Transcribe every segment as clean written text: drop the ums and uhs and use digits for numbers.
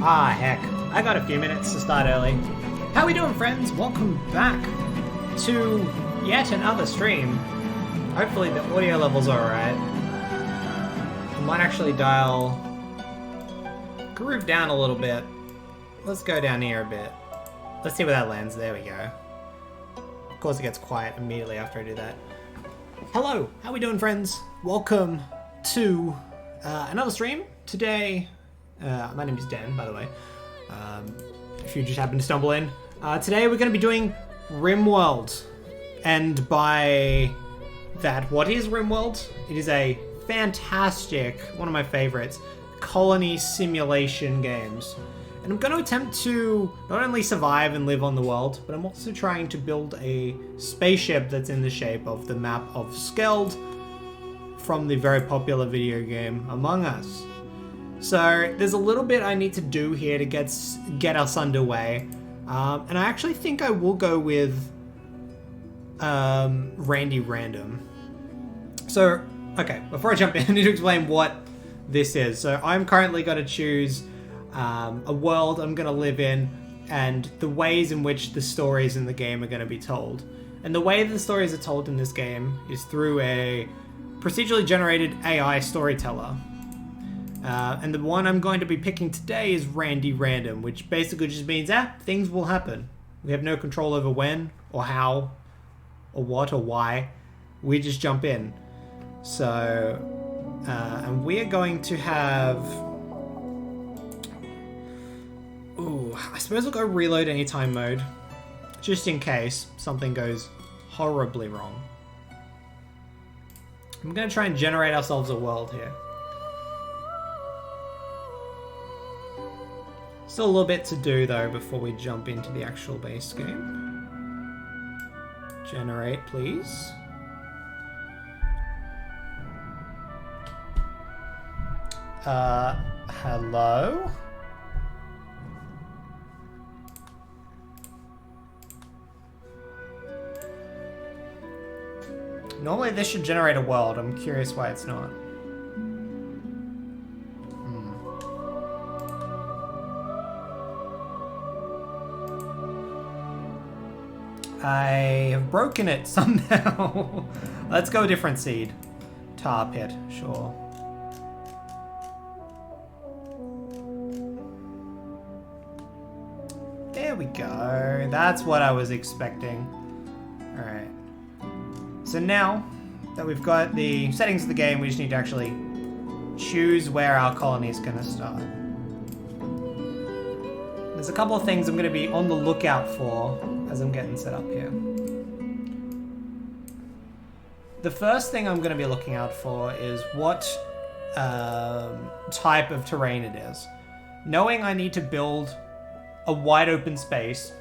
Ah, heck. I got a few minutes to start early. How we doing, friends? Welcome back to yet another stream. Hopefully the audio level's alright. I might actually dial groove down a little bit. Let's go down here a bit. Let's see where that lands. There we go. Of course it gets quiet immediately after I do that. Hello, how we doing, friends? Welcome to another stream. Today, my name is Dan, by the way, if you just happen to stumble in. Today we're going to be doing Rimworld. And by that, what is Rimworld? It is a fantastic, one of my favorites, colony simulation games. And I'm going to attempt to not only survive and live on the world, but I'm also trying to build a spaceship that's in the shape of the map of Skeld from the very popular video game Among Us. So there's a little bit I need to do here to get us underway. And I actually think I will go with Randy Random. So, okay, before I jump in, I need to explain what this is. So I'm currently going to choose a world I'm going to live in and the ways in which the stories in the game are going to be told. And the way the stories are told in this game is through a procedurally generated AI storyteller. And the one I'm going to be picking today is Randy Random, which basically just means, things will happen. We have no control over when, or how, or what, or why. We just jump in. So, and we are going to have... Ooh, I suppose I'll go reload anytime mode, just in case something goes horribly wrong. I'm going to try and generate ourselves a world here. Still a little bit to do though before we jump into the actual base game. Generate, please. Hello? Normally this should generate a world. I'm curious why it's not. I have broken it somehow. Let's go a different seed. Tar pit, sure. There we go. That's what I was expecting. Alright. So now that we've got the settings of the game, we just need to actually choose where our colony is going to start. There's a couple of things I'm going to be on the lookout for as I'm getting set up here. The first thing I'm going to be looking out for is what type of terrain it is. Knowing I need to build a wide open space,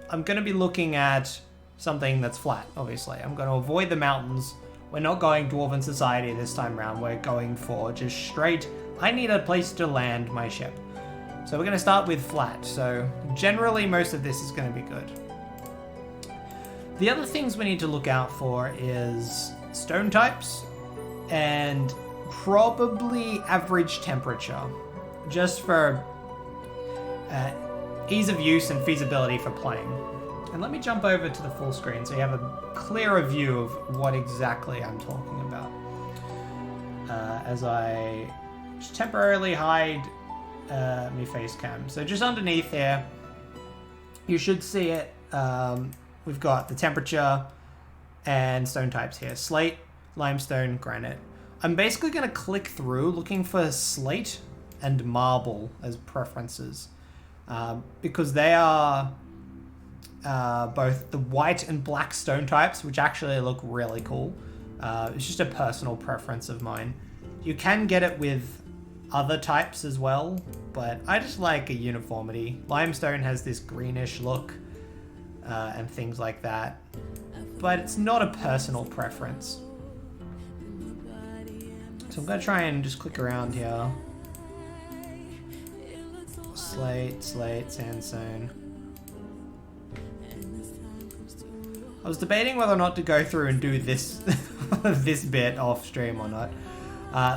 I'm going to be looking at something that's flat, obviously. I'm going to avoid the mountains. We're not going Dwarven Society this time around. We're going for just straight, I need a place to land my ship. So we're going to start with flat. So generally most of this is going to be good. The other things we need to look out for is stone types and probably average temperature, just for ease of use and feasibility for playing. And let me jump over to the full screen so you have a clearer view of what exactly I'm talking about. As I just temporarily hide my face cam. So just underneath here, you should see it. We've got the temperature and stone types here. Slate, limestone, granite. I'm basically going to click through looking for slate and marble as preferences. Because they are both the white and black stone types, which actually look really cool. It's just a personal preference of mine. You can get it with other types as well, but I just like a uniformity. Limestone has this greenish look and things like that, but it's not a personal preference. So I'm going to try and just click around here. Slate, sandstone. I was debating whether or not to go through and do this this bit off stream or not.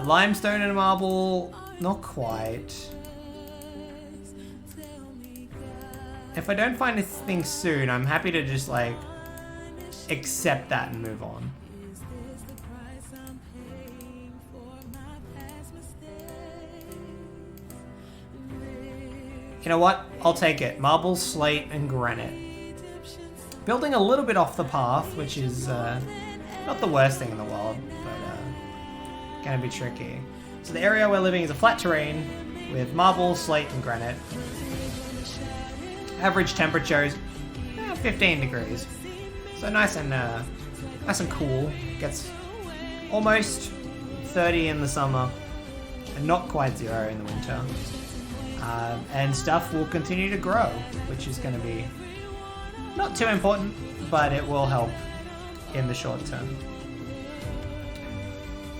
Limestone and marble, not quite. if I don't find anything soon, I'm happy to just like accept that and move on. You know what? I'll take it. Marble, slate, and granite. Building a little bit off the path, which is not the worst thing in the world, but gonna be tricky. So the area we're living is a flat terrain with marble, slate, and granite. Average temperatures, 15 degrees. So nice and cool. Gets almost 30 in the summer, and not quite 0 in the winter. And stuff will continue to grow, which is going to be not too important, but it will help in the short term.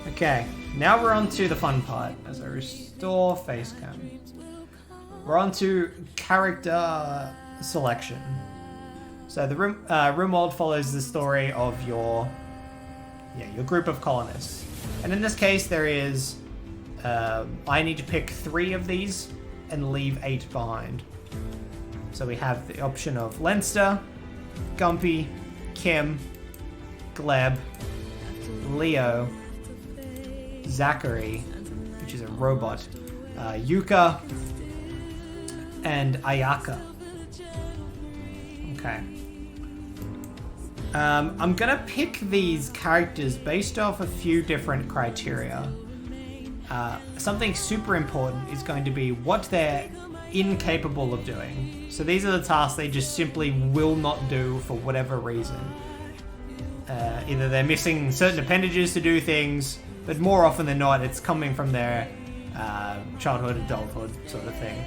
Okay, now we're on to the fun part as I restore facecam. We're on to character selection. So the Rimworld follows the story of your group of colonists. And in this case, there is, I need to pick 3 of these and leave 8 behind. So we have the option of Leinster, Gumpy, Kim, Gleb, Leo, Zachary, which is a robot, Yuka, and Ayaka. Okay. I'm gonna pick these characters based off a few different criteria. Something super important is going to be what they're incapable of doing. So these are the tasks they just simply will not do for whatever reason. Either they're missing certain appendages to do things, but more often than not, it's coming from their childhood, adulthood sort of thing.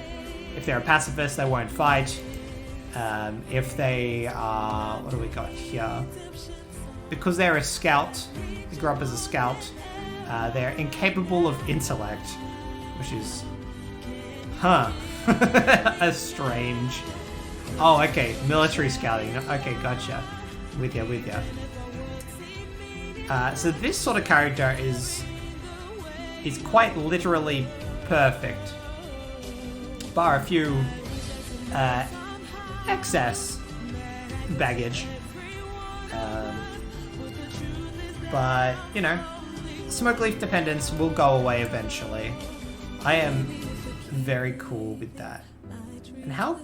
If they're a pacifist, they won't fight. If they are, what do we got here? Because they're a scout, they grew up as a scout, they're incapable of intellect, which is, a strange. Oh, okay, military scouting. Okay, gotcha. With ya. So this sort of character is quite literally perfect, bar a few excess baggage. But, you know, smoke leaf dependence will go away eventually. I am very cool with that. And how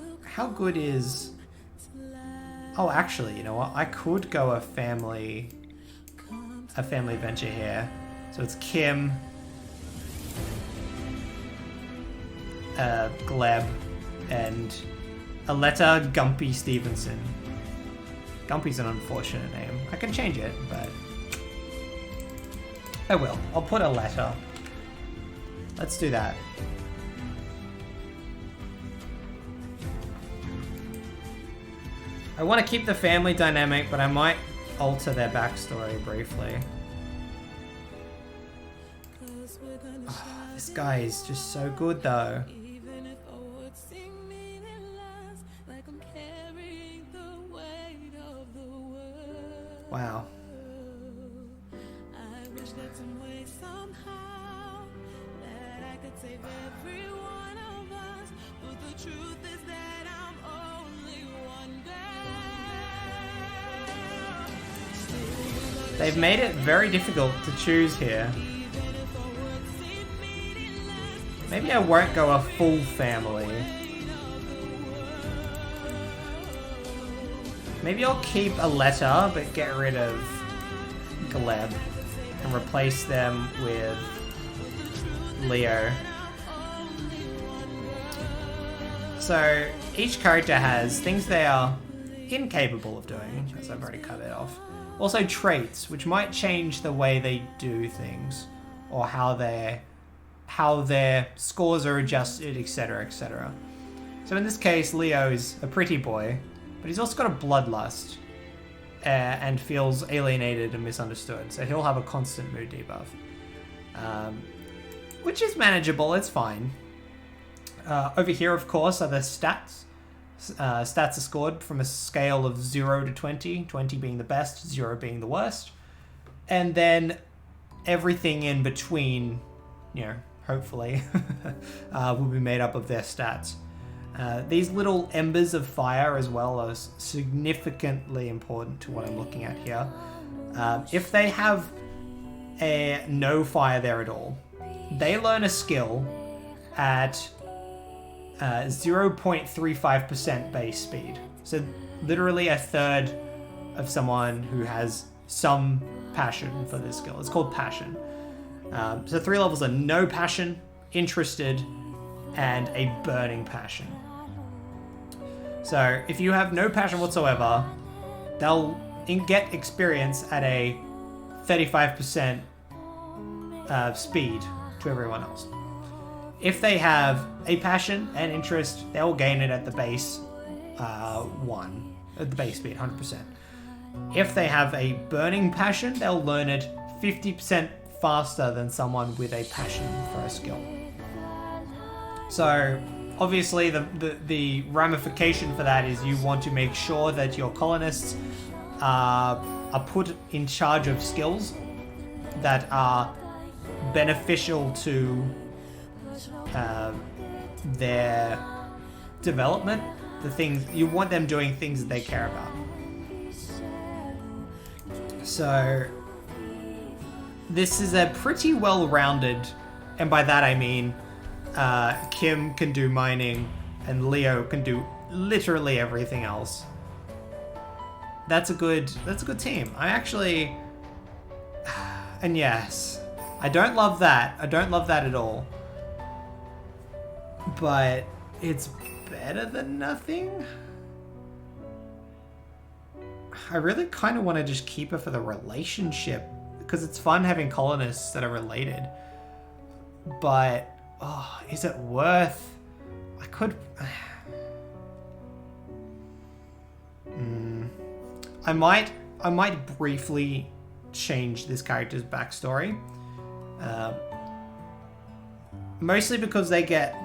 good is... Oh, actually, you know what? I could go a family venture here. So it's Kim, Gleb, and Aletta Gumpy Stevenson. Gumpy's an unfortunate name. I can change it, but I will. I'll put Aletta. Let's do that. I want to keep the family dynamic, but I might alter their backstory briefly. Oh, this guy is just so good, though. Wow. They've made it very difficult to choose here. Maybe I won't go a full family. Maybe I'll keep Aletta, but get rid of Gleb and replace them with Leo. So each character has things they are incapable of doing, as I've already cut it off. Also traits, which might change the way they do things, or how their scores are adjusted, etc., etc. So in this case, Leo is a pretty boy, but he's also got a bloodlust, and feels alienated and misunderstood, so he'll have a constant mood debuff. Which is manageable, it's fine. Over here, of course, are the stats. Stats are scored from a scale of 0 to 20, 20 being the best, 0 being the worst. And then everything in between, you know, hopefully, will be made up of their stats. These little embers of fire as well are significantly important to what I'm looking at here. If they have no fire there at all, they learn a skill at 0.35% base speed. So literally a third of someone who has some passion for this skill. It's called passion. So 3 levels are no passion, interested, and a burning passion. So if you have no passion whatsoever, they'll get experience at a 35% speed to everyone else. If they have a passion and interest, they'll gain it at the base at the base speed, 100%. If they have a burning passion, they'll learn it 50% faster than someone with a passion for a skill. So obviously the ramification for that is you want to make sure that your colonists are put in charge of skills that are beneficial to their development. The things you want them doing, things that they care about. So this is a pretty well-rounded, and by that I mean Kim can do mining and Leo can do literally everything else. That's a good team. I actually, and yes, I don't love that. I don't love that at all. But it's better than nothing. I really kind of want to just keep it for the relationship because it's fun having colonists that are related. But is it worth? I could. I might briefly change this character's backstory. Mostly because they get.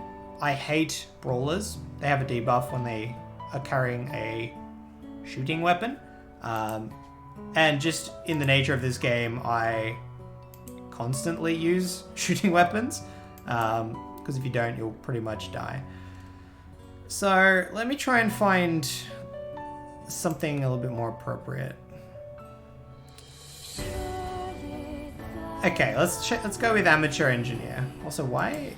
I hate brawlers. They have a debuff when they are carrying a shooting weapon. And just in the nature of this game, I constantly use shooting weapons. Because if you don't, you'll pretty much die. So let me try and find something a little bit more appropriate. Okay, let's go with amateur engineer. Also, why?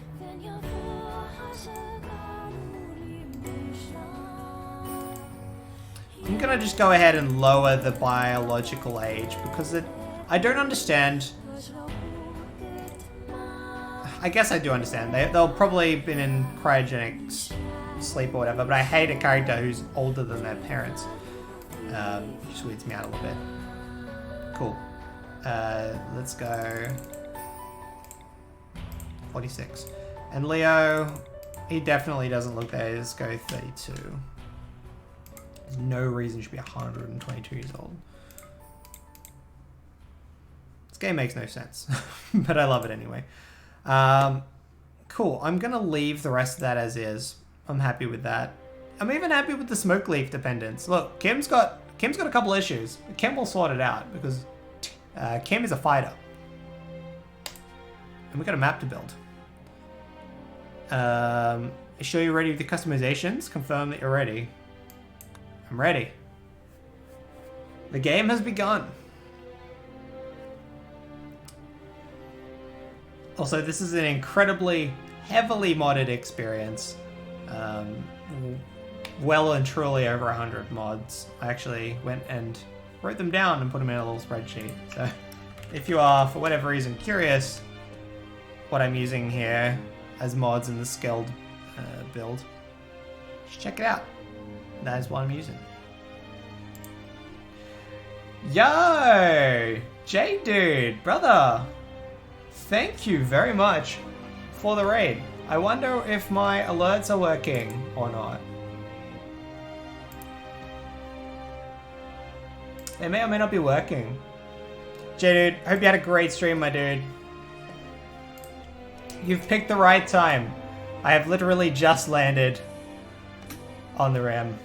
I'm gonna just go ahead and lower the biological age because I don't understand. I guess I do understand. They'll probably been in cryogenic sleep or whatever, but I hate a character who's older than their parents. Just weirds me out a little bit. Cool. Let's go 46. And Leo, he definitely doesn't look there. Let's go 32. There's no reason he should be 122 years old. This game makes no sense, but I love it anyway. Cool. I'm gonna leave the rest of that as is. I'm happy with that. I'm even happy with the smoke leaf dependence. Look, Kim's got a couple issues. Kim will sort it out because Kim is a fighter, and we got a map to build. Sure you're ready with the customizations? Confirm that you're ready. I'm ready. The game has begun. Also, this is an incredibly heavily modded experience. Well and truly over 100 mods. I actually went and wrote them down and put them in a little spreadsheet. So if you are, for whatever reason, curious what I'm using here as mods in the Skeld build, just check it out. That is what I'm using. Yo! J-Dude, brother! Thank you very much for the raid. I wonder if my alerts are working or not. They may or may not be working. J-Dude, hope you had a great stream, my dude. You've picked the right time. I have literally just landed on the rim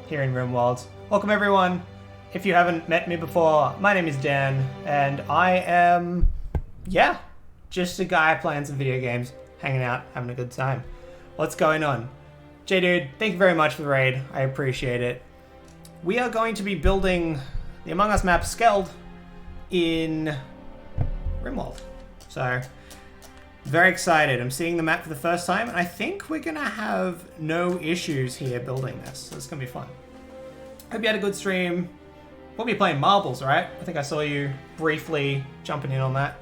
here in Rimworld. Welcome everyone. If you haven't met me before, my name is Dan, and I am, just a guy playing some video games, hanging out, having a good time. What's going on? J-Dude, thank you very much for the raid. I appreciate it. We are going to be building the Among Us map Skeld in Rimworld. So, very excited. I'm seeing the map for the first time, and I think we're going to have no issues here building this. So it's going to be fun. Hope you had a good stream. We'll be playing marbles, right? I think I saw you briefly jumping in on that.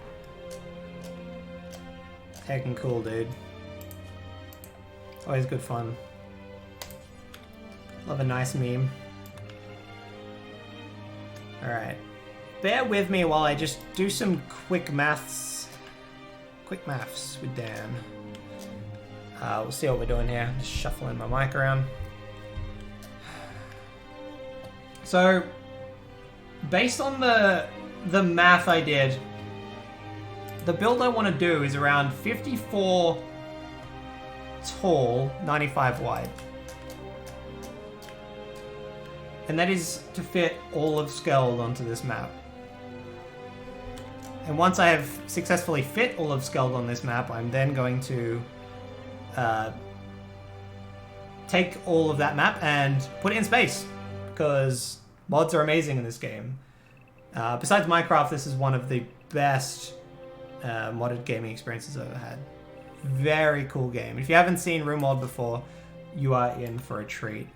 Heckin' cool, dude. Always good fun. Love a nice meme. Alright. Bear with me while I just do some quick maths. Quick maths with Dan. We'll see what we're doing here. Just shuffling my mic around. So, based on the math I did, the build I want to do is around 54 tall, 95 wide. And that is to fit all of Skeld onto this map. And once I have successfully fit all of Skeld on this map, I'm then going to take all of that map and put it in space, because mods are amazing in this game. Besides Minecraft, this is one of the best modded gaming experiences I've ever had. Very cool game. If you haven't seen Rimworld before, you are in for a treat.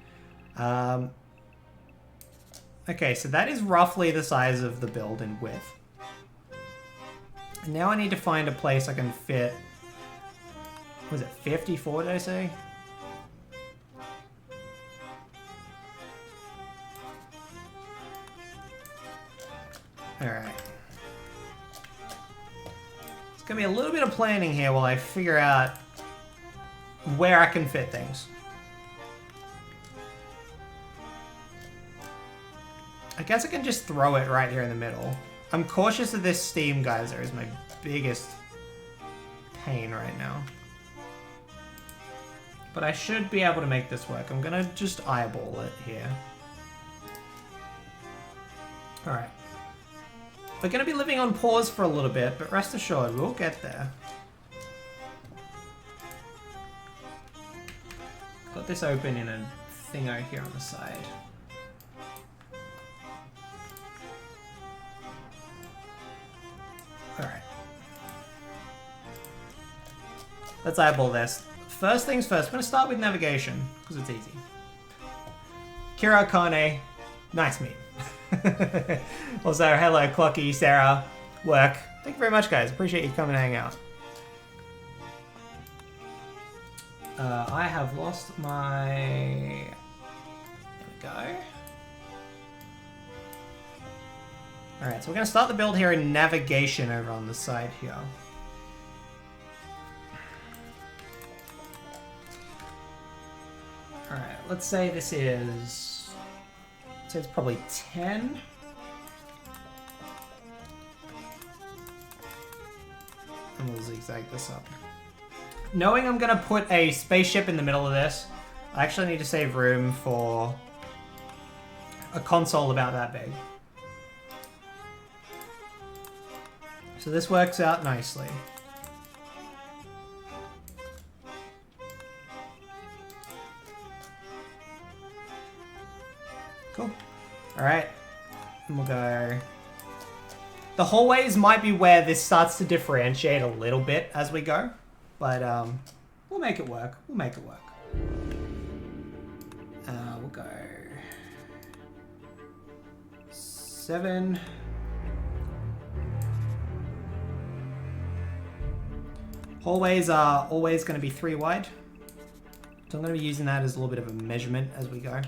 Okay, so that is roughly the size of the build in width. Now I need to find a place I can fit... Was it 54, did I say? Alright. It's gonna be a little bit of planning here while I figure out where I can fit things. I guess I can just throw it right here in the middle. I'm cautious of this steam geyser is my biggest pain right now. But I should be able to make this work. I'm gonna just eyeball it here. Alright. We're gonna be living on pause for a little bit, but rest assured, we'll get there. Got this open in a thingo here on the side. Alright. Let's eyeball this. First things first, we're going to start with navigation, because it's easy. Kira Kane, nice meme. Also, hello Clocky, Sarah, work. Thank you very much, guys. Appreciate you coming and hang out. I have lost my... There we go. Alright, so we're going to start the build here in navigation over on the side here. Alright, let's say this is... I'd say it's probably 10. And we'll zigzag this up. Knowing I'm going to put a spaceship in the middle of this, I actually need to save room for a console about that big. So this works out nicely. Cool. Alright. And we'll go... The hallways might be where this starts to differentiate a little bit as we go. But we'll make it work. We'll make it work. We'll go... 7... Hallways are always going to be 3 wide. So I'm going to be using that as a little bit of a measurement as we go.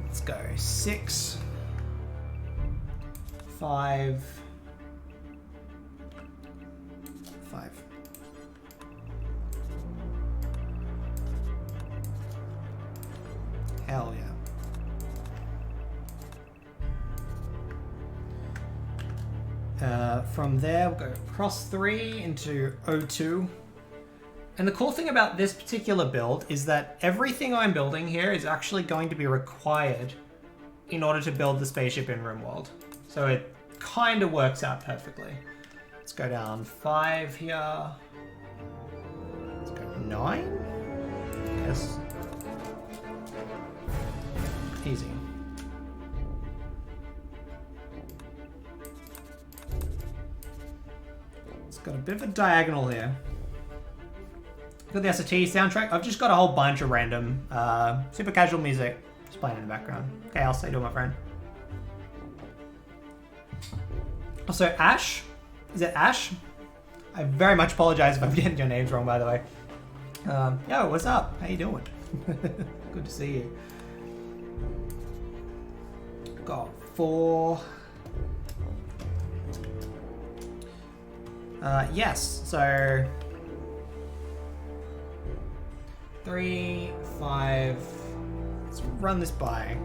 Let's go 6, 5, 5. Hell yeah. From there, we'll go across 3 into O2. And the cool thing about this particular build is that everything I'm building here is actually going to be required in order to build the spaceship in Rimworld. So it kind of works out perfectly. Let's go down 5 here. 9? Yes. Easy. It's got a bit of a diagonal here. Got the SAT soundtrack. I've just got a whole bunch of random, super casual music just playing in the background. Okay, I'll say to my friend. Also, Ash. Is it Ash? I very much apologize if I'm getting your names wrong, by the way. Yo, what's up? How you doing? Good to see you. Got 4. Yes, so 3, 5. Let's run this by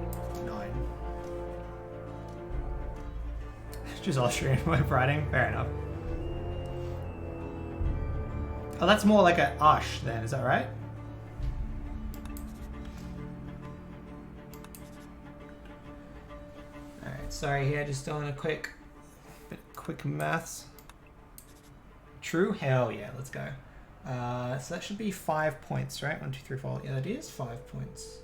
9. Just Austrian way of writing. Fair enough. Oh, that's more like a Ush then, is that right? Alright, sorry here, just doing a quick maths. True? Hell yeah, let's go. So that should be 5 points, right? 1, 2, 3, 4. Yeah, it is 5 points.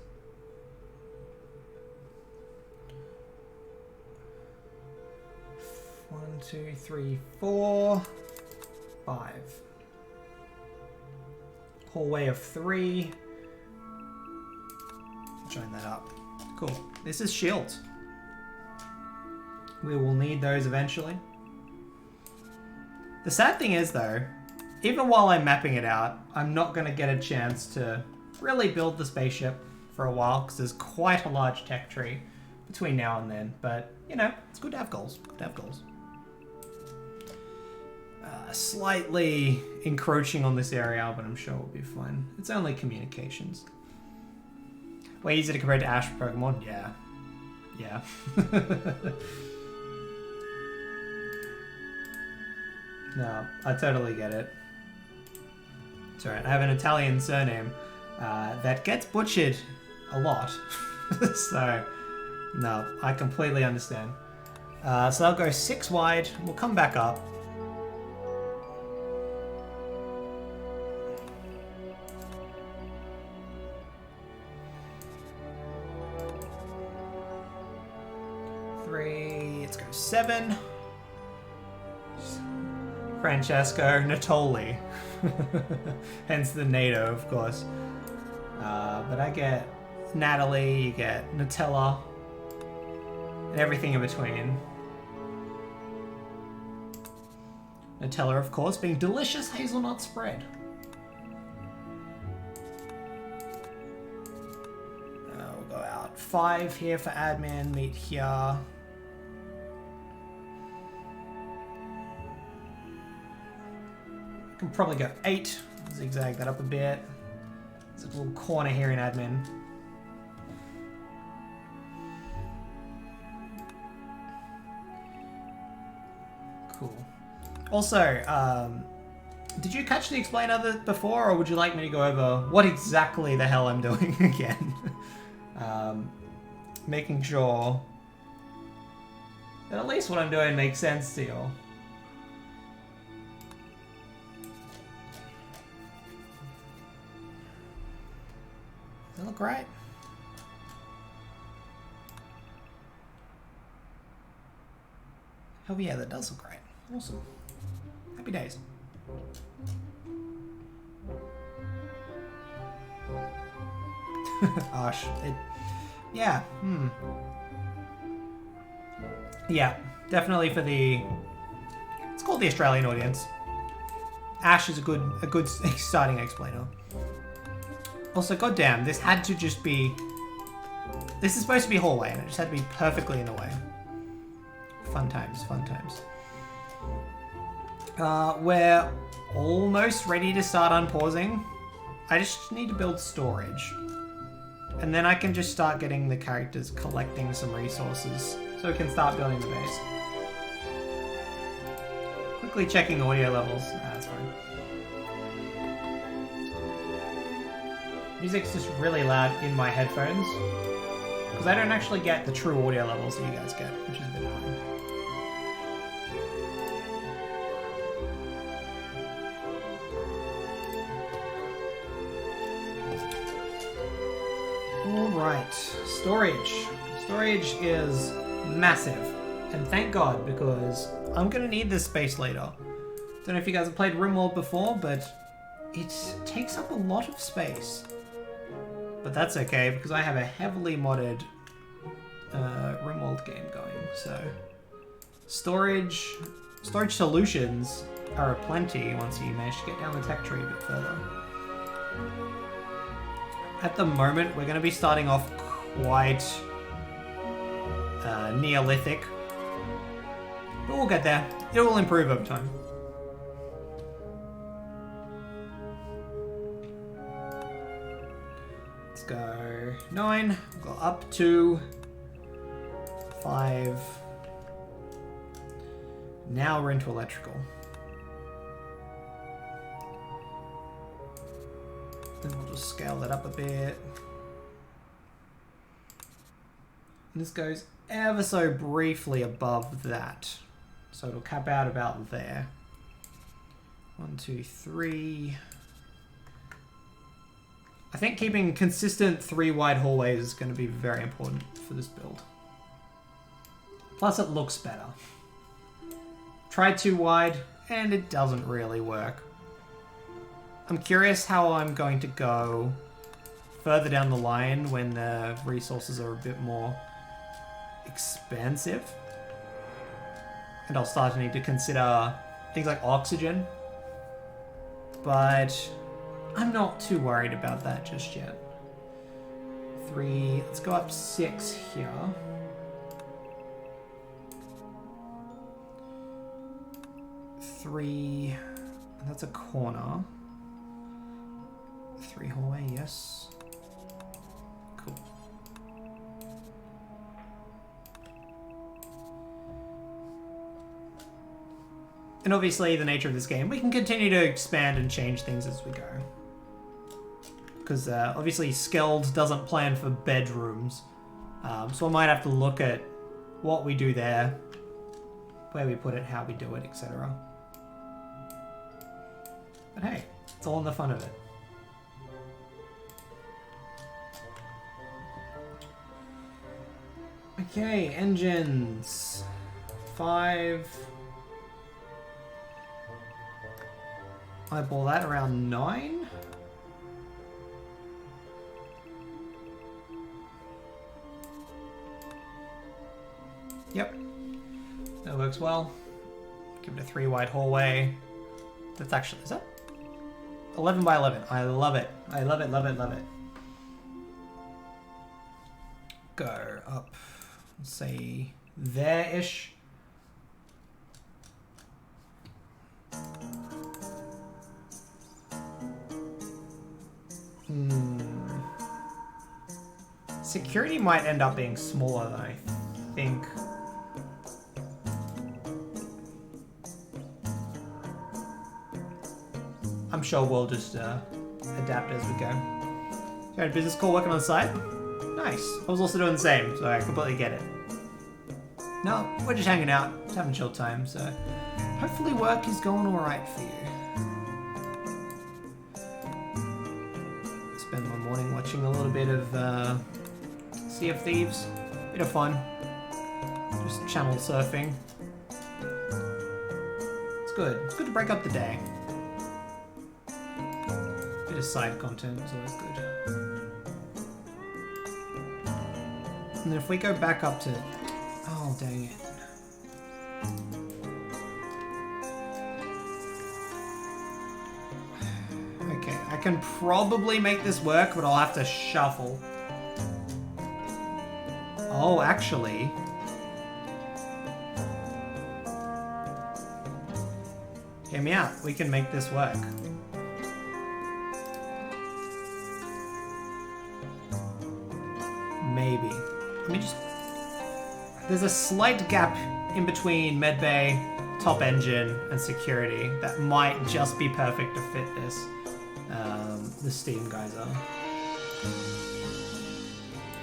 One, 2, 3, 4, 5. Hallway of 3. Join that up. Cool. This is shields. We will need those eventually. The sad thing is though, even while I'm mapping it out, I'm not going to get a chance to really build the spaceship for a while because there's quite a large tech tree between now and then. But, you know, it's good to have goals. Good to have goals. Slightly encroaching on this area, but I'm sure we'll be fine. It's only communications. Way easier to compare to Ash Pokemon? Yeah. Yeah. No, I totally get it. It's alright, I have an Italian surname that gets butchered a lot. So, no, I completely understand. So I'll go 6 wide, we'll come back up. Let's go 7. Francesco Natoli. Hence the NATO, of course. But I get Natalie, you get Nutella, and everything in between. Nutella, of course, being delicious hazelnut spread. We'll go out 5 here for admin, meet here. Can probably go 8, zigzag that up a bit. There's a little corner here in admin. Cool. Also, did you catch the explainer before, or would you like me to go over what exactly the hell I'm doing again? Making sure that at least what I'm doing makes sense to you. Does that look right? Oh yeah, that does look right. Awesome. Happy days. Gosh, yeah, yeah, definitely for the, it's called the Australian audience. Ash is a good starting explainer. Also, goddamn, this had to just be... This is supposed to be hallway, and it just had to be perfectly in the way. Fun times, fun times. We're almost ready to start unpausing. I just need to build storage. And then I can just start getting the characters collecting some resources, so we can start building the base. Quickly checking audio levels. That's fine. Music's just really loud in my headphones because I don't actually get the true audio levels that you guys get, which is a bit annoying. Alright, storage. Storage is massive. And thank God, because I'm going to need this space later. Don't know if you guys have played Rimworld before, but it takes up a lot of space. But that's okay, because I have a heavily modded Rimworld game going, so... Storage solutions are aplenty once you manage to get down the tech tree a bit further. At the moment, we're going to be starting off quite Neolithic. But we'll get there. It will improve over time. Let's go 9. We'll go up to 5. Now we're into electrical. Then we'll just scale that up a bit. And this goes ever so briefly above that. So it'll cap out about there. 1, 2, 3. I think keeping consistent 3 wide hallways is going to be very important for this build. Plus it looks better. Tried 2 wide, and it doesn't really work. I'm curious how I'm going to go further down the line when the resources are a bit more expensive. And I'll start to need to consider things like oxygen. But I'm not too worried about that just yet. 3, let's go up 6 here. 3, that's a corner. 3 hallway, yes. Cool. And obviously, the nature of this game, we can continue to expand and change things as we go. Because obviously, Skeld doesn't plan for bedrooms. So I might have to look at what we do there, where we put it, how we do it, etc. But hey, it's all in the fun of it. Okay, engines. 5. Eyeball that around 9. Yep. That works well. Give it a 3 wide hallway. That's actually, is that 11 by 11? I love it. I love it, love it, love it. Go up, let's say there-ish. Security might end up being smaller than I think. I'm sure we'll just adapt as we go. You had a business call working on the side? Nice. I was also doing the same, so I completely get it. No, we're just hanging out, just having a chill time, so hopefully work is going alright for you. Spend my morning watching a little bit of Sea of Thieves. Bit of fun. Just channel surfing. It's good. It's good to break up the day. Bit of side content is always good. And then if we go back up to... Oh, dang it. Okay, I can probably make this work, but I'll have to shuffle. Oh, actually... Hear me out. We can make this work. Maybe. Let me just... There's a slight gap in between medbay, top engine, and security that might just be perfect to fit this. The steam geyser.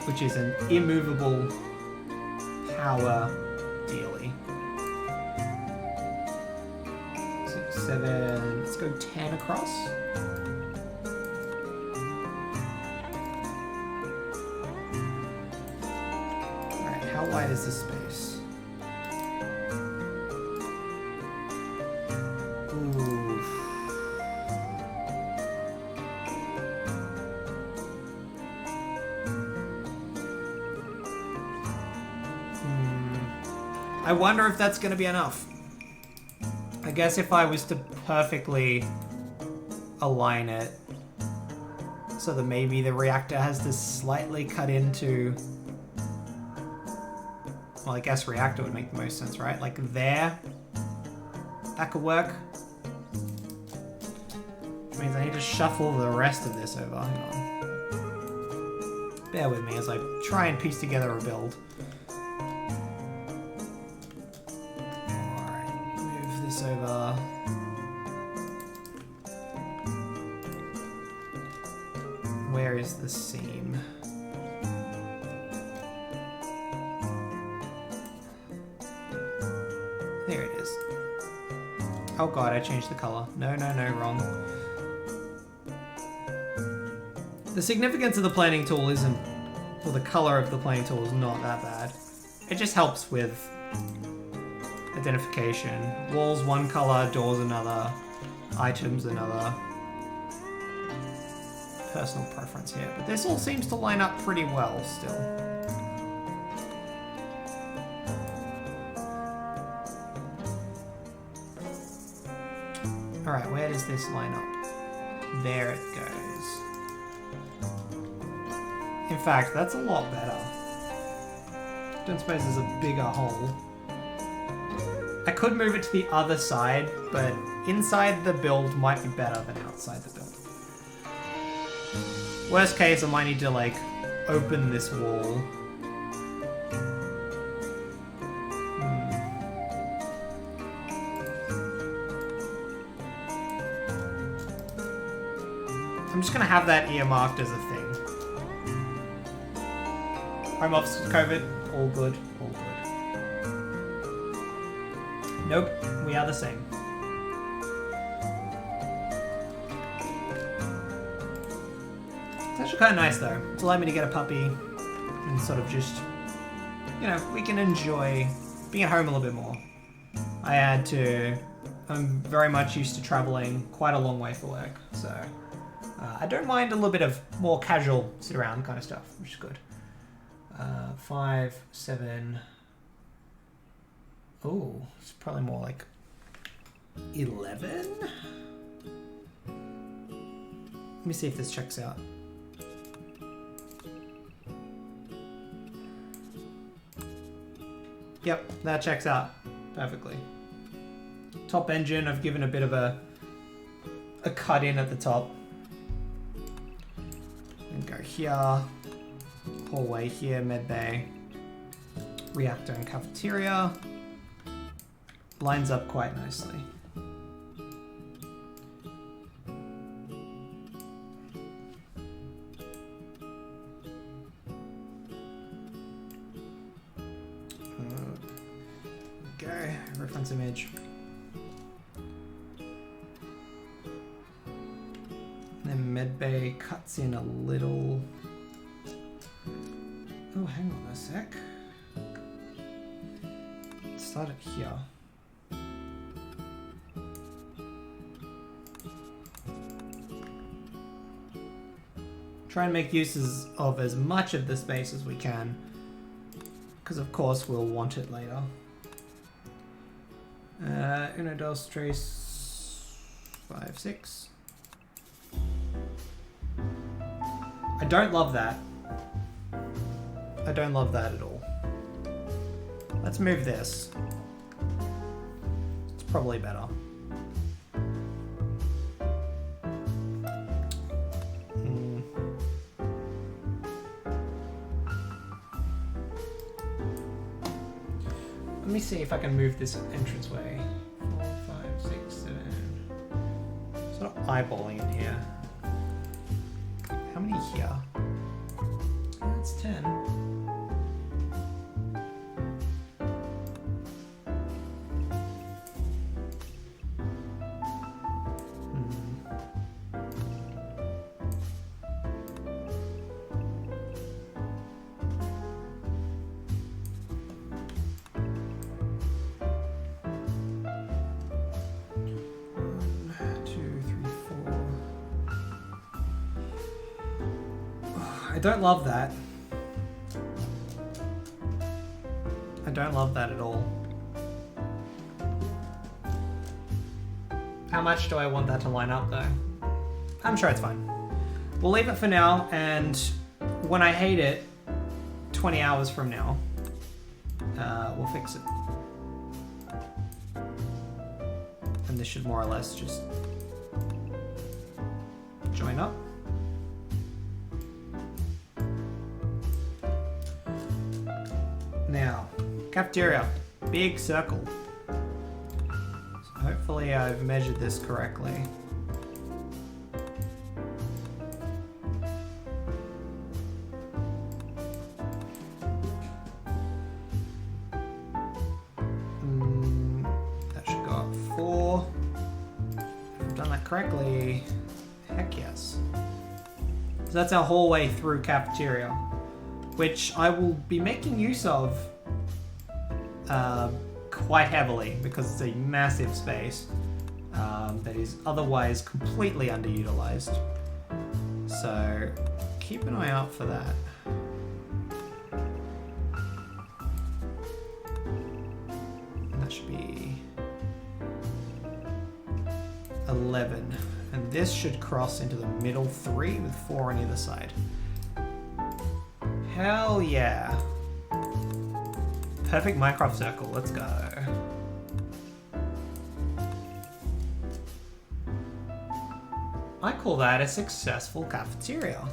Which is an immovable power dealie. 6, 7, let's go 10 across. wide is this space? Ooh. I wonder if that's going to be enough. I guess if I was to perfectly align it so that maybe the reactor has to slightly cut into... Well, I guess reactor would make the most sense, right? Like there. That could work. Which means I need to shuffle the rest of this over. Hang on. Bear with me as I try and piece together a build. Alright, move this over. Where is the seam? There it is. Oh god, I changed the color. No, no, no, wrong. The significance of the planing tool isn't... Well, the color of the planing tool is not that bad. It just helps with identification. Walls one color, doors another, items another. Personal preference here, but this all seems to line up pretty well still. Alright, where does this line up? There it goes. In fact, that's a lot better. Don't suppose there's a bigger hole. I could move it to the other side, but inside the build might be better than outside the build. Worst case, I might need to, like, open this wall. I'm just gonna have that earmarked as a thing. Home office with COVID, all good, all good. Nope, we are the same. It's actually kind of nice though. It's allowed me to get a puppy and sort of just, you know, we can enjoy being at home a little bit more. I'm very much used to traveling quite a long way for work, so I don't mind a little bit of more casual sit around kind of stuff, which is good. 5, 7. Oh, it's probably more like 11. Let me see if this checks out. Yep, that checks out perfectly. Top engine, I've given a bit of a cut in at the top. And go here, hallway here, medbay, reactor and cafeteria. Lines up quite nicely. Okay, reference image. And then medbay cuts in a little. Oh, hang on a sec. Let's start it here. Try and make uses of as much of the space as we can, because of course we'll want it later. Uno, dos, tres, 5, 6. I don't love that. I don't love that at all. Let's move this. It's probably better. Let me see if I can move this entranceway. 4, 5, 6, 7. Sort of eyeballing in here. How many here? That's 10. don't love that. I don't love that at all. How much do I want that to line up though? I'm sure it's fine. We'll leave it for now, and when I hate it, 20 hours from now, we'll fix it. And this should more or less just join up. Now, cafeteria, big circle. So hopefully I've measured this correctly. That should go up 4. If I've done that correctly, heck yes. So that's our hallway through cafeteria, which I will be making use of quite heavily because it's a massive space that is otherwise completely underutilized. So keep an eye out for that. And that should be 11. And this should cross into the middle 3 with 4 on either side. Hell yeah. Perfect Minecraft circle, let's go. I call that a successful cafeteria.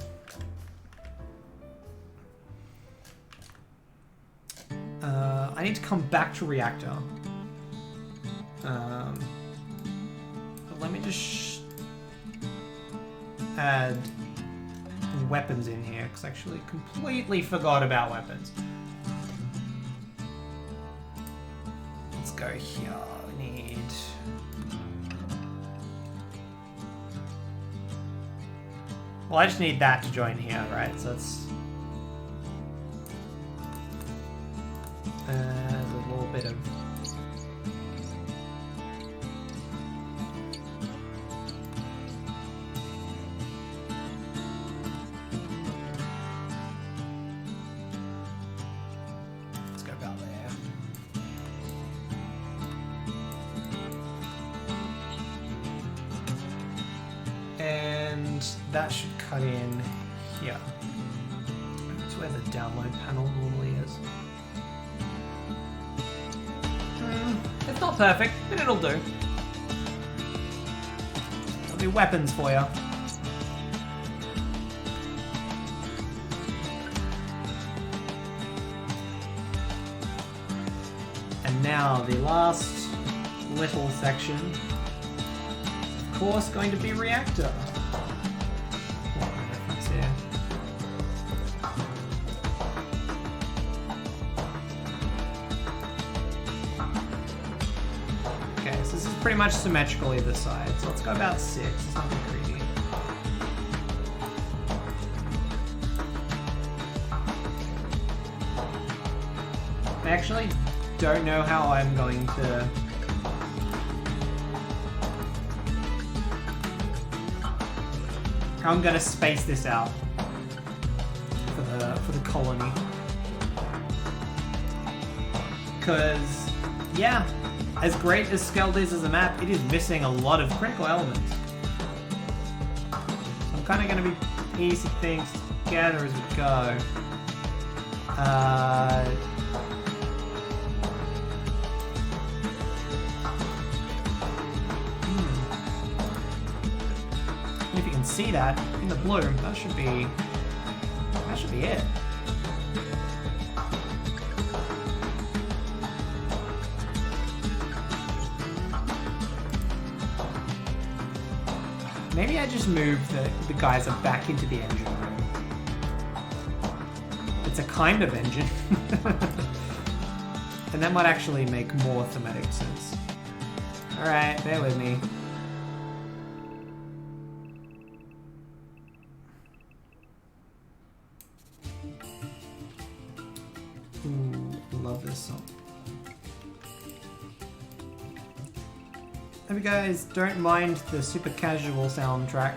I need to come back to reactor. But let me just add weapons in here, because I actually completely forgot about weapons. Let's go here. We need... Well, I just need that to join here, right? So that's... there's a little bit of... Let's go about there. And that should cut in here. That's where the download panel normally is. It's not perfect, but it'll do. There'll be weapons for you. And now the last little section, of course, going to be reactor. What reference here? Okay, so this is pretty much symmetrical either side. So let's go about 6. It's nothing crazy. I actually don't know how I'm going to... how I'm gonna space this out for the colony. Because, yeah, as great as Skeld is as a map, it is missing a lot of critical elements. So I'm kind of gonna be piecing things together as we go. If you can see that in the blue, that should be it. Maybe I just move the geyser back into the engine room. It's a kind of engine. And that might actually make more thematic sense. Alright, bear with me. Love this song. Hope you guys don't mind the super casual soundtrack.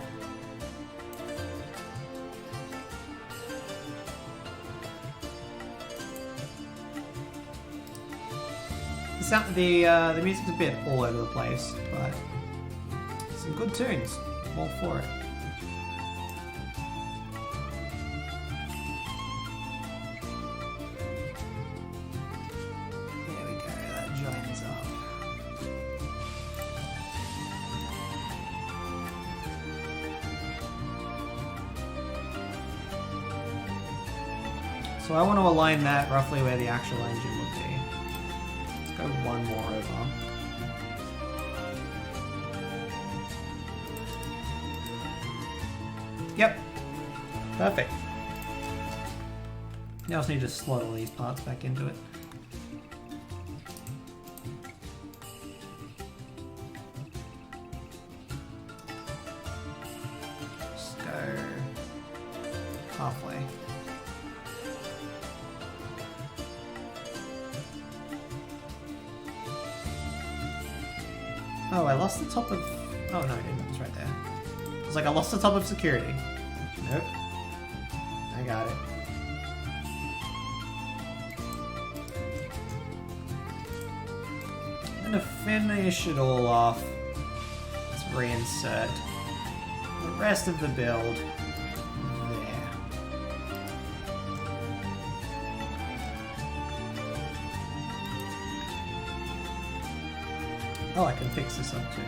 the music's a bit all over the place, but some good tunes. I'm all for it. There we go. That joins up. So I want to align that roughly where the actual engine would be. Let's go one more over. Yep. Perfect. Now I just need to slot all these parts back into it. Just go halfway. Oh, I lost the top of... Oh, no, I didn't. It's right there. It's like I lost the top of security. Nope. I got it. I'm gonna finish it all off. Let's reinsert the rest of the build. There. Oh, I can fix this up too.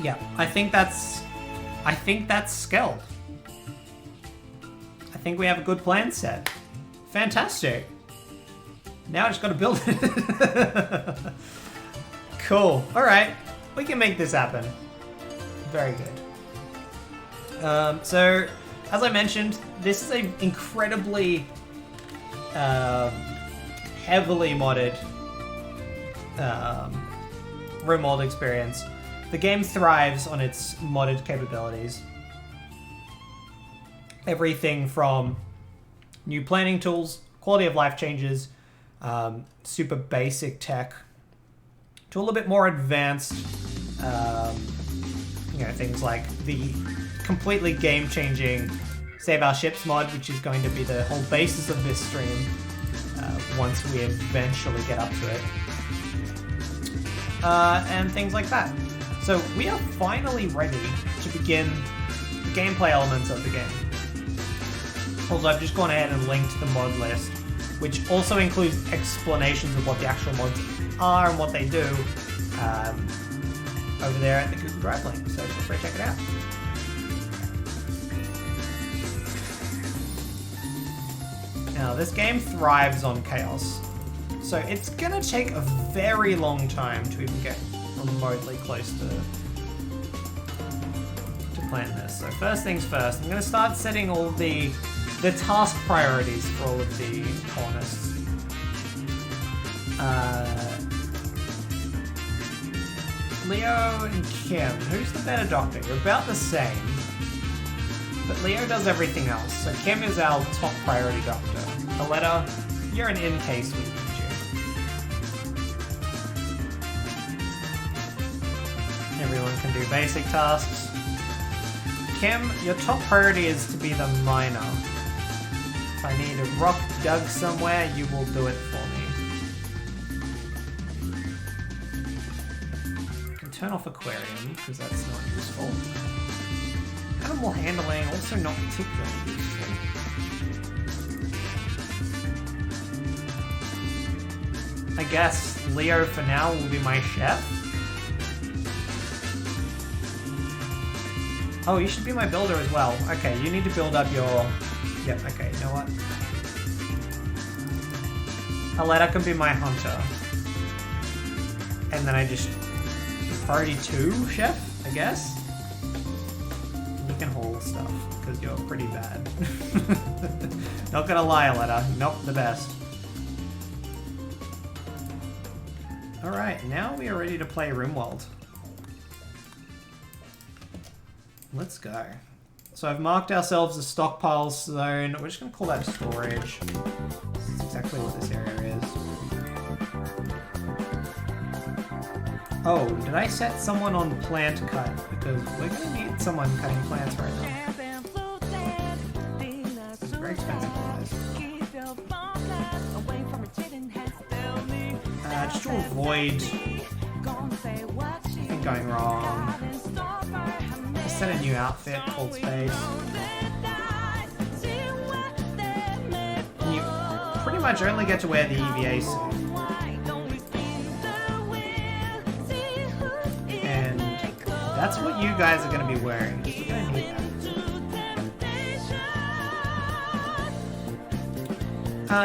Yeah, I think that's Skeld. I think we have a good plan set. Fantastic. Now I just gotta build it. Cool. Alright. We can make this happen. Very good. So, as I mentioned, this is an incredibly heavily modded Rimworld experience. The game thrives on its modded capabilities. Everything from new planning tools, quality of life changes, super basic tech, to a little bit more advanced, things like the completely game-changing Save Our Ships mod, which is going to be the whole basis of this stream once we eventually get up to it, and things like that. So we are finally ready to begin the gameplay elements of the game. Also, I've just gone ahead and linked the mod list, which also includes explanations of what the actual mods are and what they do over there at the Google Drive link, so feel free to check it out. Now, this game thrives on chaos, so it's gonna take a very long time to even get remotely close to plan this. So first things first, I'm gonna start setting all the task priorities for all of the colonists. Leo and Kim, who's the better doctor? You're about the same, but Leo does everything else. So Kim is our top priority doctor. Aletta, you're an in case we need you. Everyone can do basic tasks. Kim, your top priority is to be the miner. If I need a rock dug somewhere, you will do it for me. I can turn off aquarium, because that's not useful. Animal handling, also not particularly useful. I guess Leo for now will be my chef. Oh, you should be my builder as well. Okay, you need to build up your... Yep, okay, you know what? Aletta can be my hunter. And then I just... Priority 2 chef, I guess? You can haul stuff, because you're pretty bad. Not gonna lie, Aletta. Not the best. Alright, now we are ready to play Rimworld. Let's go. So I've marked ourselves a stockpile zone. We're just going to call that storage. This is exactly what this area is. Oh, did I set someone on plant cut? Because we're going to need someone cutting plants right now. This is very expensive. just to avoid anything going wrong. I set a new outfit called Space. And you pretty much only get to wear the EVA suit. And that's what you guys are going to be wearing. We're going to need that.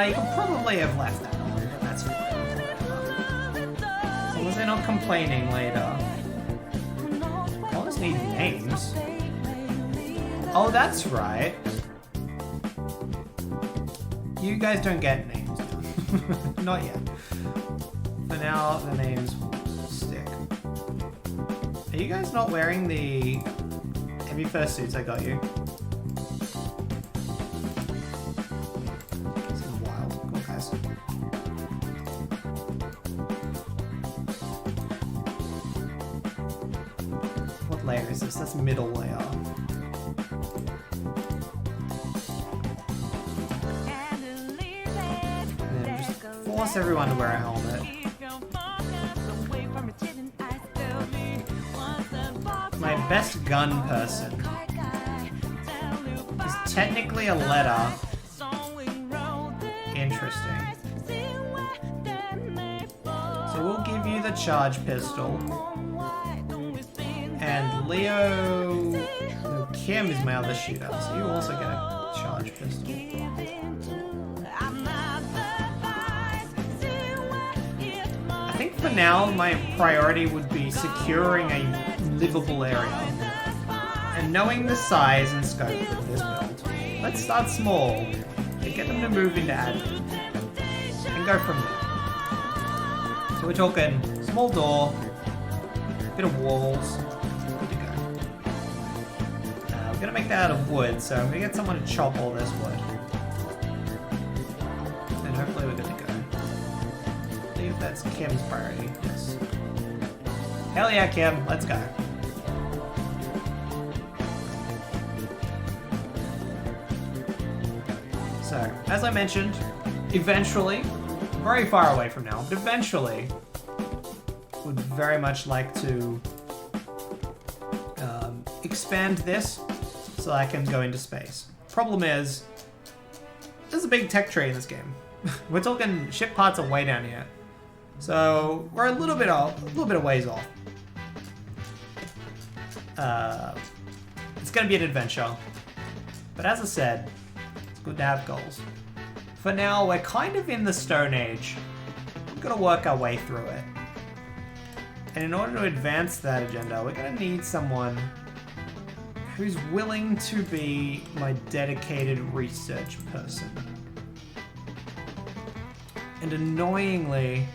You could probably have left that on, but that's fine. As long as they're not complaining later. Colors need names. Oh, that's right. You guys don't get names. Not yet. For now, the names will stick. Are you guys not wearing the heavy fursuits I got you? What layer is this? That's middle layer. And then just force everyone to wear a helmet. My best gun person is technically a letter. Interesting. So we'll give you the charge pistol. And Leo... No, Kim is my other shooter, so you also get a charge pistol. I think for now, my priority would be securing a livable area. And knowing the size and scope of this build, let's start small and get them to move into admin. And go from there. So we're talking small door, bit of walls. I'm gonna make that out of wood, so I'm gonna get someone to chop all this wood. And hopefully we're good to go. I believe that's Kim's priority. Yes. Hell yeah, Kim, let's go. So, as I mentioned, eventually, very far away from now, but eventually, would very much like to expand this so I can go into space. Problem is, there's a big tech tree in this game. We're talking ship parts are way down here, so we're a little bit of ways off. It's gonna be an adventure, but as I said, it's good to have goals. For now, we're kind of in the Stone Age. We're gonna work our way through it, and in order to advance that agenda, we're gonna need someone who's willing to be my dedicated research person. And annoyingly,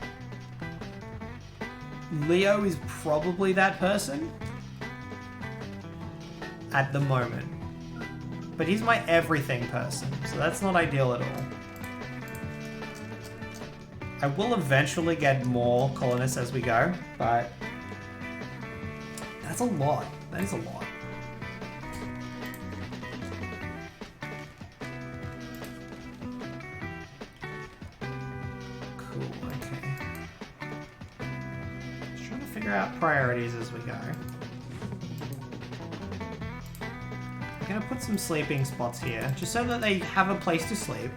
Leo is probably that person at the moment. But he's my everything person, so that's not ideal at all. I will eventually get more colonists as we go, but that's a lot. That is a lot. Out priorities as we go. I'm gonna put some sleeping spots here, just so that they have a place to sleep.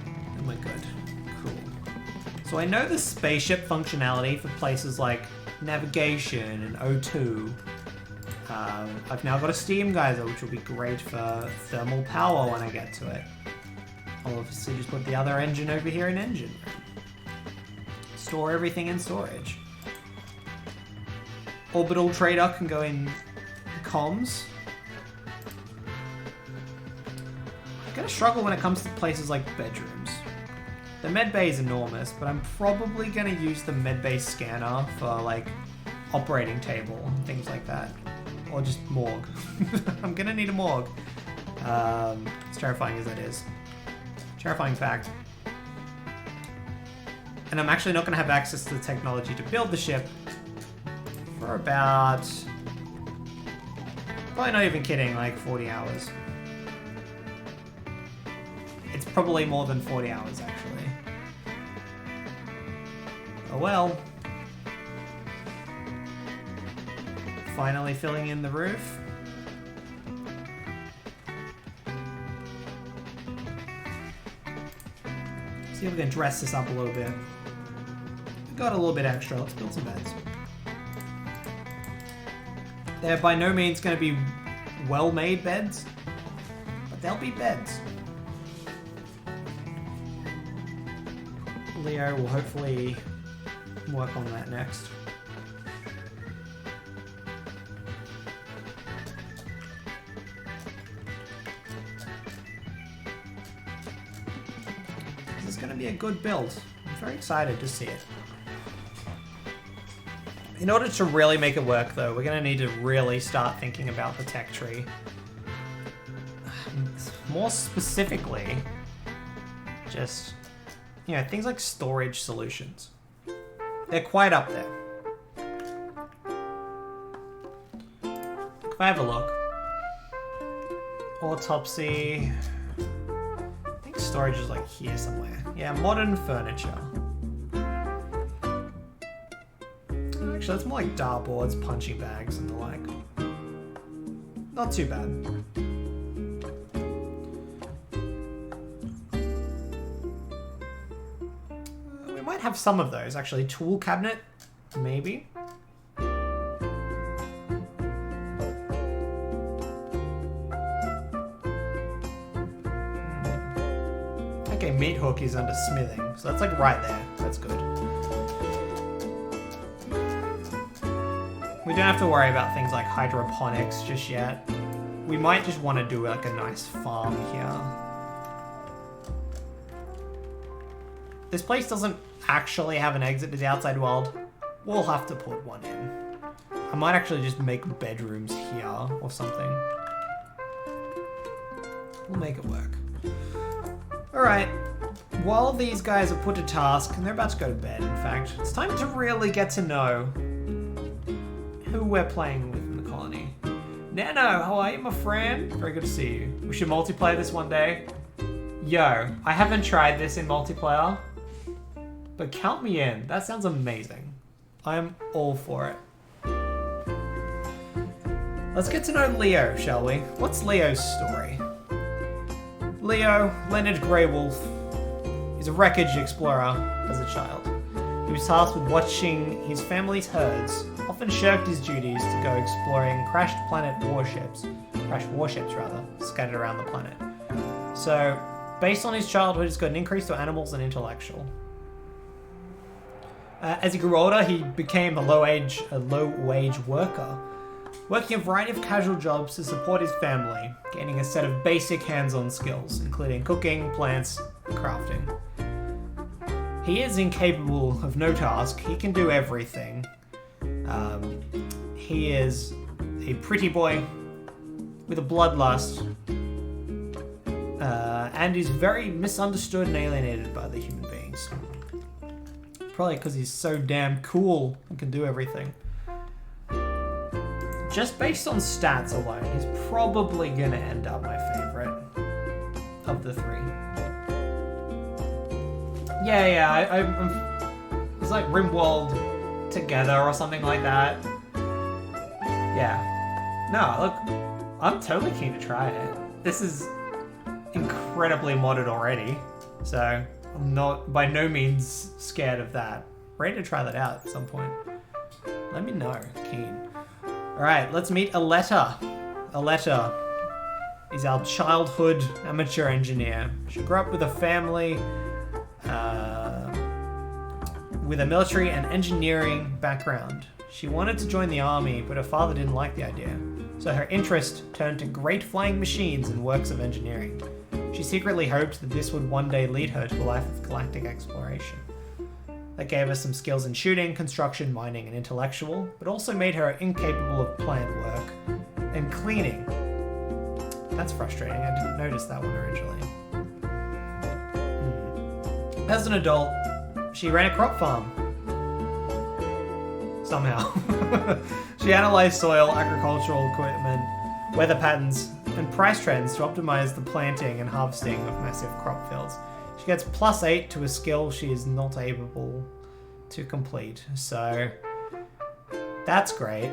And we're good. Cool. So I know the spaceship functionality for places like navigation and O2. I've now got a steam geyser, which will be great for thermal power when I get to it. I'll obviously just put the other engine over here in engine room. Store everything in storage. Orbital trader can go in comms. I'm gonna struggle when it comes to places like bedrooms. The medbay is enormous, but I'm probably gonna use the medbay scanner for like operating table and things like that. Or just morgue. I'm gonna need a morgue. As terrifying as that is. Terrifying fact. And I'm actually not going to have access to the technology to build the ship for about, probably not even kidding, like 40 hours. It's probably more than 40 hours, actually. Oh well. Finally filling in the roof. See if we can dress this up a little bit. We got a little bit extra. Let's build some beds. They're by no means going to be well-made beds, but they'll be beds. Leo will hopefully work on that next. This is going to be a good build. I'm very excited to see it. In order to really make it work, though, we're going to need to really start thinking about the tech tree. More specifically, just, you know, things like storage solutions. They're quite up there. If I have a look. Autopsy. I think storage is like here somewhere. Yeah, modern furniture. Actually, that's more like dartboards, punching bags, and the like. Not too bad. We might have some of those, actually. Tool cabinet, maybe. Okay, meat hook is under smithing, so that's like right there. That's good. We don't have to worry about things like hydroponics just yet. We might just want to do like a nice farm here. This place doesn't actually have an exit to the outside world. We'll have to put one in. I might actually just make bedrooms here or something. We'll make it work. Alright, while these guys are put to task, and they're about to go to bed in fact, it's time to really get to know who we're playing with in the colony. Nano, how are you, my friend? Very good to see you. We should multiplayer this one day. Yo, I haven't tried this in multiplayer, but count me in. That sounds amazing. I'm all for it. Let's get to know Leo, shall we? What's Leo's story? Leo, Leonard Greywolf, is a wreckage explorer as a child. He was tasked with watching his family's herds, often shirked his duties to go exploring crashed warships, scattered around the planet. So, based on his childhood, he's got an increase to animals and intellectual. As he grew older, he became a low-wage worker, working a variety of casual jobs to support his family, gaining a set of basic hands-on skills, including cooking, plants, and crafting. He is incapable of no task. He can do everything. He is a pretty boy with a bloodlust, and is very misunderstood and alienated by the human beings. Probably because he's so damn cool and can do everything. Just based on stats alone, he's probably going to end up my favorite of the three. It's like Rimworld together or something like that. Yeah. No, look, I'm totally keen to try it. This is incredibly modded already, so I'm not by no means scared of that. Ready to try that out at some point. Let me know, keen. Alright, let's meet Aletta. Aletta is our childhood amateur engineer. She grew up with a family with a military and engineering background. She wanted to join the army, but her father didn't like the idea, so her interest turned to great flying machines and works of engineering. She secretly hoped that this would one day lead her to a life of galactic exploration. That gave her some skills in shooting, construction, mining, and intellectual, but also made her incapable of plant work and cleaning. That's frustrating, I didn't notice that one originally. As an adult, she ran a crop farm. Somehow. She analyzed soil, agricultural equipment, weather patterns, and price trends to optimize the planting and harvesting of massive crop fields. She gets +8 to a skill she is not able to complete, so that's great.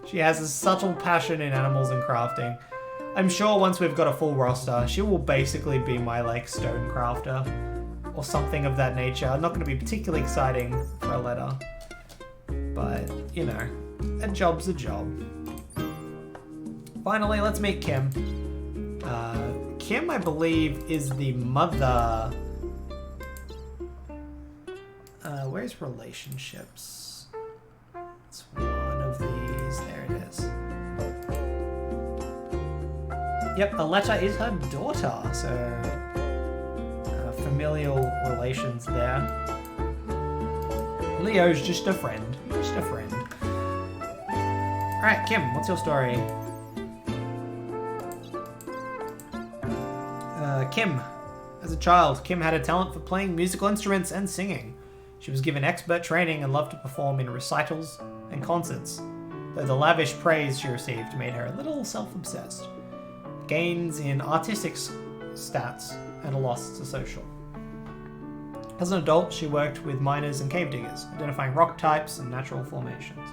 She has a subtle passion in animals and crafting. I'm sure once we've got a full roster, she will basically be my, like, stone crafter or something of that nature. Not going to be particularly exciting for a letter, but, you know, a job's a job. Finally, let's meet Kim. Kim, I believe, is the mother. Where's relationships? It's one of these. There it is. Yep, Aletta is her daughter, so familial relations there. Leo's just a friend. Just a friend. Alright, Kim, what's your story? Kim. As a child, Kim had a talent for playing musical instruments and singing. She was given expert training and loved to perform in recitals and concerts, though the lavish praise she received made her a little self-obsessed. Gains in artistic stats and a loss to social. As an adult, she worked with miners and cave diggers, identifying rock types and natural formations.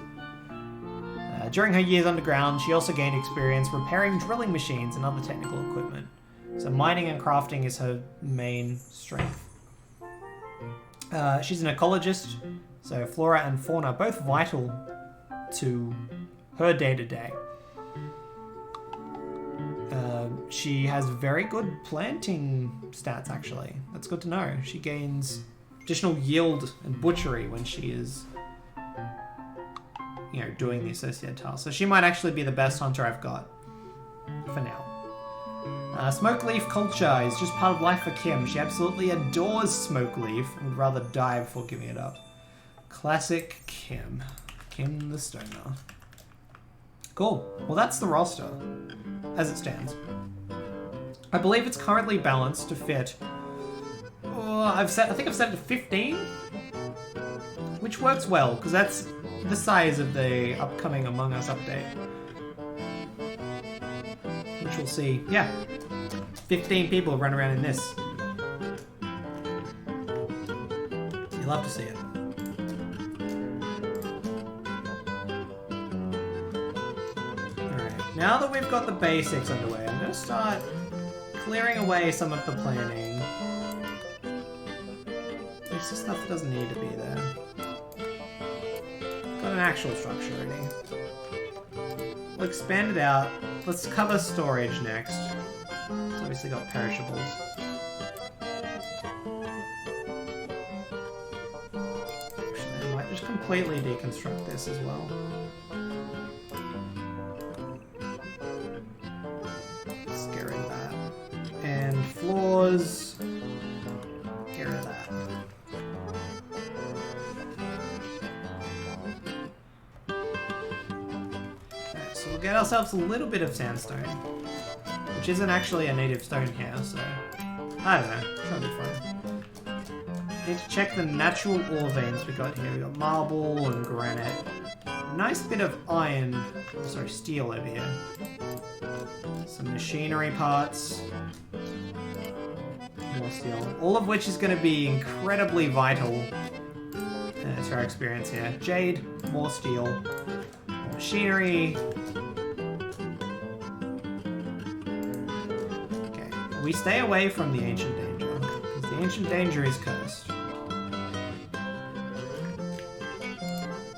During her years underground, she also gained experience repairing drilling machines and other technical equipment. So mining and crafting is her main strength. She's an ecologist, so flora and fauna are both vital to her day-to-day. She has very good planting stats, actually. That's good to know. She gains additional yield and butchery when she is, you know, doing the associated tasks. So she might actually be the best hunter I've got for now. Smoke leaf culture is just part of life for Kim. She absolutely adores smoke leaf and would rather die before giving it up. Classic Kim. Kim the Stoner. Cool. Well, that's the roster as it stands. I believe it's currently balanced to fit. I think I've set it to 15, which works well because that's the size of the upcoming Among Us update, which we'll see. Yeah, 15 people run around in this. You love to see it. Alright, now that we've got the basics underway, I'm going to start clearing away some of the planning. There's just stuff that doesn't need to be there. Got an actual structure already. We'll expand it out. Let's cover storage next. It's obviously got perishables. Actually, I might just completely deconstruct this as well. Let's get rid of that. And floors. Get rid of that. Okay, so we'll get ourselves a little bit of sandstone, which isn't actually a native stone here, so I don't know. That'll be fine. Need to check the natural ore veins we got here. We got marble and granite. Nice bit of iron, sorry, steel over here. Some machinery parts. More steel. All of which is going to be incredibly vital to our experience here. Jade, more steel, more machinery. Okay, we stay away from the ancient danger, because the ancient danger is cursed.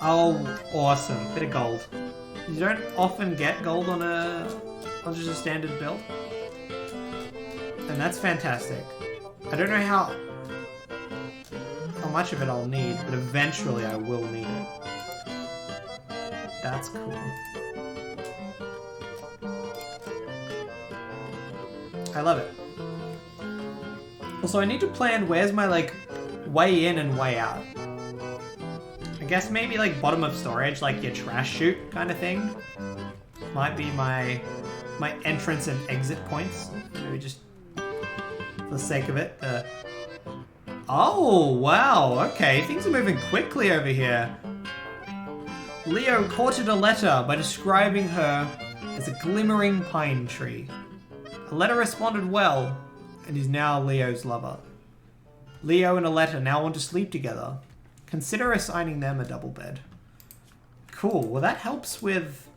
Oh, awesome. Bit of gold. You don't often get gold on just a standard build. And that's fantastic. I don't know how much of it I'll need, but eventually I will need it. That's cool. I love it. Also, I need to plan where's my, like, way in and way out. I guess maybe, like, bottom of storage, like your trash chute kind of thing. Might be my entrance and exit points. Maybe just for the sake of it. Oh, wow. Okay, things are moving quickly over here. Leo courted a letter by describing her is a glimmering pine tree. Aletta responded well and is now Leo's lover. Leo and Aletta now want to sleep together. Consider assigning them a double bed. Cool. Well, that helps with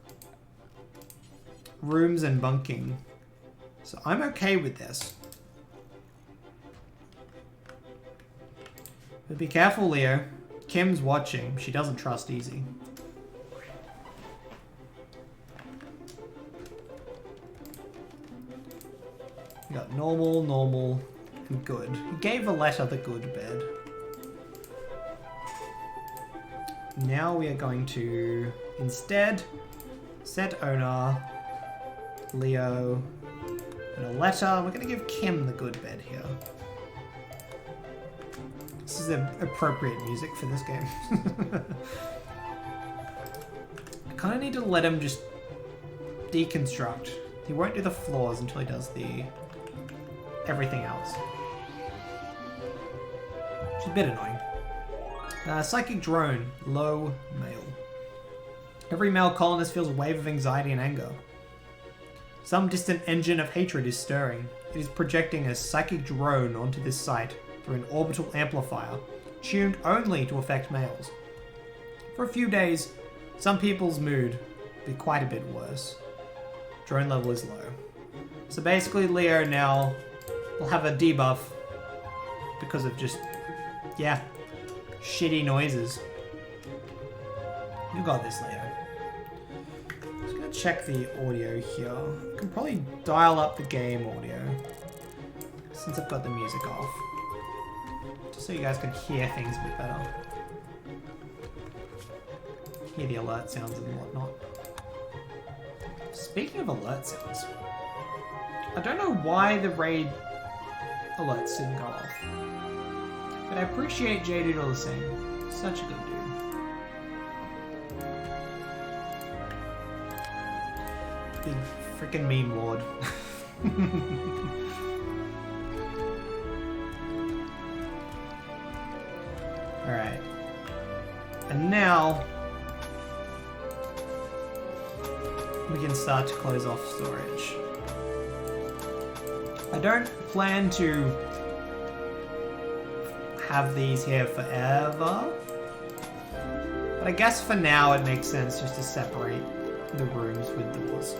rooms and bunking. So I'm okay with this. But be careful, Leo. Kim's watching. She doesn't trust easy. We got normal, normal, and good. He gave Aletta the good bed. Now we are going to instead set owner, Leo, and Aletta. We're going to give Kim the good bed here. This is the appropriate music for this game. I kind of need to let him just deconstruct. He won't do the floors until he does the everything else. Which is a bit annoying. Psychic drone, low male. Every male colonist feels a wave of anxiety and anger. Some distant engine of hatred is stirring. It is projecting a psychic drone onto this site through an orbital amplifier, tuned only to affect males. For a few days, some people's mood will be quite a bit worse. Drone level is low. So basically Leo now will have a debuff because of just, yeah, shitty noises. You got this, Leo. Just gonna check the audio here. I can probably dial up the game audio since I've got the music off. Just so you guys can hear things a bit better. Hear the alert sounds and whatnot. Speaking of alert sounds, I don't know why the raid alerts didn't go off. But I appreciate J-Dude all the same. Such a good dude. Big freaking meme lord. Alright. And now we can start to close off storage. I don't plan to have these here forever, but I guess for now it makes sense just to separate the rooms with doors.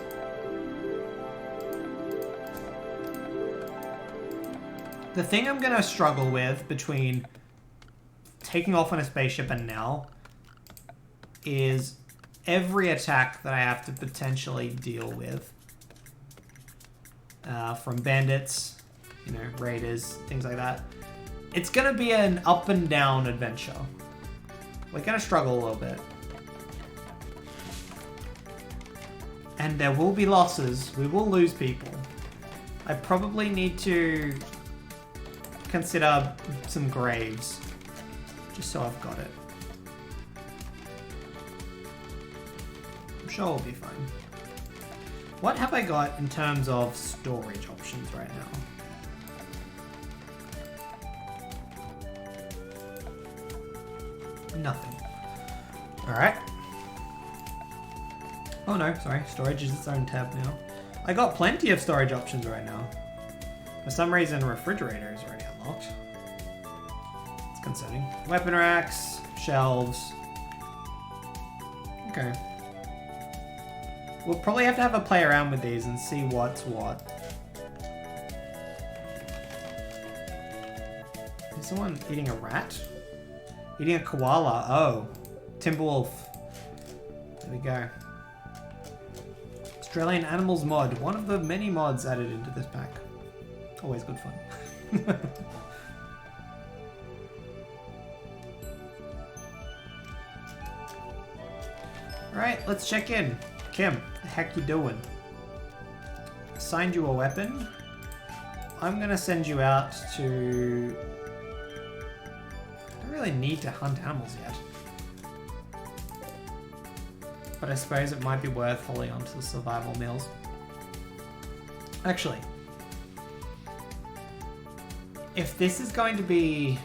The thing I'm gonna struggle with between taking off on a spaceship and now is every attack that I have to potentially deal with from bandits, you know, raiders, things like that. It's gonna be an up and down adventure. We're gonna struggle a little bit. And there will be losses. We will lose people. I probably need to consider some graves. Just so I've got it. I'm sure we'll be fine. What have I got in terms of storage options right now? Nothing. Alright. Oh no, sorry. Storage is its own tab now. I got plenty of storage options right now. For some reason, refrigerator is already unlocked. It's concerning. Weapon racks, shelves. Okay. We'll probably have to play around with these and see what's what. Is someone eating a rat? Eating a koala. Oh. Timberwolf. There we go. Australian Animals mod. One of the many mods added into this pack. Always good fun. Alright, let's check in. Kim, the heck you doing? Assigned you a weapon. I'm gonna send you out to... I don't really need to hunt animals yet. But I suppose it might be worth holding on to the survival meals. Actually, if this is going to be...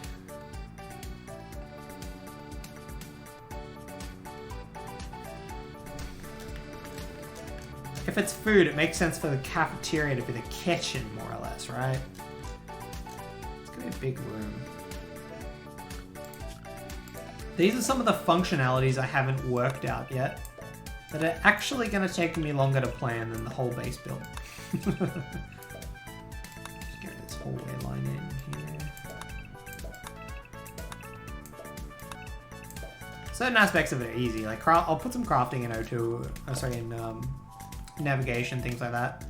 if it's food, it makes sense for the cafeteria to be the kitchen, more or less, right? It's gonna be a big room. These are some of the functionalities I haven't worked out yet that are actually gonna take me longer to plan than the whole base build. Just get this hallway line in here. Certain aspects of it are easy, like I'll put some crafting in O2, in navigation, things like that.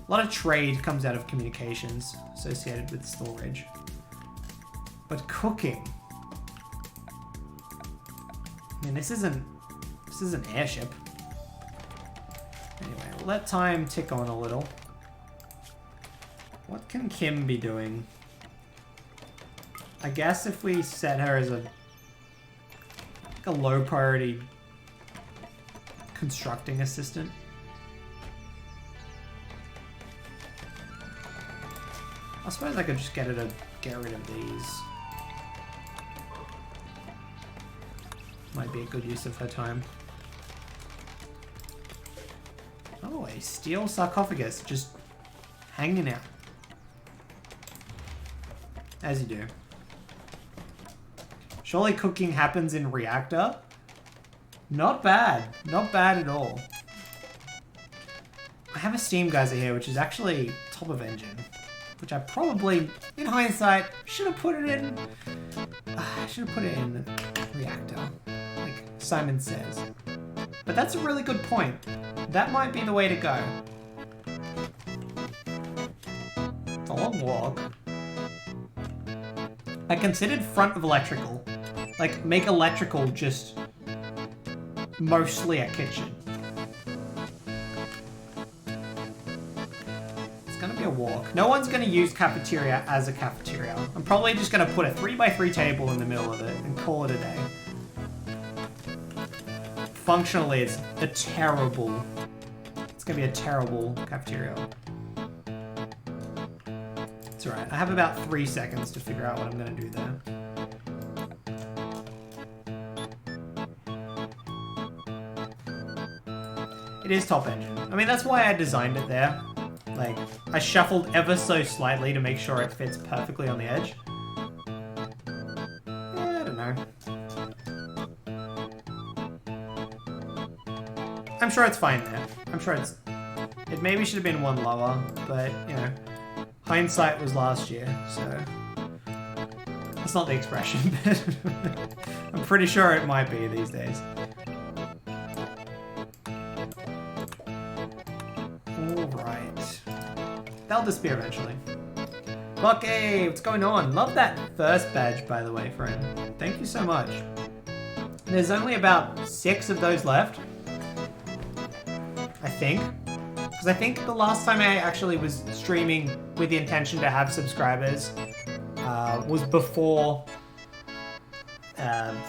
A lot of trade comes out of communications associated with storage. But cooking, I mean, this isn't airship. Anyway, we'll let time tick on a little. What can Kim be doing? I guess if we set her as a low priority constructing assistant. I suppose I could just get her to get rid of these. Might be a good use of her time. Oh, a steel sarcophagus just hanging out. As you do. Surely cooking happens in reactor? Not bad. Not bad at all. I have a steam geyser here, which is actually top of engine. Which I probably, in hindsight, should have put it in... I should have put it in reactor. Like Simon says. But that's a really good point. That might be the way to go. It's a long walk. I considered front of electrical. Like, make electrical just mostly a kitchen. It's gonna be a walk. No one's gonna use cafeteria as a cafeteria. I'm probably just gonna put a 3x3 table in the middle of it and call it a day. Functionally, it's a terrible... It's gonna be a terrible cafeteria. It's alright. I have about 3 seconds to figure out what I'm gonna do there. It is top engine. I mean, that's why I designed it there. Like, I shuffled ever so slightly to make sure it fits perfectly on the edge. Yeah, I don't know. I'm sure it's fine there. I'm sure it maybe should have been one lower, but, you know, hindsight was last year, so... That's not the expression, but I'm pretty sure it might be these days. Alright. That'll disappear eventually. Lucky, what's going on? Love that first badge, by the way, friend. Thank you so much. There's only about 6 of those left. I think. Because I think the last time I actually was streaming with the intention to have subscribers was before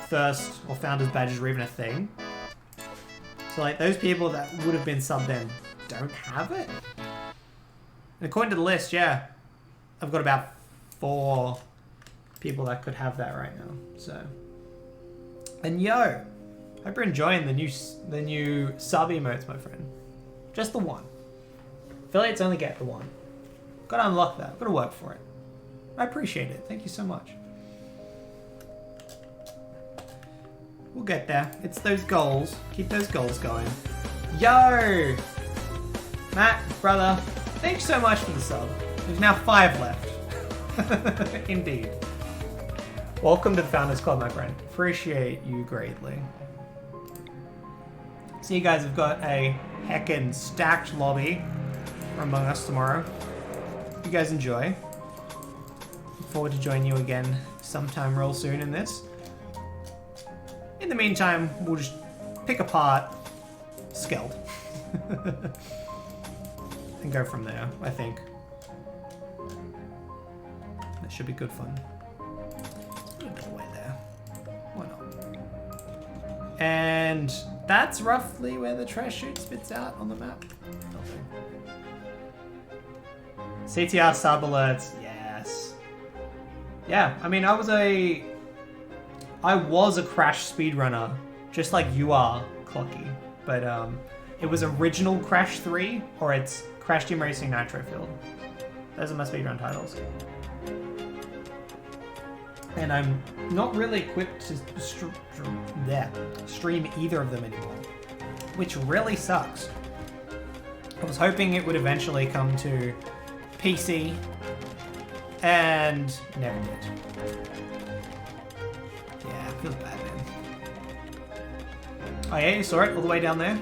first or founders badges were even a thing. So like those people that would have been subbed then don't have it. And according to the list, yeah, I've got about 4 people that could have that right now. So, and yo, hope you're enjoying the new sub emotes, my friend. Just the one. Affiliates only get the one. Gotta unlock that. Gotta work for it. I appreciate it. Thank you so much. We'll get there. It's those goals. Keep those goals going. Yo! Matt, brother, thanks so much for the sub. There's now 5 left. Indeed. Welcome to the Founders Club, my friend. Appreciate you greatly. So you guys have got a heckin' stacked lobby for Among Us tomorrow. You guys enjoy. Look forward to joining you again sometime real soon in this. In the meantime, we'll just pick apart Skeld. And go from there, I think. That should be good fun. Let's put a doorway there. Why not? And that's roughly where the trash chute spits out on the map. CTR sub alerts, yes. Yeah, I mean, I was a Crash speedrunner, just like you are, Clocky. But it was original Crash 3 or it's Crash Team Racing Nitro Field. Those are my speedrun titles. And I'm not really equipped to stream either of them anymore, which really sucks. I was hoping it would eventually come to PC, and never did. Yeah, it feels bad, man. Oh yeah, you saw it all the way down there?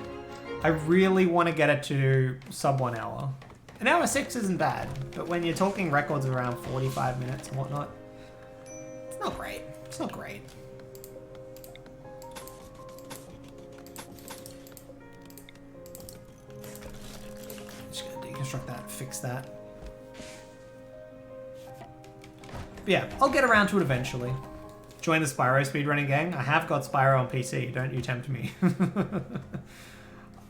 I really want to get it to sub 1 hour. An hour 6 isn't bad, but when you're talking records of around 45 minutes and whatnot, it's not great. It's not great. Just gonna deconstruct that, fix that. But yeah, I'll get around to it eventually. Join the Spyro speedrunning gang. I have got Spyro on PC, don't you tempt me.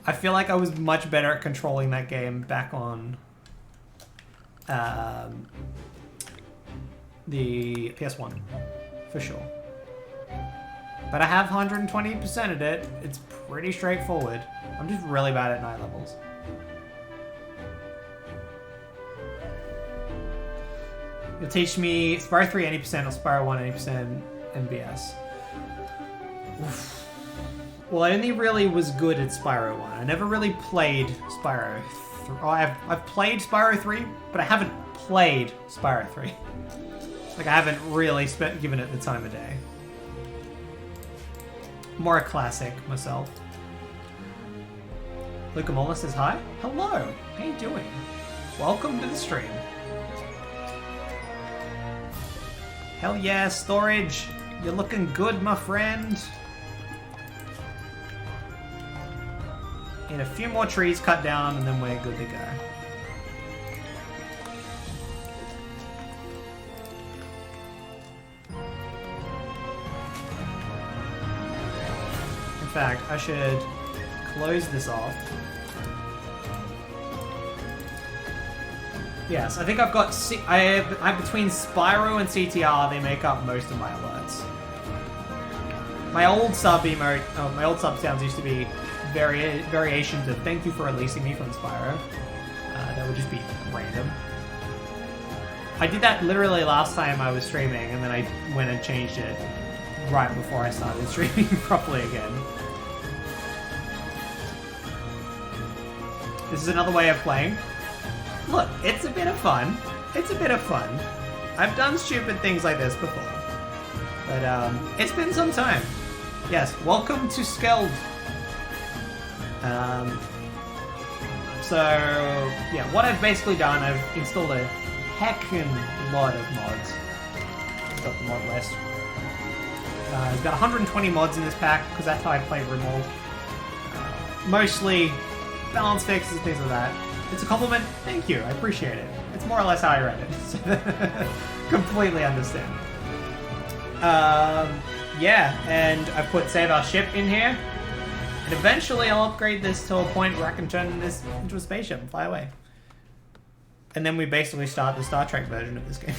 I feel like I was much better at controlling that game back on the PS1, for sure. But I have 120%ed it. It's pretty straightforward. I'm just really bad at night levels. You'll teach me Spyro 3 80% or Spyro 1 80% NBS. Oof. Well, I only really was good at Spyro 1. I never really played Spyro 3. Oh, I've played Spyro 3, but I haven't played Spyro 3. Like, I haven't really given it the time of day. More a classic myself. Luca Mola says hi. Hello. How you doing? Welcome to the stream. Hell yeah, Storage. You're looking good, my friend. Need a few more trees cut down and then we're good to go. In fact, I should close this off. Yes, I think I've got... I between Spyro and CTR, they make up most of my alerts. My old sub emote... Oh, my old sub sounds used to be variations of "thank you for releasing me from Spyro." That would just be random. I did that literally last time I was streaming, and then I went and changed it right before I started streaming properly again. This is another way of playing. Look, it's a bit of fun. It's a bit of fun. I've done stupid things like this before. But it's been some time. Yes, welcome to Skeld. So, yeah, what I've basically done, I've installed a heckin' lot of mods. I've got the mod list. I've got 120 mods in this pack, because that's how I play Rimworld. Mostly balance fixes, things like that. It's a compliment. Thank you. I appreciate it. It's more or less how I read it. Completely understand. Yeah, and I put Save Our Ship in here. And eventually I'll upgrade this to a point where I can turn this into a spaceship and fly away. And then we basically start the Star Trek version of this game.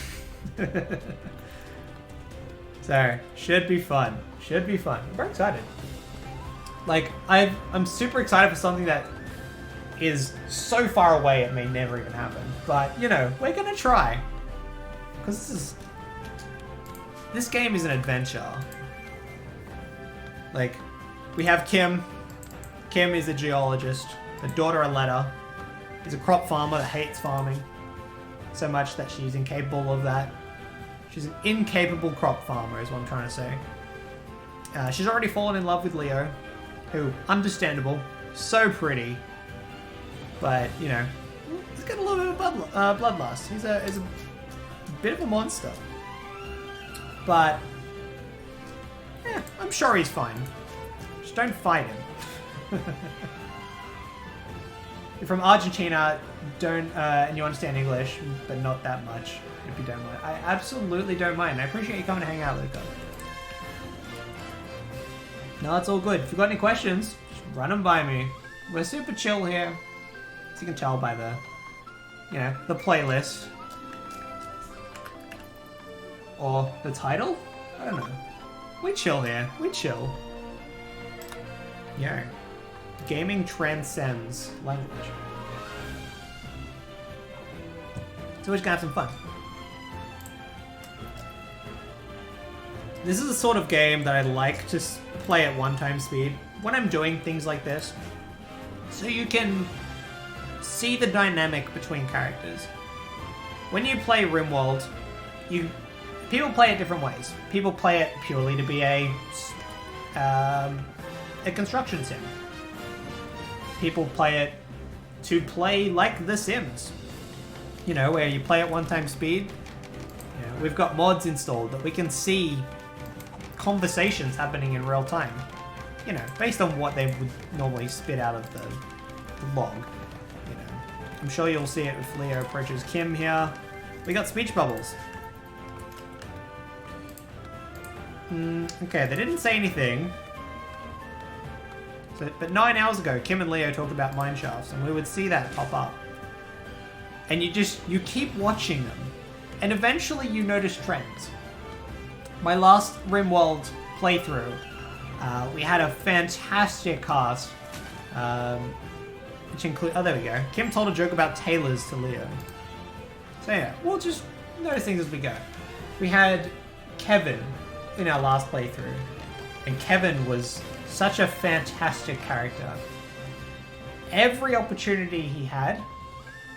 So, should be fun. Should be fun. I'm very excited. Like, I'm super excited for something that is so far away it may never even happen. But, you know, we're gonna try. Because this game is an adventure. Like, we have Kim. Kim is a geologist. Her daughter, Aletta, is a crop farmer that hates farming so much that she's incapable of that. She's an incapable crop farmer is what I'm trying to say. She's already fallen in love with Leo, who, understandable, so pretty, but, you know, he's got a little bit of bloodlust. He's a bit of a monster. But, yeah, I'm sure he's fine. Just don't fight him. You're from Argentina, and you understand English, but not that much, if you don't mind. I absolutely don't mind. I appreciate you coming to hang out, Luca. No, it's all good. If you've got any questions, just run them by me. We're super chill here, as you can tell by the, you know, the playlist. Or the title? I don't know. We chill here. We chill. Yeah. Gaming transcends language. So we're just gonna have some fun. This is the sort of game that I like to play at 1x speed when I'm doing things like this. So you can see the dynamic between characters. When you play Rimworld, people play it different ways. People play it purely to be a construction sim. People play it to play like The Sims. You know, where you play at 1x speed. You know, we've got mods installed that we can see conversations happening in real time. You know, based on what they would normally spit out of the log. You know, I'm sure you'll see it if Leo approaches Kim here. We got speech bubbles. Okay, they didn't say anything. So, but 9 hours ago, Kim and Leo talked about mineshafts, and we would see that pop up. And you keep watching them, and eventually you notice trends. My last Rimworld playthrough, we had a fantastic cast, which include, oh there we go. Kim told a joke about tailors to Leo. So yeah, we'll just notice things as we go. We had Kevin in our last playthrough, and Kevin was such a fantastic character. Every opportunity he had,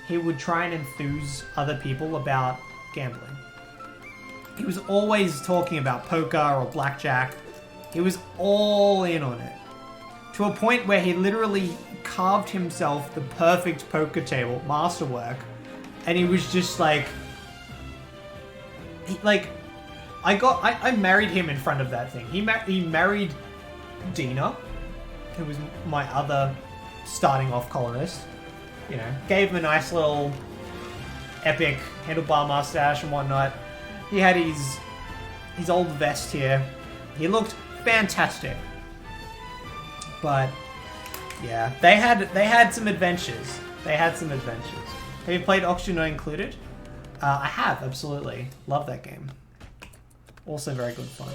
he would try and enthuse other people about gambling. He was always talking about poker or blackjack. He was all in on it. To a point where he literally carved himself the perfect poker table, masterwork. And he was just like... I married him in front of that thing. He married Deana, who was my other starting off colonist. You know, gave him a nice little epic handlebar mustache and whatnot. He had his old vest here. He looked fantastic. But yeah, they had some adventures. Have you played Oxygen Not Included? I have, absolutely. Love that game. Also very good fun.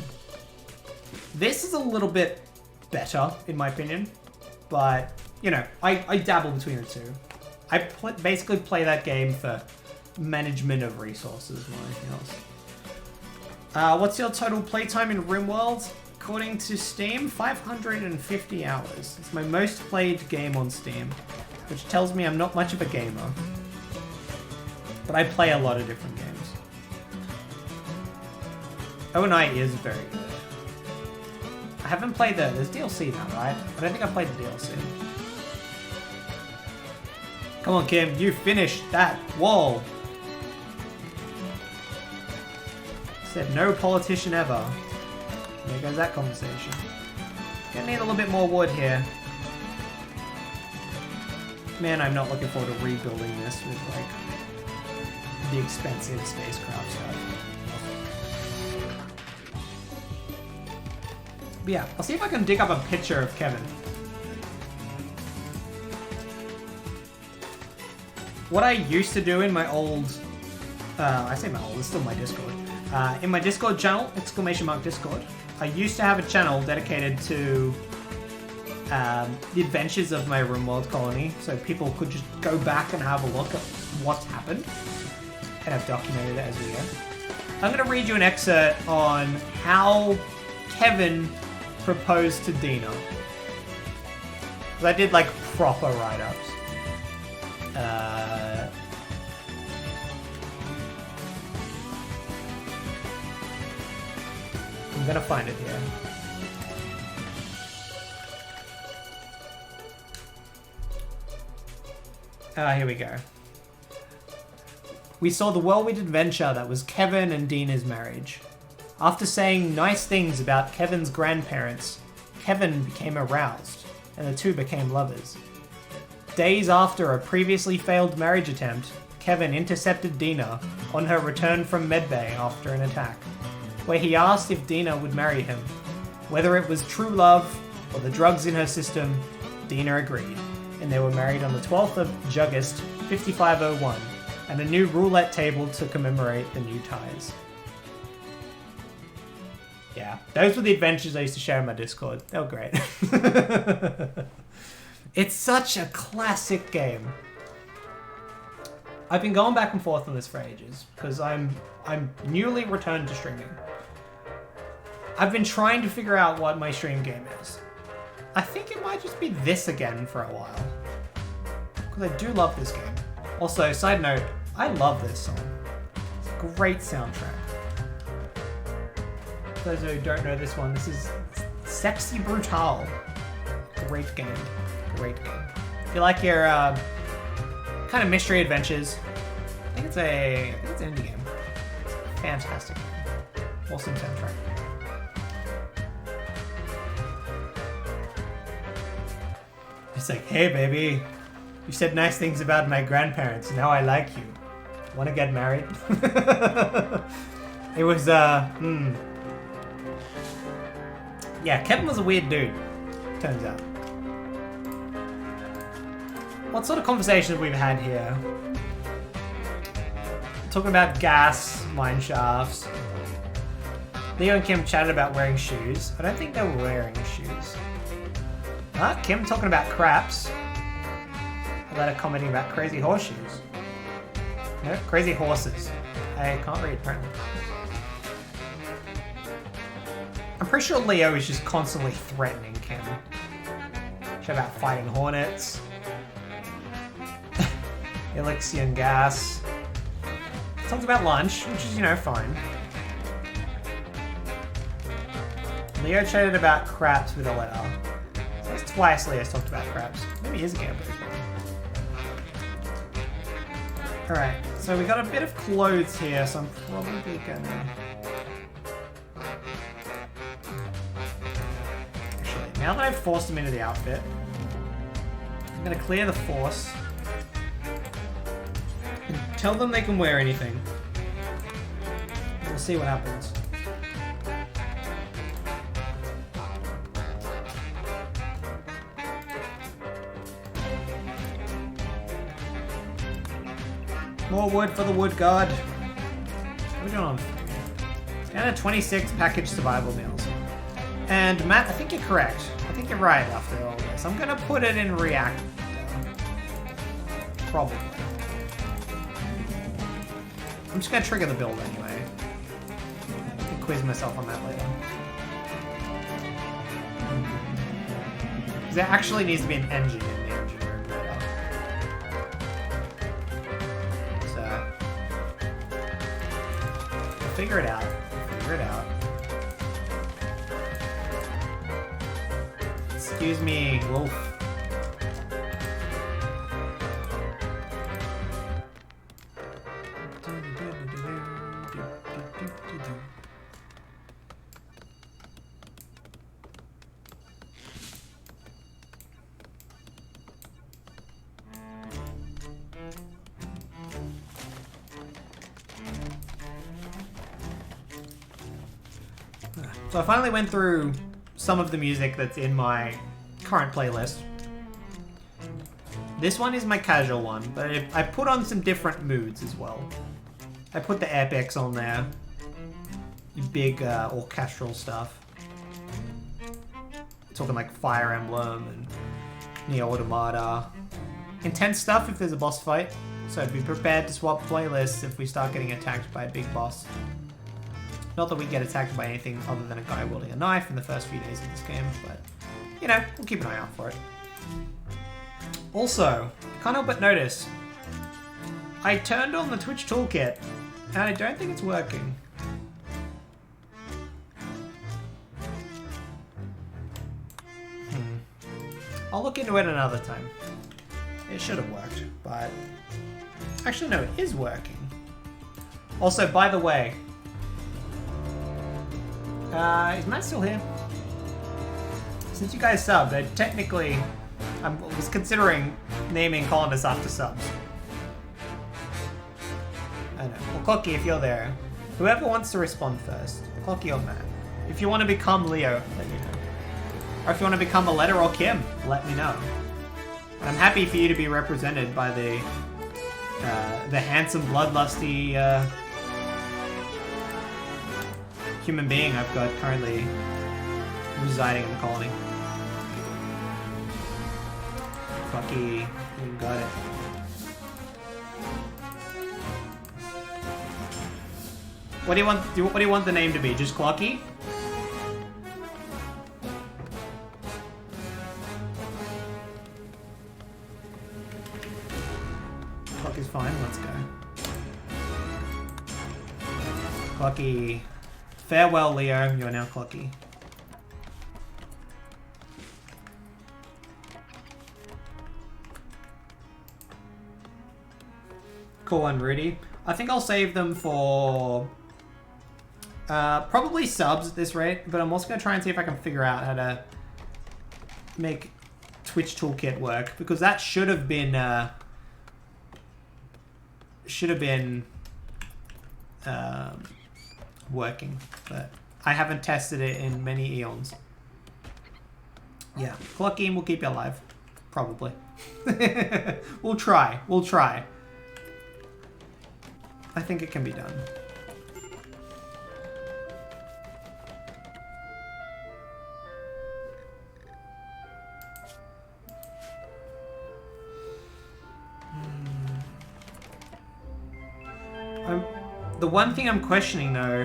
This is a little bit better, in my opinion. But, you know, I dabble between the two. I basically play that game for management of resources more than anything else. What's your total playtime in Rimworld? According to Steam, 550 hours. It's my most played game on Steam, which tells me I'm not much of a gamer. But I play a lot of different games. O&I is very good. I haven't played there's DLC now, right? I don't think I played the DLC. Come on, Kim, you finished that wall. Said no politician ever. There goes that conversation. Gonna need a little bit more wood here. Man, I'm not looking forward to rebuilding this with, like, the expensive spacecraft stuff. But yeah, I'll see if I can dig up a picture of Kevin. What I used to do in my old... I say my old, it's still my Discord. In my Discord channel, !Discord, I used to have a channel dedicated to the adventures of my Rimworld colony, so people could just go back and have a look at what's happened, and I've documented it as we go. I'm going to read you an excerpt on how Kevin proposed to Deana. Because I did, like, proper write-ups. I'm gonna find it here. Here we go. We saw the whirlwind adventure that was Kevin and Deana's marriage. After saying nice things about Kevin's grandparents, Kevin became aroused, and the two became lovers. Days after a previously failed marriage attempt, Kevin intercepted Deana on her return from medbay after an attack, where he asked if Deana would marry him. Whether it was true love or the drugs in her system, Deana agreed, and they were married on the 12th of August 5501, and a new roulette table to commemorate the new ties. Yeah, those were the adventures I used to share in my Discord. They were great. It's such a classic game. I've been going back and forth on this for ages because I'm newly returned to streaming. I've been trying to figure out what my stream game is. I think it might just be this again for a while. Because I do love this game. Also, side note, I love this song. It's a great soundtrack. For those who don't know this one, this is Sexy Brutal. Great game. Great game. If you like your kind of mystery adventures, I think it's an indie game. Fantastic game. Awesome soundtrack. It's like, hey baby, you said nice things about my grandparents, now I like you. Wanna get married? It was, yeah, Kevin was a weird dude, turns out. What sort of conversations we've had here? Talking about gas, mine shafts. Leo and Kim chatted about wearing shoes. I don't think they were wearing shoes. Kim talking about craps. How about a commenting about crazy horseshoes? No, crazy horses. I can't read apparently. I'm pretty sure Leo is just constantly threatening Kim. Chat about fighting hornets. Elixir and gas. Talks about lunch, which is, you know, fine. Leo chatted about craps with a letter. So that's twice Leo's talked about craps. Maybe he is a gambler as well. Alright, so we got a bit of clothes here, so I'm probably gonna... Actually, now that I've forced him into the outfit, I'm gonna clear the force. Tell them they can wear anything. We'll see what happens. More wood for the wood god. What are we doing on? And a 26 package survival meals. And Matt, I think you're correct. I think you're right after all this. I'm gonna put it in reactor. Probably. I'm just gonna trigger the build anyway. I can quiz myself on that later. Because there actually needs to be an engine in the engine room later. So we'll figure it out. Figure it out. Excuse me, Wolf. So I finally went through some of the music that's in my current playlist. This one is my casual one, but I put on some different moods as well. I put the epics on there. Big orchestral stuff. Talking like Fire Emblem and Neo Automata. Intense stuff if there's a boss fight. So be prepared to swap playlists if we start getting attacked by a big boss. Not that we get attacked by anything other than a guy wielding a knife in the first few days of this game, but, you know, we'll keep an eye out for it. Also, can't help but notice, I turned on the Twitch toolkit, and I don't think it's working. I'll look into it another time. It should have worked, but... Actually, no, it is working. Also, by the way... is Matt still here? Since you guys subbed, I technically... I was considering naming colonists after subs. I know. Well, Clocky, if you're there, whoever wants to respond first, Clocky or Matt. If you want to become Leo, let me know. Or if you want to become a letter or Kim, let me know. And I'm happy for you to be represented by the handsome, bloodlusty human being I've got currently residing in the colony. Fucky. You got it. What do you want? What do you want the name to be? Just Clocky? Clocky's fine. Let's go. Clocky. Farewell, Leo. You are now Clocky. Cool one, Rudy. I think I'll save them for probably subs at this rate, but I'm also going to try and see if I can figure out how to make Twitch Toolkit work, because that should have been working, but I haven't tested it in many eons. Yeah, Clocky and we'll keep you alive. Probably. We'll try. We'll try. I think it can be done. The one thing I'm questioning though,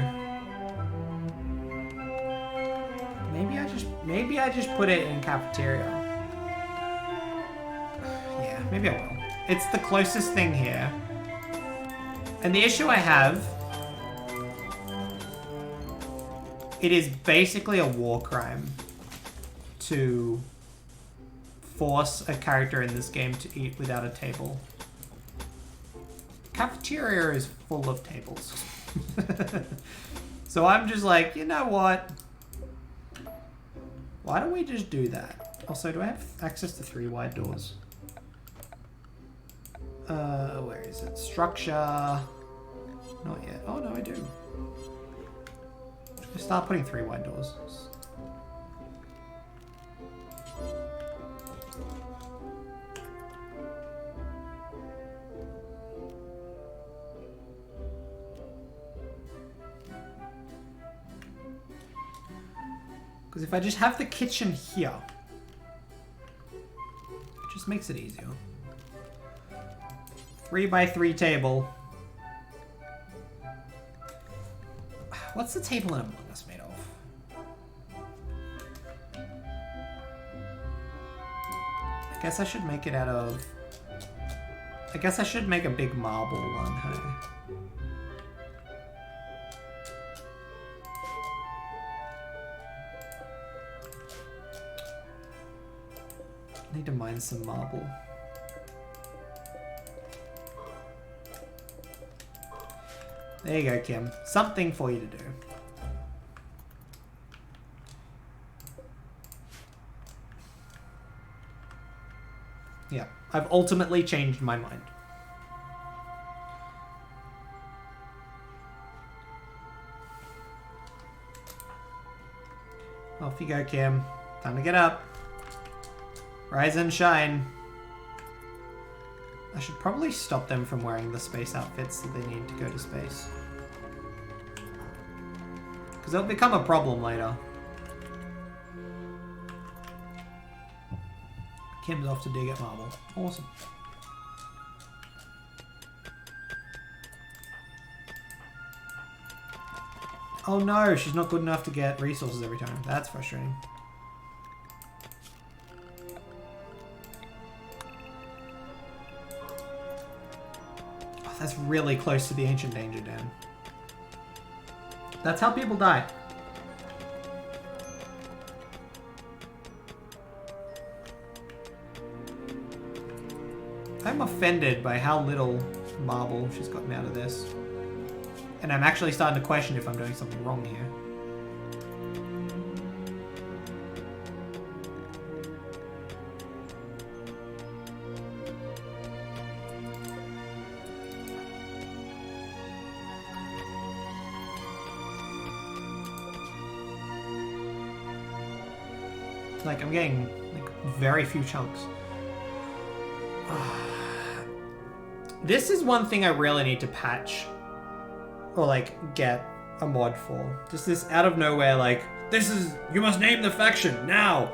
maybe I just put it in cafeteria. Yeah, maybe I will. It's the closest thing here. And the issue I have, it is basically a war crime to force a character in this game to eat without a table. Cafeteria is full of tables. So I'm just like, you know what? Why don't we just do that? Also, do I have access to 3 wide doors? Where is it? Structure. Not yet. Oh, no, I do. Just start putting 3 wide doors. Because if I just have the kitchen here, it just makes it easier. 3 by 3 table. What's the table in Among Us made of? I guess I should make it out of... I guess I should make a big marble one, hey? I need to mine some marble. There you go, Kim. Something for you to do. Yeah, I've ultimately changed my mind. Off you go, Kim. Time to get up. Rise and shine. I should probably stop them from wearing the space outfits that they need to go to space. Because it'll become a problem later. Kim's off to dig at marble. Awesome. Oh no, she's not good enough to get resources every time. That's frustrating. Oh, that's really close to the ancient danger, Dan. That's how people die. I'm offended by how little marble she's gotten out of this. And I'm actually starting to question if I'm doing something wrong here. Like, I'm getting like very few chunks. This is one thing I really need to patch. Or like get a mod for. Just this out of nowhere, like, this is, you must name the faction now.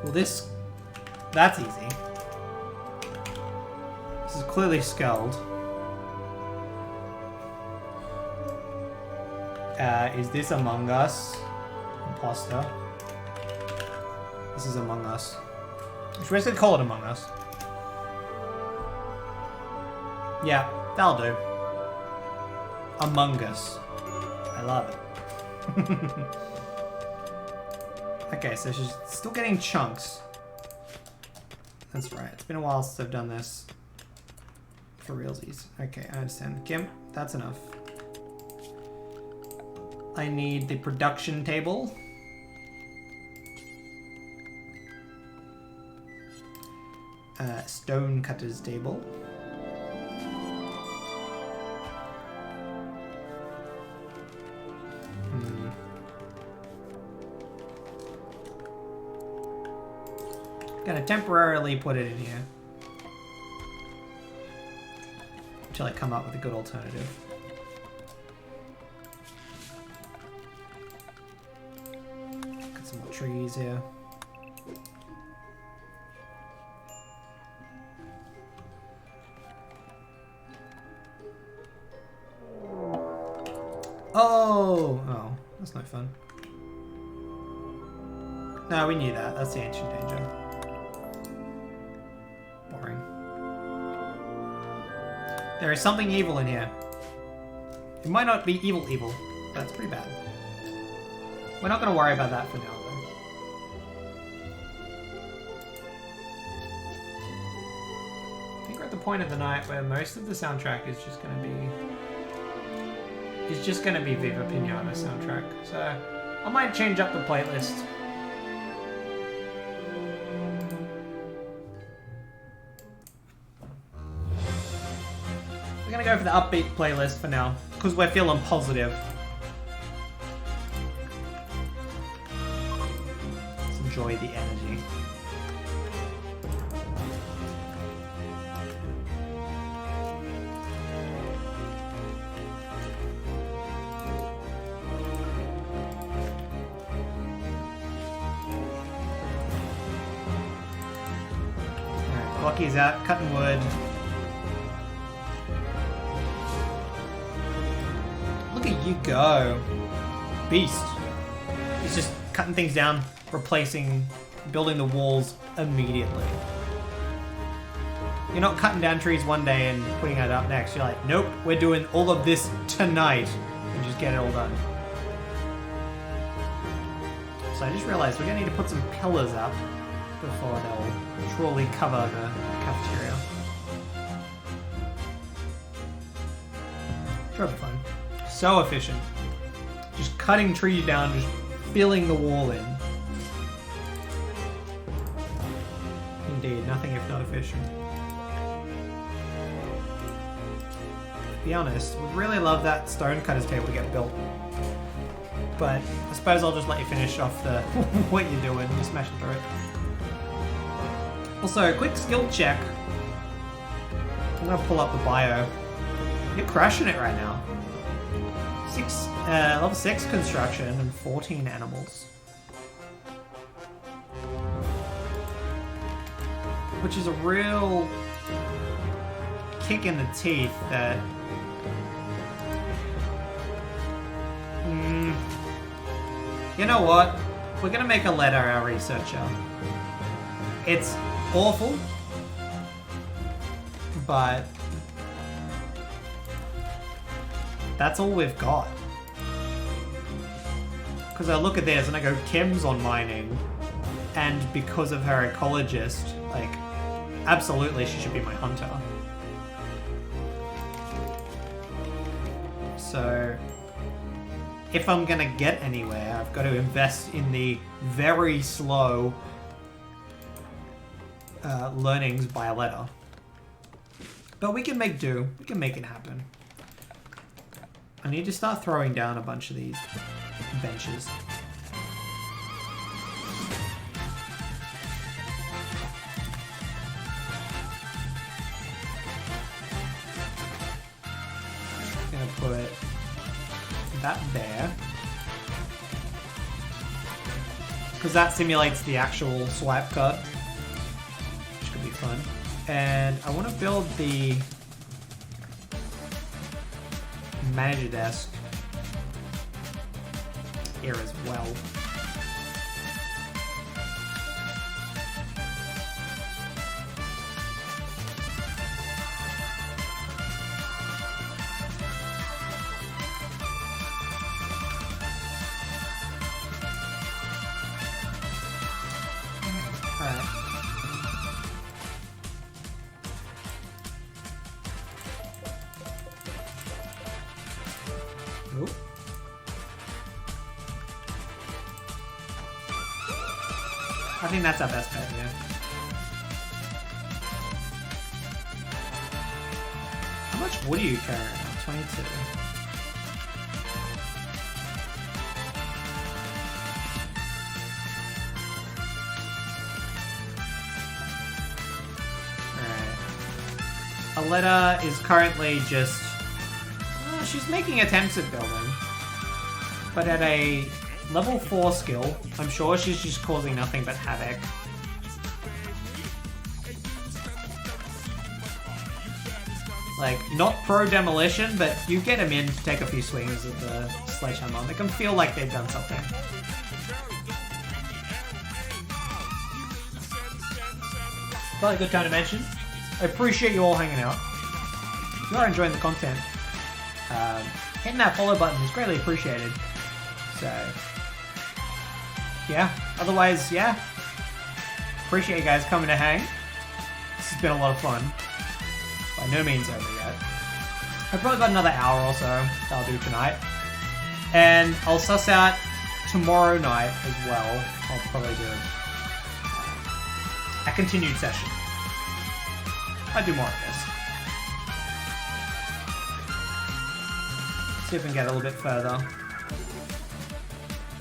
Well, that's easy. This is clearly Skeld. Is this Among Us? Imposter. This is Among Us. We should basically call it Among Us. Yeah, that'll do. Among Us. I love it. Okay, so she's still getting chunks. That's right. It's been a while since I've done this. For realsies. Okay, I understand. Gimp, that's enough. I need the production table. Stone cutter's table. Gonna temporarily put it in here. Until I come up with a good alternative. Got some more trees here. Oh, that's no fun. No, we knew that. That's the ancient danger. Boring. There is something evil in here. It might not be evil, but it's pretty bad. We're not going to worry about that for now, though. I think we're at the point of the night where most of the soundtrack is just going to be... Viva Pinata soundtrack. So I might change up the playlist. We're gonna go for the upbeat playlist for now, because we're feeling positive. Let's enjoy the energy. Lucky's out, cutting wood. Look at you go. Beast. He's just cutting things down, replacing, building the walls immediately. You're not cutting down trees one day and putting it up next. You're like, nope, we're doing all of this tonight. And just get it all done. So I just realized we're gonna need to put some pillars up before they'll truly cover the cafeteria. Sure, it'll be fun. So efficient. Just cutting trees down, just filling the wall in. Indeed, nothing if not efficient. To be honest, would really love that stone cutter's table to get built. But I suppose I'll just let you finish off the what you're doing and smash it through it. Also, quick skill check. I'm gonna pull up the bio. You're crushing it right now. Level 6 construction and 14 animals. Which is a real kick in the teeth that... You know what? We're gonna make a letter our researcher. It's awful, but that's all we've got. Because I look at this and I go, Kim's on mining, and because of her ecologist, like, absolutely she should be my hunter. So, if I'm gonna get anywhere, I've got to invest in the very slow learnings by a letter. But we can make do. We can make it happen. I need to start throwing down a bunch of these benches. I'm gonna put that there. because that simulates the actual swipe card, which could be fun. And I want to build the manager desk here as well. I think that's our best bet here. How much wood are you carrying now? 22. Alright. Aletta is currently just... she's making attempts at building. But at a level 4 skill, I'm sure she's just causing nothing but havoc. Like, not pro demolition, but you get them in to take a few swings at the sledgehammer. They can feel like they've done something. Probably a good time to mention. I appreciate you all hanging out. If you are enjoying the content, hitting that follow button is greatly appreciated. So, yeah. Otherwise, yeah. Appreciate you guys coming to hang. This has been a lot of fun. By no means over yet. I've probably got another hour or so that I'll do tonight. And I'll suss out tomorrow night as well. I'll probably do a continued session. I'll do more of this. See if we can get a little bit further.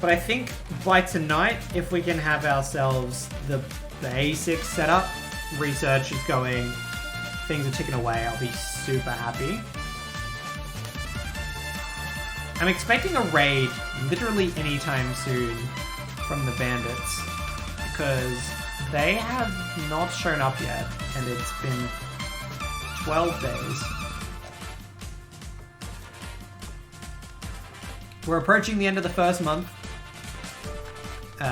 But I think by tonight, if we can have ourselves the A6 set up, research is going, things are ticking away, I'll be super happy. I'm expecting a raid literally anytime soon from the bandits, because they have not shown up yet, and it's been 12 days. We're approaching the end of the first month.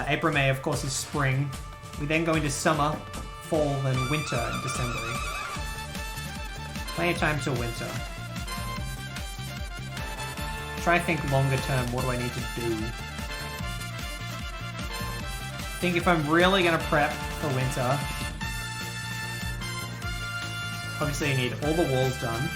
April, May, of course, is spring. We then go into summer, fall, and winter in December. Plenty of time till winter. Try to think longer term, what do I need to do? I think if I'm really going to prep for winter, obviously I need all the walls done.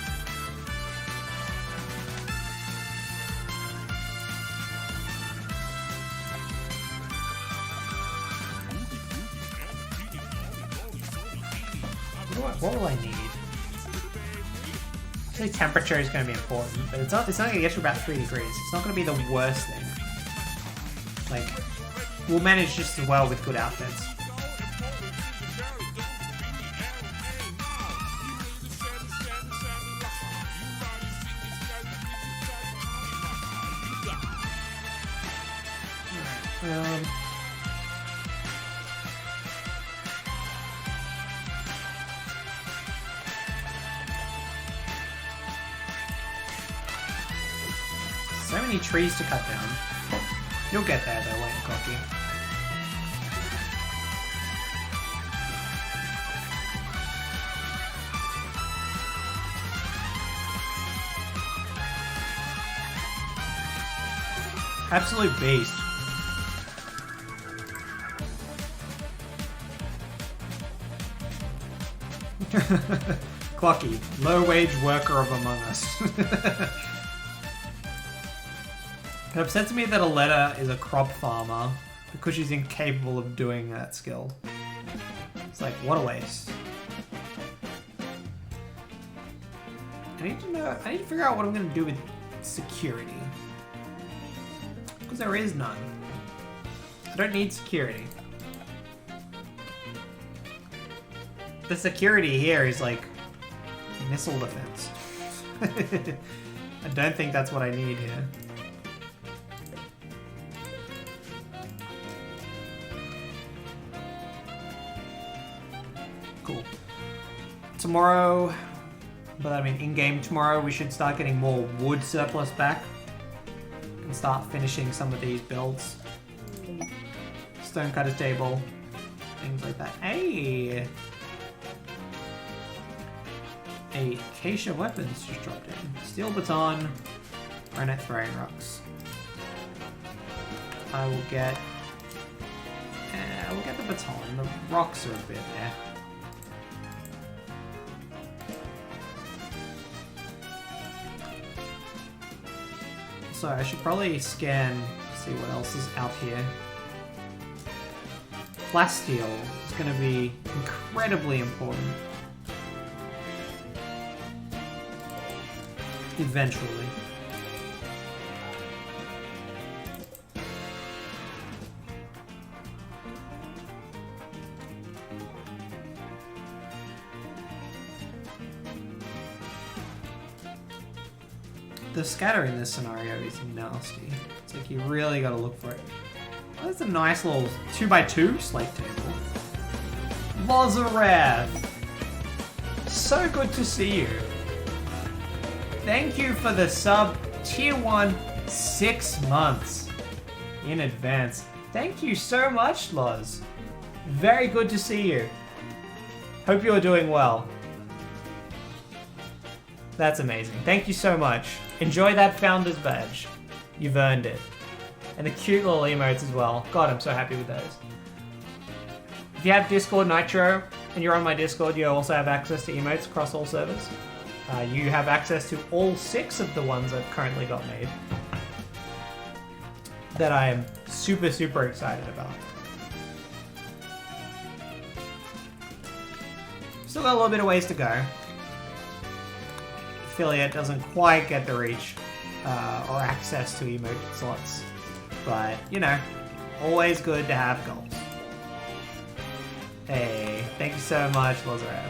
What will I need? I think temperature is going to be important, but it's not going to get to about 3 degrees. It's not going to be the worst thing. Like, we'll manage just as well with good outfits. So many trees to cut down. You'll get there though, won't you, Cocky? Absolute beast. Clocky, low-wage worker of Among Us. It upsets me that Aletta is a crop farmer because she's incapable of doing that skill. It's like, what a waste. I need to figure out what I'm going to do with security. Because there is none. I don't need security. The security here is like missile defense. I don't think that's what I need here. Tomorrow, but I mean in-game tomorrow, we should start getting more wood surplus back. And start finishing some of these builds. Stonecutter table, things like that. Hey! Acacia weapons just dropped in. Steel baton, granite throwing rocks. I will get the baton. The rocks are a bit there. So I should probably scan, see what else is out here. Plasteel is going to be incredibly important. Eventually. The scatter in this scenario is nasty. It's like you really gotta look for it. Oh, that's a nice little 2x2 slate table. Lazareth! So good to see you. Thank you for the sub tier 1 6 months in advance. Thank you so much, Loz. Very good to see you. Hope you're doing well. That's amazing. Thank you so much. Enjoy that founder's badge. You've earned it. And the cute little emotes as well. God, I'm so happy with those. If you have Discord Nitro and you're on my Discord, you also have access to emotes across all servers. You have access to all 6 of the ones I've currently got made. That I am super, super excited about. Still got a little bit of ways to go. Affiliate doesn't quite get the reach or access to emote slots. But, you know, always good to have goals. Hey, thank you so much, Lazareth.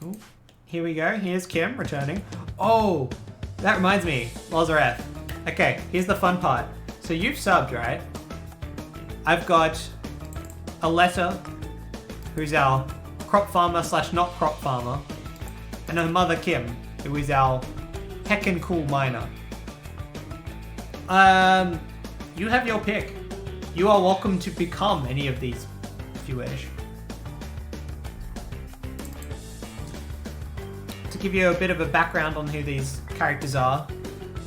Ooh, here we go. Here's Kim returning. Oh, that reminds me, Lazareth. Okay, here's the fun part. So you've subbed, right? I've got Aletta, who's our crop farmer / not crop farmer, and her mother Kim, who is our heckin' cool miner. You have your pick. You are welcome to become any of these if you wish. To give you a bit of a background on who these characters are,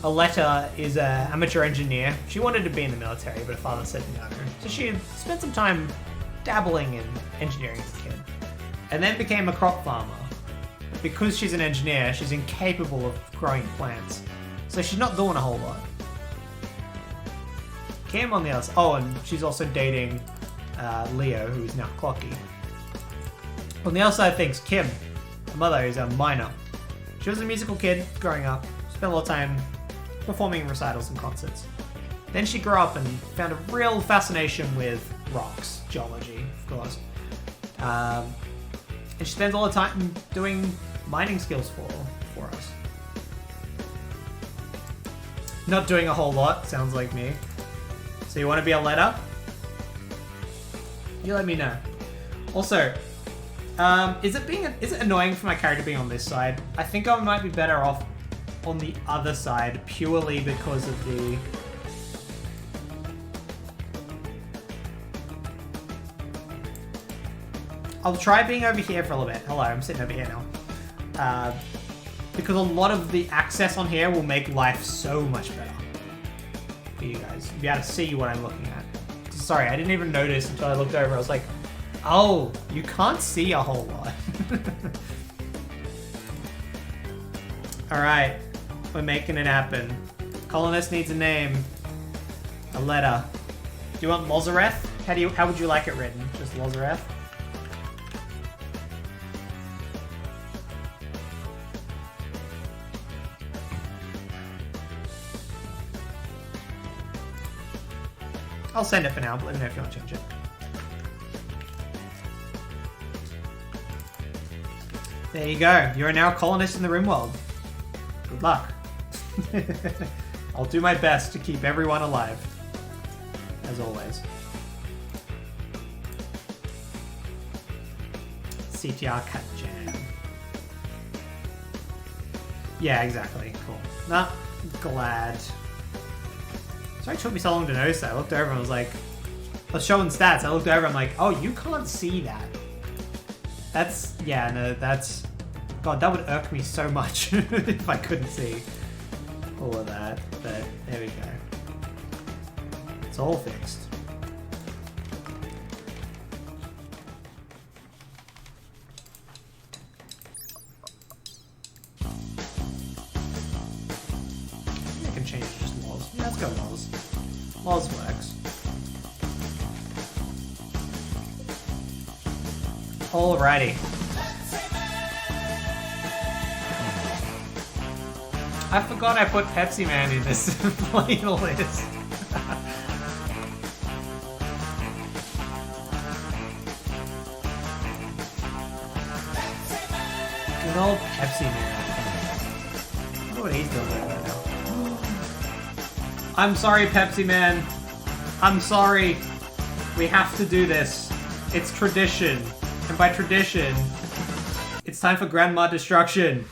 Aletta is an amateur engineer. She wanted to be in the military, but her father said no. So she spent some time dabbling in engineering as a kid, and then became a crop farmer. Because she's an engineer, she's incapable of growing plants, so she's not doing a whole lot. Kim on the other side, oh, and she's also dating Leo, who is now Clocky. On the other side of things, Kim, her mother, is a miner. She was a musical kid growing up, spent a lot of time performing in recitals and concerts. Then she grew up and found a real fascination with rocks, geology, of course. And she spends all the time doing mining skills for us. Not doing a whole lot, sounds like me. So you want to be a letter? You let me know. Also, is it annoying for my character being on this side? I think I might be better off on the other side purely because of the... I'll try being over here for a little bit. Hello, I'm sitting over here now. Because a lot of the access on here will make life so much better for you guys. You'll be able to see what I'm looking at. Sorry, I didn't even notice until I looked over. I was like, oh, you can't see a whole lot. Alright, we're making it happen. Colonist needs a name. A letter. Do you want Lazareth? How would you like it written? Just Lazareth? I'll send it for now, but let me know if you want to change it. There you go. You are now a colonist in the Rimworld. Good luck. I'll do my best to keep everyone alive. as always. CTR cut jam. Yeah, exactly. Cool. Nah, glad. Sorry it took me so long to notice that. I looked over and I was like, I was showing stats. I looked over and I'm like, oh, you can't see that. That's, yeah, no, that's, God, that would irk me so much if I couldn't see all of that. But there we go. It's all fixed. I can change just laws. Yeah, let's go laws. Laws works. Alrighty. I forgot I put Pepsi Man in this playlist. Good old Pepsi Man. I wonder what he's doing right now. I'm sorry, Pepsi Man. I'm sorry. We have to do this. It's tradition. And by tradition, it's time for Grandma Destruction.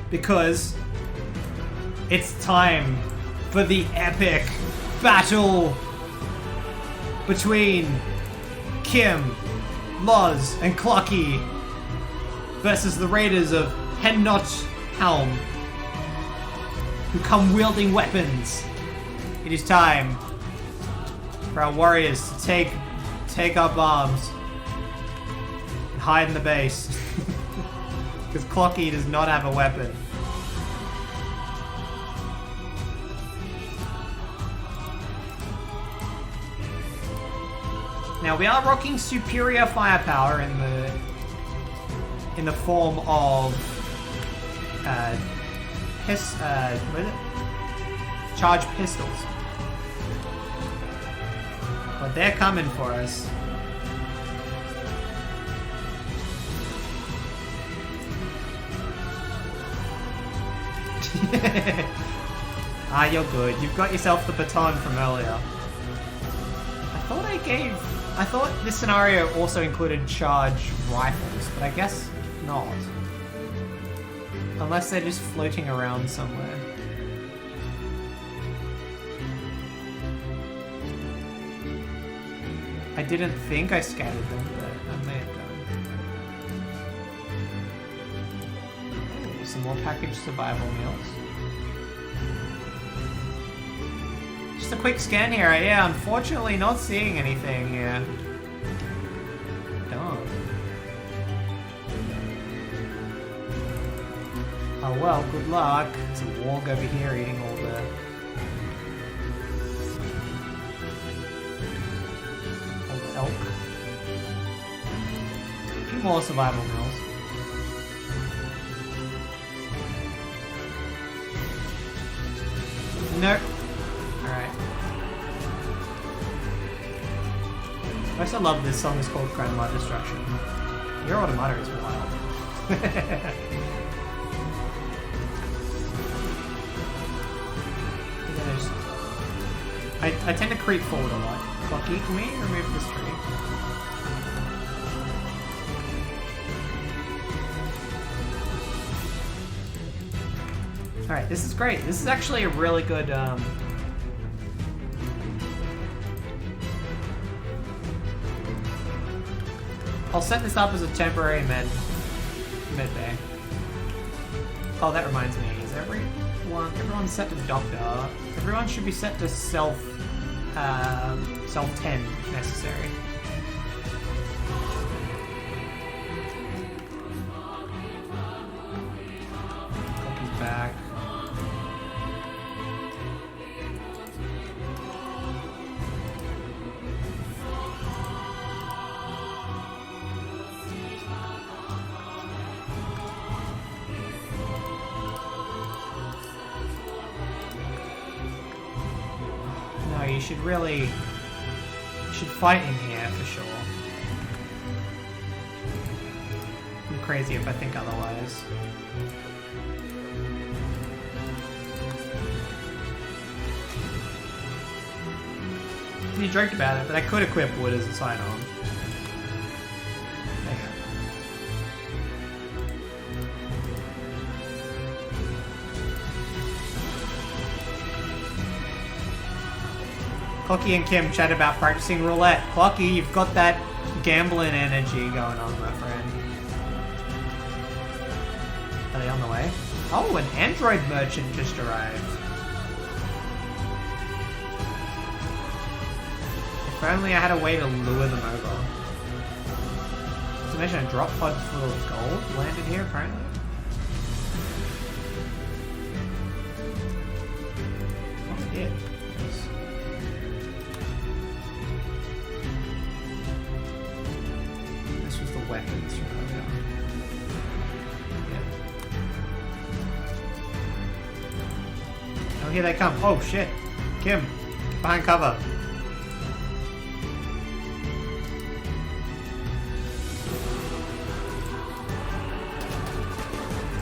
Because it's time for the epic battle between Kim, Loz, and Clucky versus the raiders of Hennot Helm, who come wielding weapons. It is time for our warriors to take our bombs and hide in the base. Because Clocky does not have a weapon. Now we are rocking superior firepower in the form of what is it? Charged pistols. But they're coming for us. Ah, you're good. You've got yourself the baton from earlier. I thought this scenario also included charged rifles, but I guess not. Unless they're just floating around somewhere. I didn't think I scattered them, but I may have done. Ooh, some more packaged survival meals. Just a quick scan here. Yeah, unfortunately not seeing anything here. Darn. Oh well, good luck. It's a warg over here eating all the elk. A few more survival meals. Nope. Alright. I also love this song. It's called Grandma Destruction. Your automata is wild. I tend to creep forward a lot. Clucky, can we remove this tree? Alright, this is great. This is actually a really good, I'll set this up as a temporary med bay. Oh, that reminds me. Is everyone's set to doctor? Everyone should be set to self 10 if necessary. He's back. You should fight in here for sure. crazy if I think otherwise. You joked about it, but I could equip wood as a sign-on. Clocky and Kim chat about practicing roulette. Clocky, you've got that gambling energy going on, my friend. Are they on the way? Oh, an android merchant just arrived. If only I had a way to lure them over. So imagine a drop pod full of gold landed here, apparently. Oh, yeah. This was the weapons from earlier. Yeah. Oh, here they come. Oh, shit. Kim, behind cover.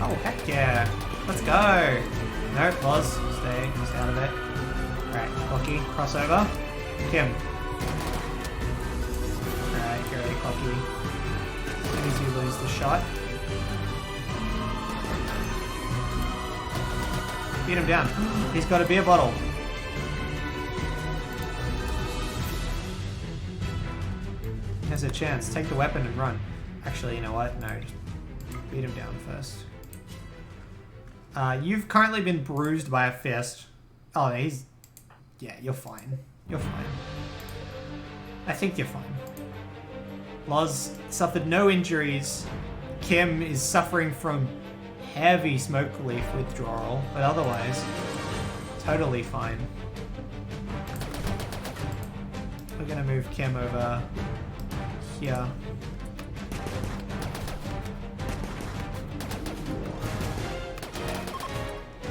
Oh, heck yeah. Let's go. Nope, Loz. Stay out of it. Alright, Clocky, crossover. Kim. Alright, get ready, Clocky. As soon as you lose the shot. Beat him down. He's got a beer bottle. There's a chance. Take the weapon and run. Actually, you know what? No, just beat him down first. You've currently been bruised by a fist. Oh, he's... Yeah, you're fine. You're fine. I think you're fine. Loz suffered no injuries. Kim is suffering from heavy smoke leaf withdrawal, but otherwise, totally fine. We're gonna move Kim over here.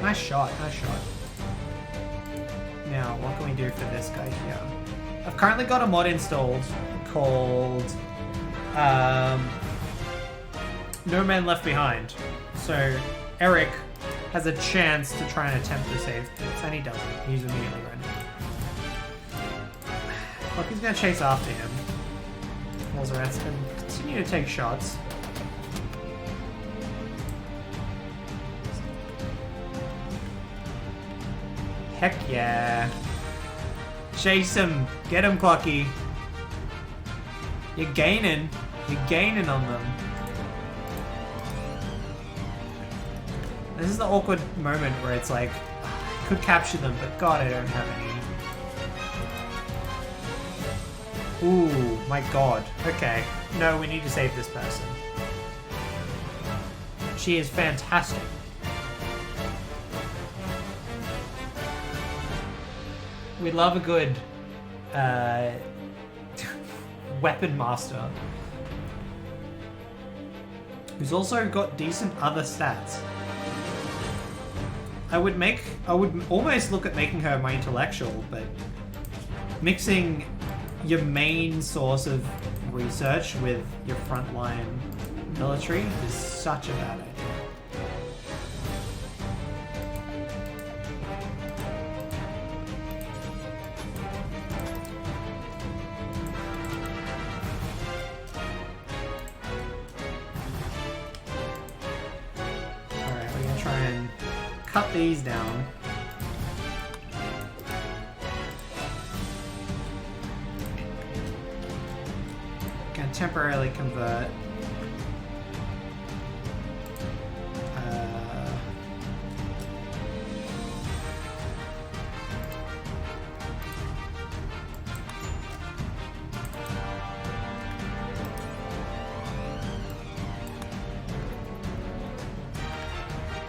Nice shot, nice shot. Now, what can we do for this guy here? I've currently got a mod installed called No Man Left Behind. So Eric has a chance to try and attempt to save this, and he doesn't. He's immediately run. Look, he's gonna chase after him. Walzerat's gonna continue to take shots. Heck yeah. Chase him. Get him, Clocky. You're gaining. You're gaining on them. This is the awkward moment where it's like, I could capture them, but God, I don't have any. Ooh, my God. Okay. No, we need to save this person. She is fantastic. We love a good weapon master who's also got decent other stats. I would almost look at making her my intellectual, but mixing your main source of research with your frontline military is such a bad idea. Cut these down. Can temporarily convert.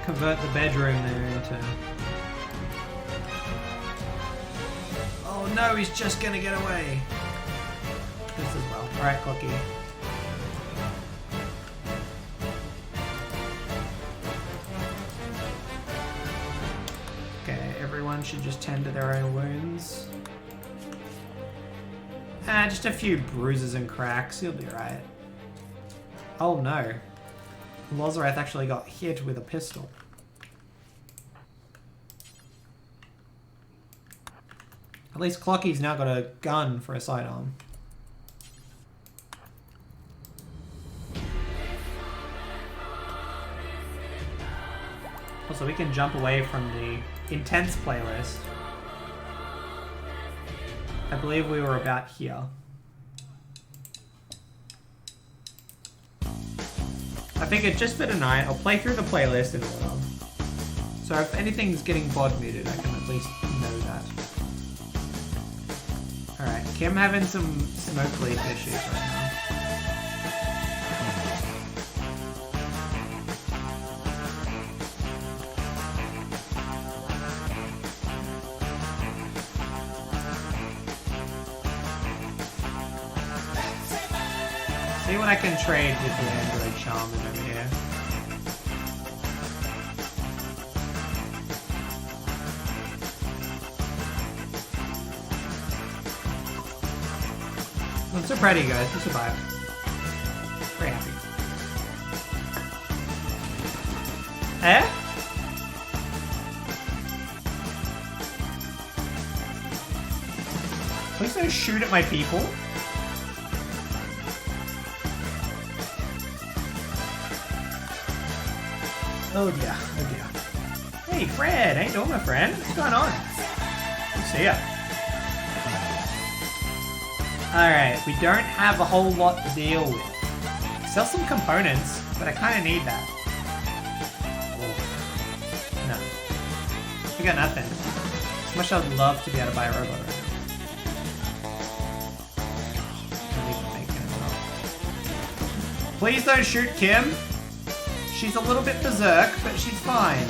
Convert the bedroom there into... Oh no, he's just gonna get away. This as well. Alright, Clocky. Okay, everyone should just tend to their own wounds. Just a few bruises and cracks, you'll be right. Oh no. Lozarath actually got hit with a pistol. At least Clocky's now got a gun for a sidearm. Also, we can jump away from the intense playlist. I believe we were about here. I figured just for tonight, I'll play through the playlist in order. So if anything's getting VOD muted, I can at least know that. Alright, Kim having some smoke leak issues right now. See what I can trade with the Android Charm over here. I'm so proud of you guys. You survived. Very happy. Eh? Please don't shoot at my people. Oh dear, oh dear. Hey Fred, how you doing, my friend? What's going on? Good to see ya. Alright, we don't have a whole lot to deal with. Sell some components, but I kind of need that. Oh. No. We got nothing. As much as I'd love to be able to buy a robot right now. Please don't shoot Kim. She's a little bit berserk, but she's fine.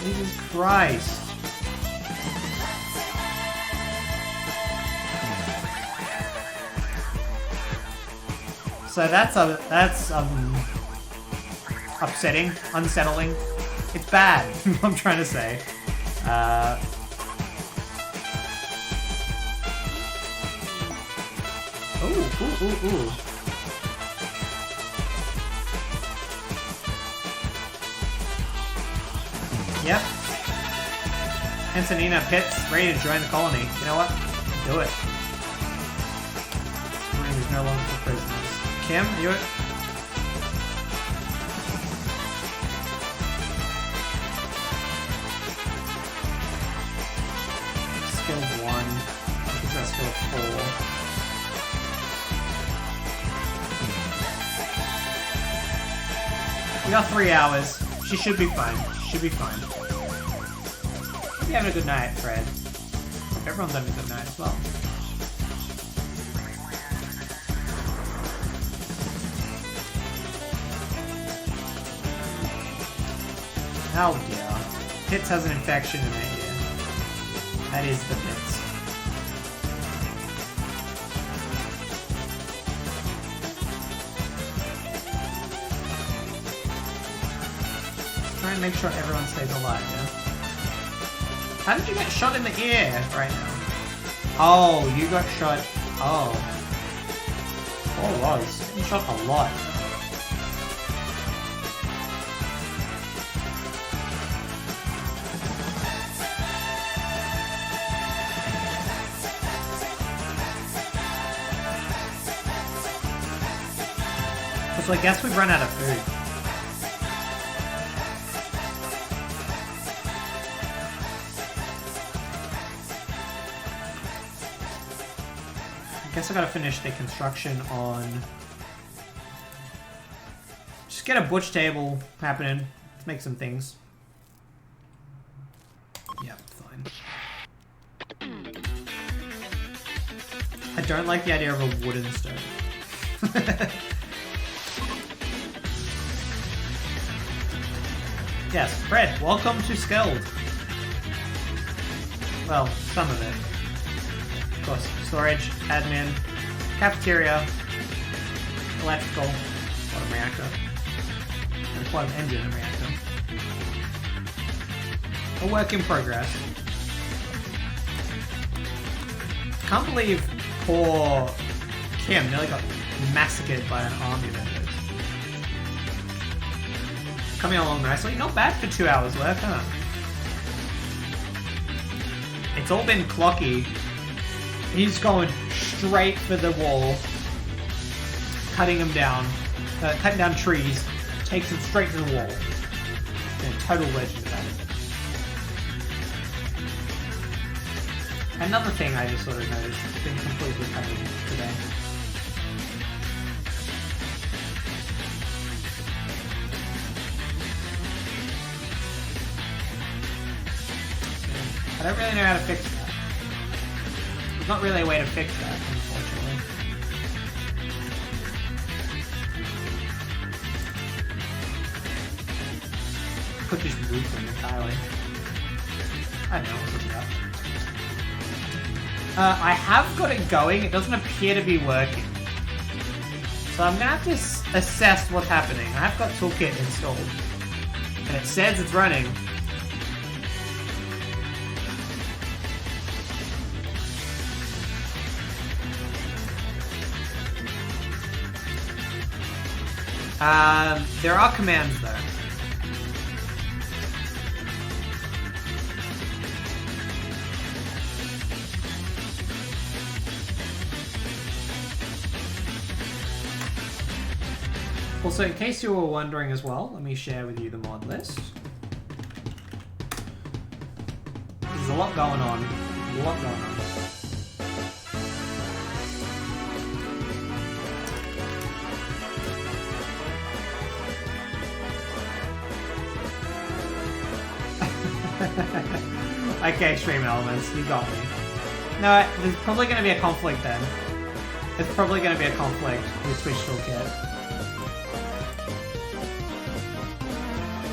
Jesus Christ. So that's upsetting, unsettling. It's bad, I'm trying to say. Ooh. Yep. Antonina Pitt's ready to join the colony. You know what? Do it. The room is no longer for prisoners. Kim, are you it? Skeld 1. I think that's Skeld 4. We got 3 hours. She should be fine. She should be fine. Hope you're having a good night, Fred. Hope everyone's having a good night as well. Oh dear. Pitts has an infection in it here. That is the Pitts. Try and make sure everyone stays alive, yeah? How did you get shot in the ear right now? Oh, you got shot. Oh. Oh, was. Getting shot a lot. So I guess we've run out of food. I guess I gotta finish the construction on... Just get a butch table happening. Let's make some things. Yeah, fine. I don't like the idea of a wooden stove. Yes, Fred, welcome to Skeld. Well, some of it. Of course, storage, admin, cafeteria, electrical, quantum reactor, and a quantum engine and reactor. A work in progress. Can't believe poor Kim nearly got massacred by an army of enemies. Coming along nicely. Not bad for 2 hours work, huh? It's all been clocky. He's going straight for the wall. Cutting them down. Cutting down trees. Takes them straight to the wall. And a total legend about it. Another thing I just sort of noticed has been completely cutting today. I don't really know how to fix that. There's not really a way to fix that, unfortunately. Could just move them entirely. I don't know, what's looking up. I have got it going. It doesn't appear to be working. So I'm going to have to assess what's happening. I have got Toolkit installed. And it says it's running. There are commands though. Also, in case you were wondering as well, let me share with you the mod list. There's a lot going on. A lot going on. Okay, Stream Elements, you got me. No, there's probably going to be a conflict then. There's probably going to be a conflict with Twitch Toolkit.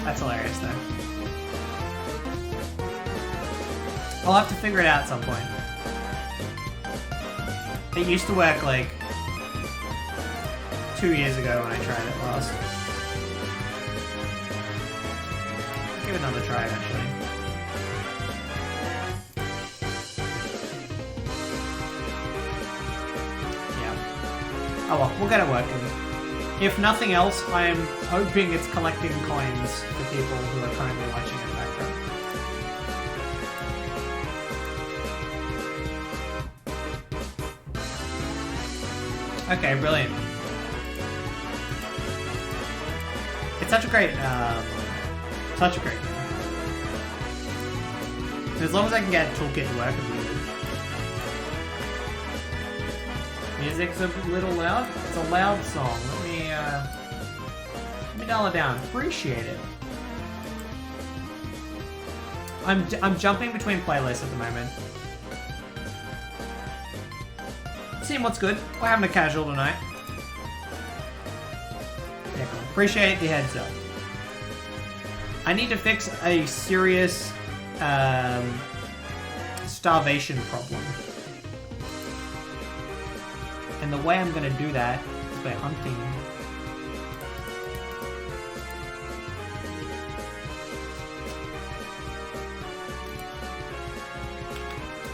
That's hilarious though. I'll have to figure it out at some point. It used to work like 2 years ago when I tried it last. Give it another try eventually. Yeah. Oh well, we'll get it working. If nothing else, I am hoping it's collecting coins for people who are currently watching in the background. Okay, brilliant. It's such a great game. As long as I can get Toolkit to work with you. Music's a little loud. It's a loud song. Let me dial it down. Appreciate it. I'm jumping between playlists at the moment. Seeing what's good. We're having a casual tonight. Yeah, cool. Appreciate the heads up. I need to fix a serious starvation problem. And the way I'm going to do that is by hunting.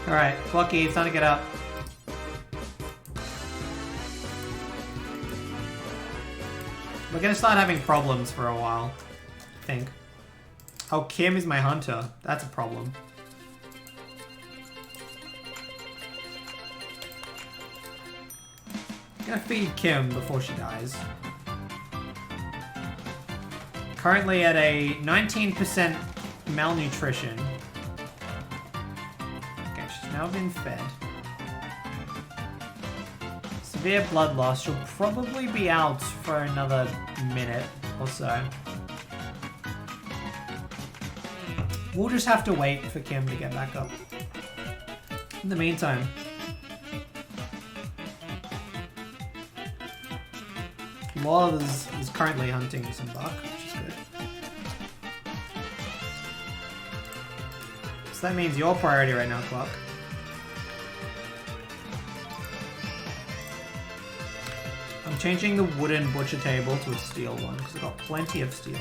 Alright, Clocky, it's time to get up. We're going to start having problems for a while, I think. Oh, Kim is my hunter. That's a problem. I'm gonna feed Kim before she dies. Currently at a 19% malnutrition. Okay, she's now been fed. Severe blood loss. She'll probably be out for another minute or so. We'll just have to wait for Kim to get back up. In the meantime, Loz is currently hunting some buck, which is good. So that means your priority right now, Clock. I'm changing the wooden butcher table to a steel one because I've got plenty of steel.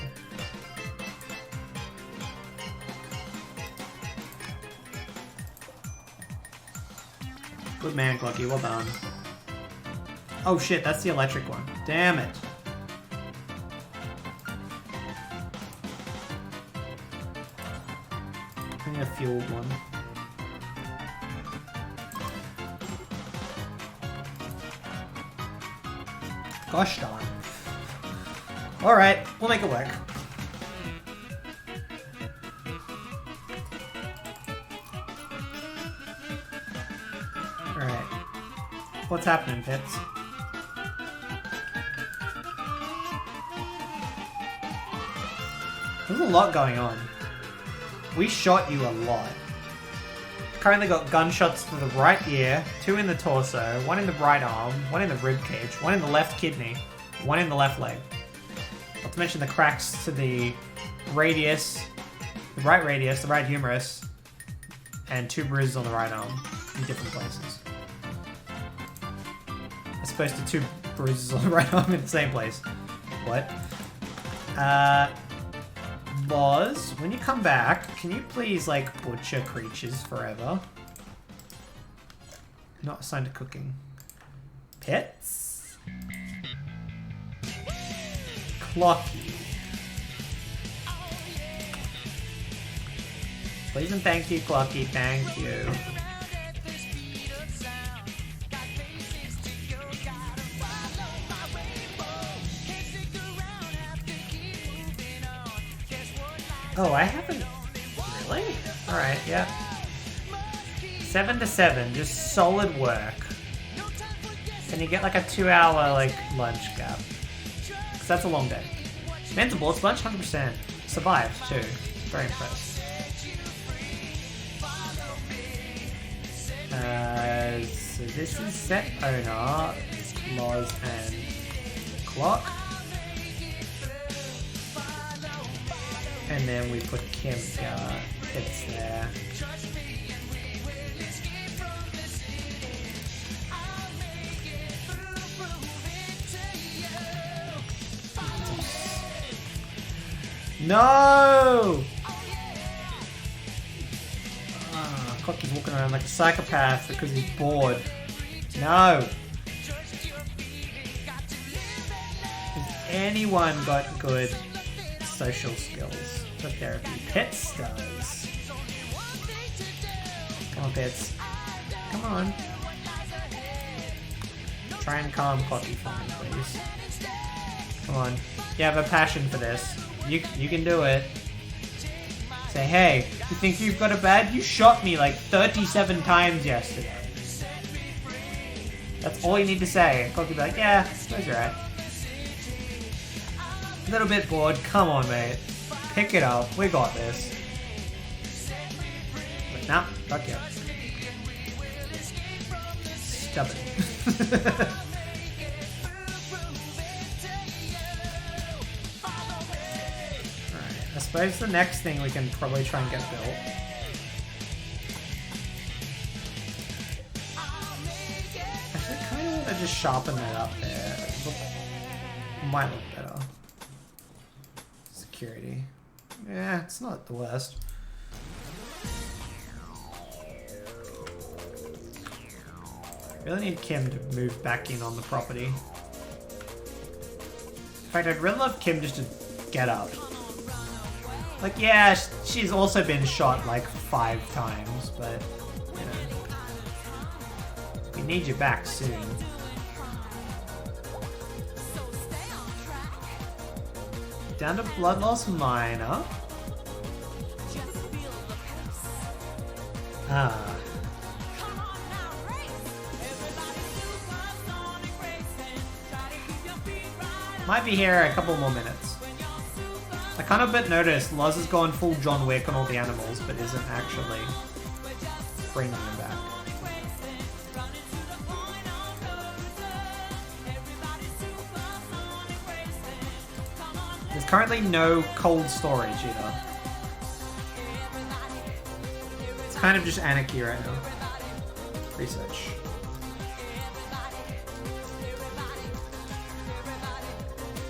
Good man, Clucky. Well done. Oh shit, that's the electric one. Damn it. I need a fueled one. Gosh darn. Alright, we'll make it work. Alright. What's happening, Pits? There's a lot going on. We shot you a lot. Currently got gunshots to the right ear, 2 in the torso, 1 in the right arm, 1 in the rib cage, 1 in the left kidney, 1 in the left leg. Not to mention the cracks to the radius, the right humerus, and 2 bruises on the right arm in different places. As opposed to 2 bruises on the right arm in the same place. What? Boz, when you come back, can you please, like, butcher creatures forever? Not assigned to cooking. Pets? Clocky. Please and thank you, Clocky. Thank you. Oh, I haven't... Really? Alright, yeah. 7 to 7, just solid work. Can you get like a 2-hour, like, lunch gap? Because that's a long day. Mental bullets lunch, 100%. Survived, too. Very impressed. So this is set owner, Laws and Clock. And then we put Kim together. It's there. No! Cocky's walking around like a psychopath because he's bored. No! Has anyone got good social skills for therapy? Pets does. Come on, Pets. Come on. Try and calm Cocky for me, please. Come on. You have a passion for this. You can do it. Say, hey, you think you've got it bad? You shot me like 37 times yesterday. That's all you need to say. And Cocky will be like, yeah, that's right. A little bit bored. Come on, mate. Pick it up. We got this. But nah, fuck you. Stubborn. Alright, I suppose the next thing we can probably try and get built. Actually, I kind of want to just sharpen that up there. Might look better. Security. Yeah, it's not the worst. Really need Kim to move back in on the property. In fact, I'd really love Kim just to get up. Like, yeah, she's also been shot like 5 times, but, you know. We need you back soon. Down to blood loss minor. Ah. Might be here a couple more minutes. I kind of noticed Loz has gone full John Wick on all the animals, but isn't actually bringing them back. There's currently no cold storage either. It's kind of just anarchy right now. Research.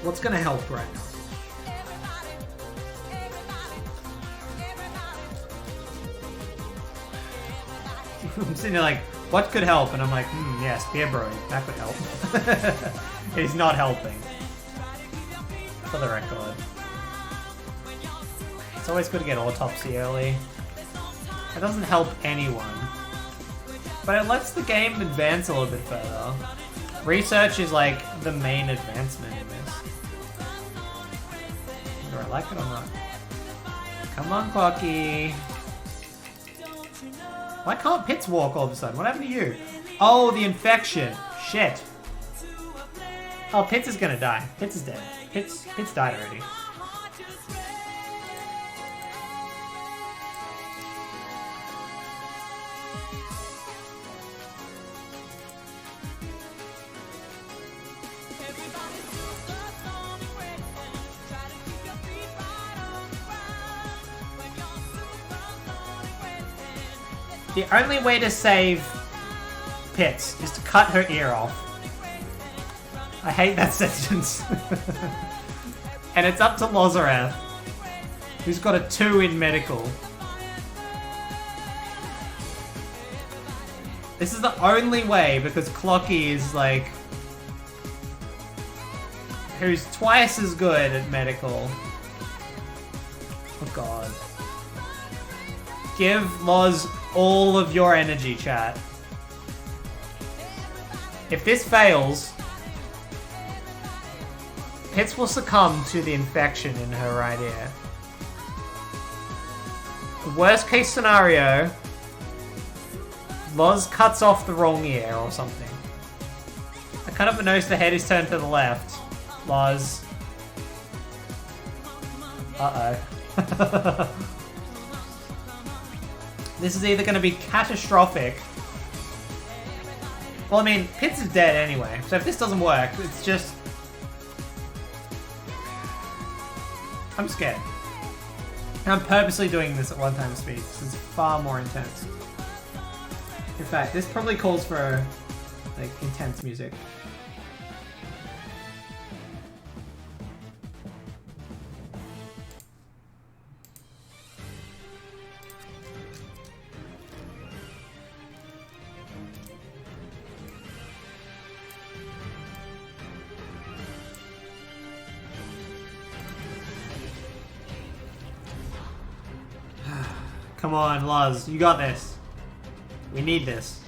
What's gonna help right now? I'm sitting there like, what could help? And I'm like, yes, beer brewing. That could help. He's not helping. For the record. It's always good to get autopsy early. It doesn't help anyone. But it lets the game advance a little bit further. Research is like the main advancement in this. Do I like it or not? Come on, Clocky. Why can't Pitts walk all of a sudden? What happened to you? Oh, the infection. Shit. Oh, Pitts is gonna die. Pitts is dead. Pitts died already. The only way to save Pitts is to cut her ear off. I hate that sentence. And it's up to Lozareth, who's got a 2 in medical. This is the only way, because Clocky is like... who's twice as good at medical. Oh god. Give Loz all of your energy, chat. If this fails, Pitts will succumb to the infection in her right ear. Worst case scenario, Loz cuts off the wrong ear or something. I kind of notice the head is turned to the left. Loz. Uh-oh. This is either going to be catastrophic. Well, I mean, Pitts is dead anyway, so if this doesn't work, it's just... I'm scared. I'm purposely doing this at 1x speed, because it's far more intense. In fact, this probably calls for, like, intense music. Come on, Luz, you got this. We need this.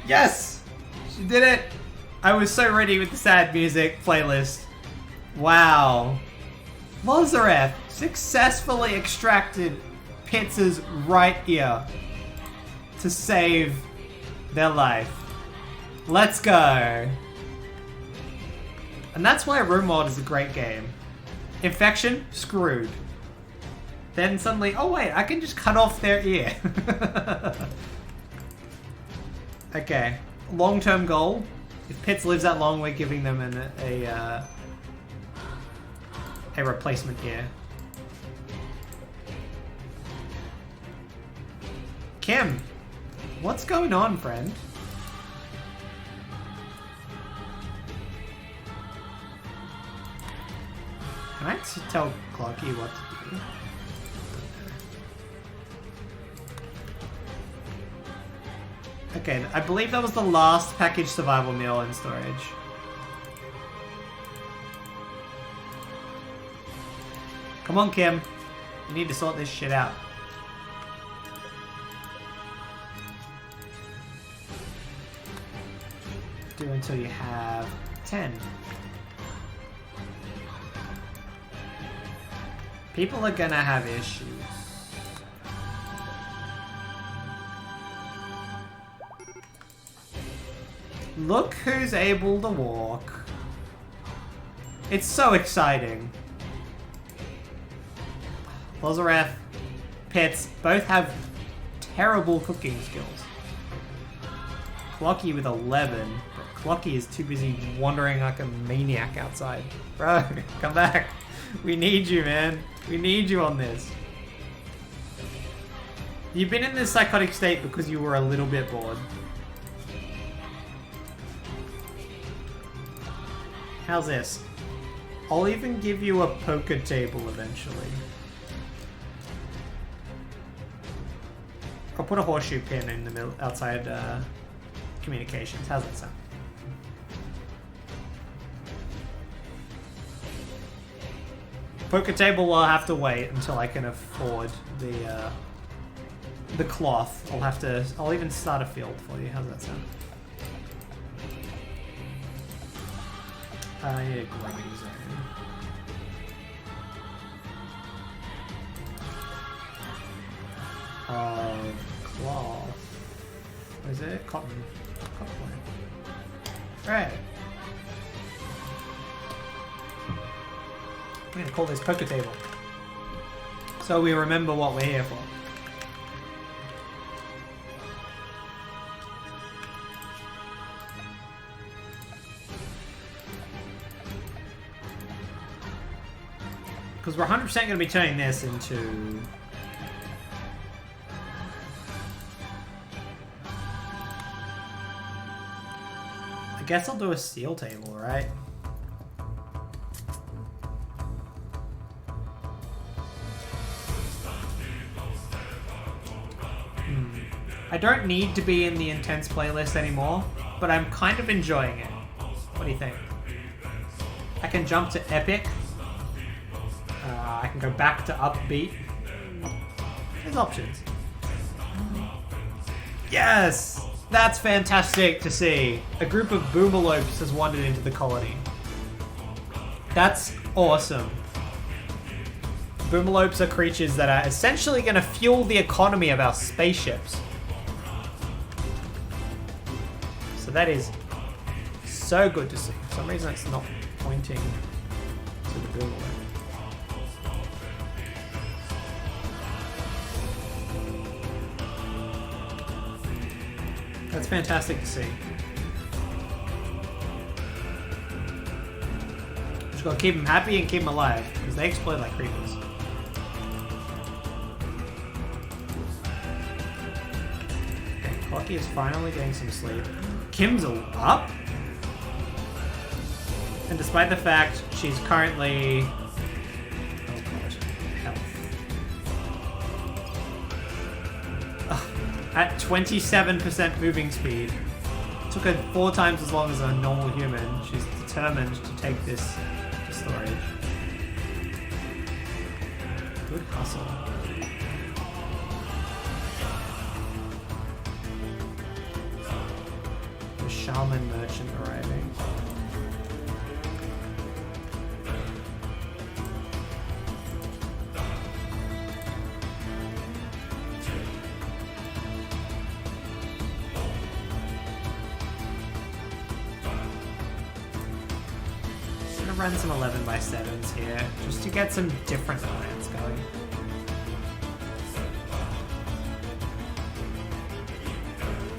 Yes! She did it! I was so ready with the sad music playlist. Wow. Lozareth successfully extracted Pitts' right ear to save their life. Let's go! And that's why Rimworld is a great game. Infection? Screwed. Then suddenly, oh wait, I can just cut off their ear. Okay. Long-term goal. If Pitts lives that long, we're giving them a replacement ear. Kim! What's going on, friend? Can I tell Clocky what to do? Okay, I believe that was the last packaged survival meal in storage. Come on, Kim. You need to sort this shit out. Do until you have 10. People are gonna have issues. Look who's able to walk. It's so exciting. Lozareth, Pitts, both have terrible cooking skills. Clocky with 11, but Clocky is too busy wandering like a maniac outside. Bro, come back. We need you, man. We need you on this. You've been in this psychotic state because you were a little bit bored. How's this? I'll even give you a poker table eventually. I'll put a horseshoe pin in the middle outside communications. How's that sound? Poker table will have to wait until I can afford the cloth. I'll even start a field for you. How's that sound? I need a growing zone. Cloth. What is it? Cotton. Cotton. Right. I'm gonna call this poker table, so we remember what we're here for. Because we're 100% going to be turning this into... I guess I'll do a steel table, right? I don't need to be in the intense playlist anymore, but I'm kind of enjoying it. What do you think? I can jump to epic. I can go back to upbeat. There's options. Yes! That's fantastic to see. A group of boomalopes has wandered into the colony. That's awesome. Boomalopes are creatures that are essentially going to fuel the economy of our spaceships. So that is so good to see. For some reason it's not pointing to the boomalope. That's fantastic to see. Just gotta keep them happy and keep them alive, because they explode like creepers. Okay, Clocky is finally getting some sleep. Kim's up? And despite the fact she's currently... Oh god, health. At 27% moving speed. It took her 4 times as long as a normal human. She's determined to take this to storage. Good hustle. The shaman merchant arriving. Run some 11x7s here, just to get some different plans going.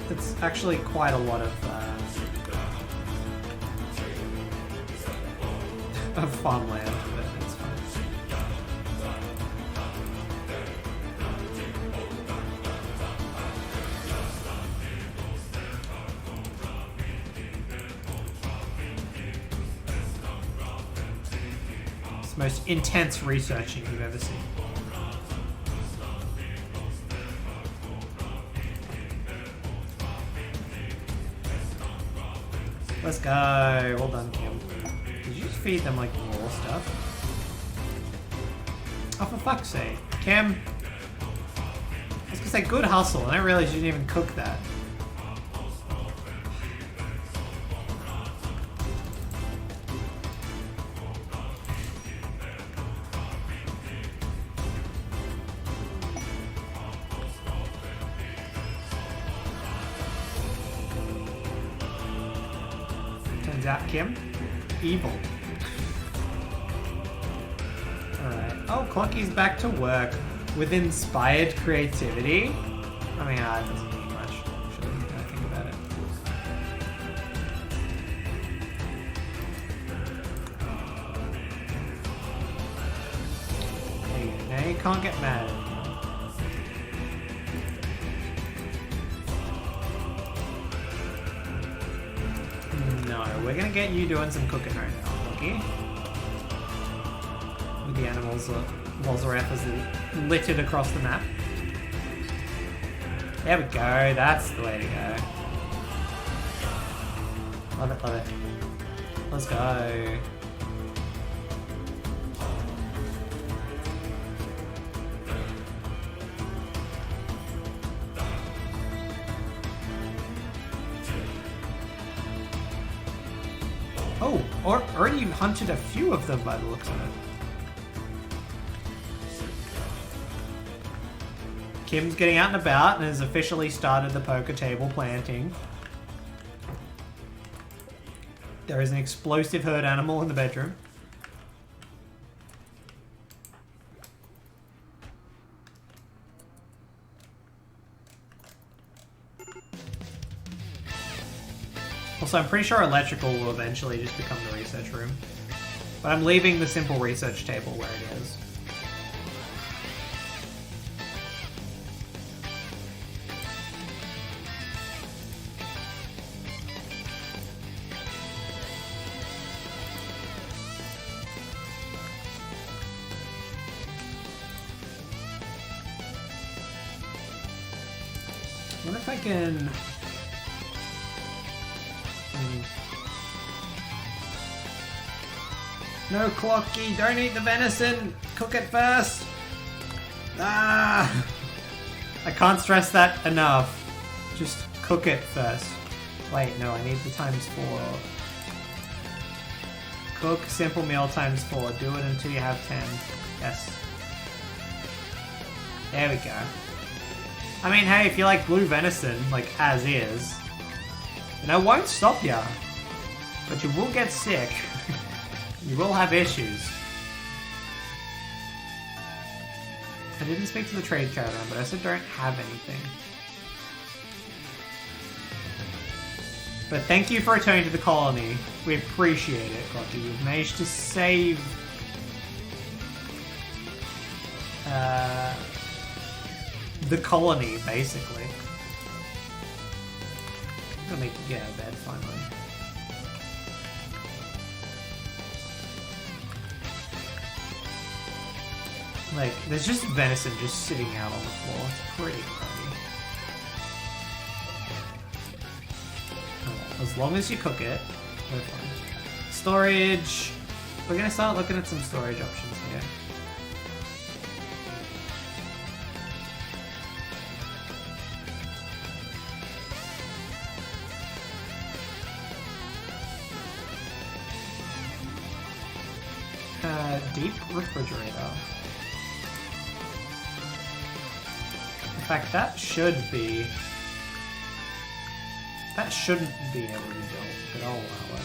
It's actually quite a lot of farmland, but it's fine. Most intense researching you've ever seen. Let's go. Well done, Kim. Did you just feed them like raw stuff? Oh, for fuck's sake. Kim. I was gonna say good hustle, and I realized you didn't even cook that. Kim? Evil. Alright. Oh, Clocky's back to work with inspired creativity. I mean, that doesn't mean much, actually, when I think about it. Hey, now you can't get mad. We're gonna get you doing some cooking right now. Cloggy. With the animals Lozareth is littered across the map. There we go, that's the way to go. Love it, love it. Let's go. Oh, already hunted a few of them by the looks of it. Kim's getting out and about and has officially started the poker table planting. There is an explosive herd animal in the bedroom. Also, I'm pretty sure electrical will eventually just become the research room. But I'm leaving the simple research table where it is. I wonder if I can... No, Clocky, don't eat the venison! Cook it first! Ah! I can't stress that enough. Just cook it first. Wait, no, I need the ×4. Cook simple meal ×4. Do it until you have 10. Yes. There we go. I mean, hey, if you like blue venison, like as is, then I won't stop ya. But you will get sick. You will have issues. I didn't speak to the trade caravan, but I said don't have anything. But thank you for returning to the colony. We appreciate it, Clocky. You've managed to save... the colony, basically. I'm gonna make you get out of bed, finally. Like, there's just venison just sitting out on the floor. It's pretty funny. As long as you cook it, we're fine. Storage. We're gonna start looking at some storage options here. Deep refrigerator. In fact, that shouldn't be able to be built, but I'll allow it.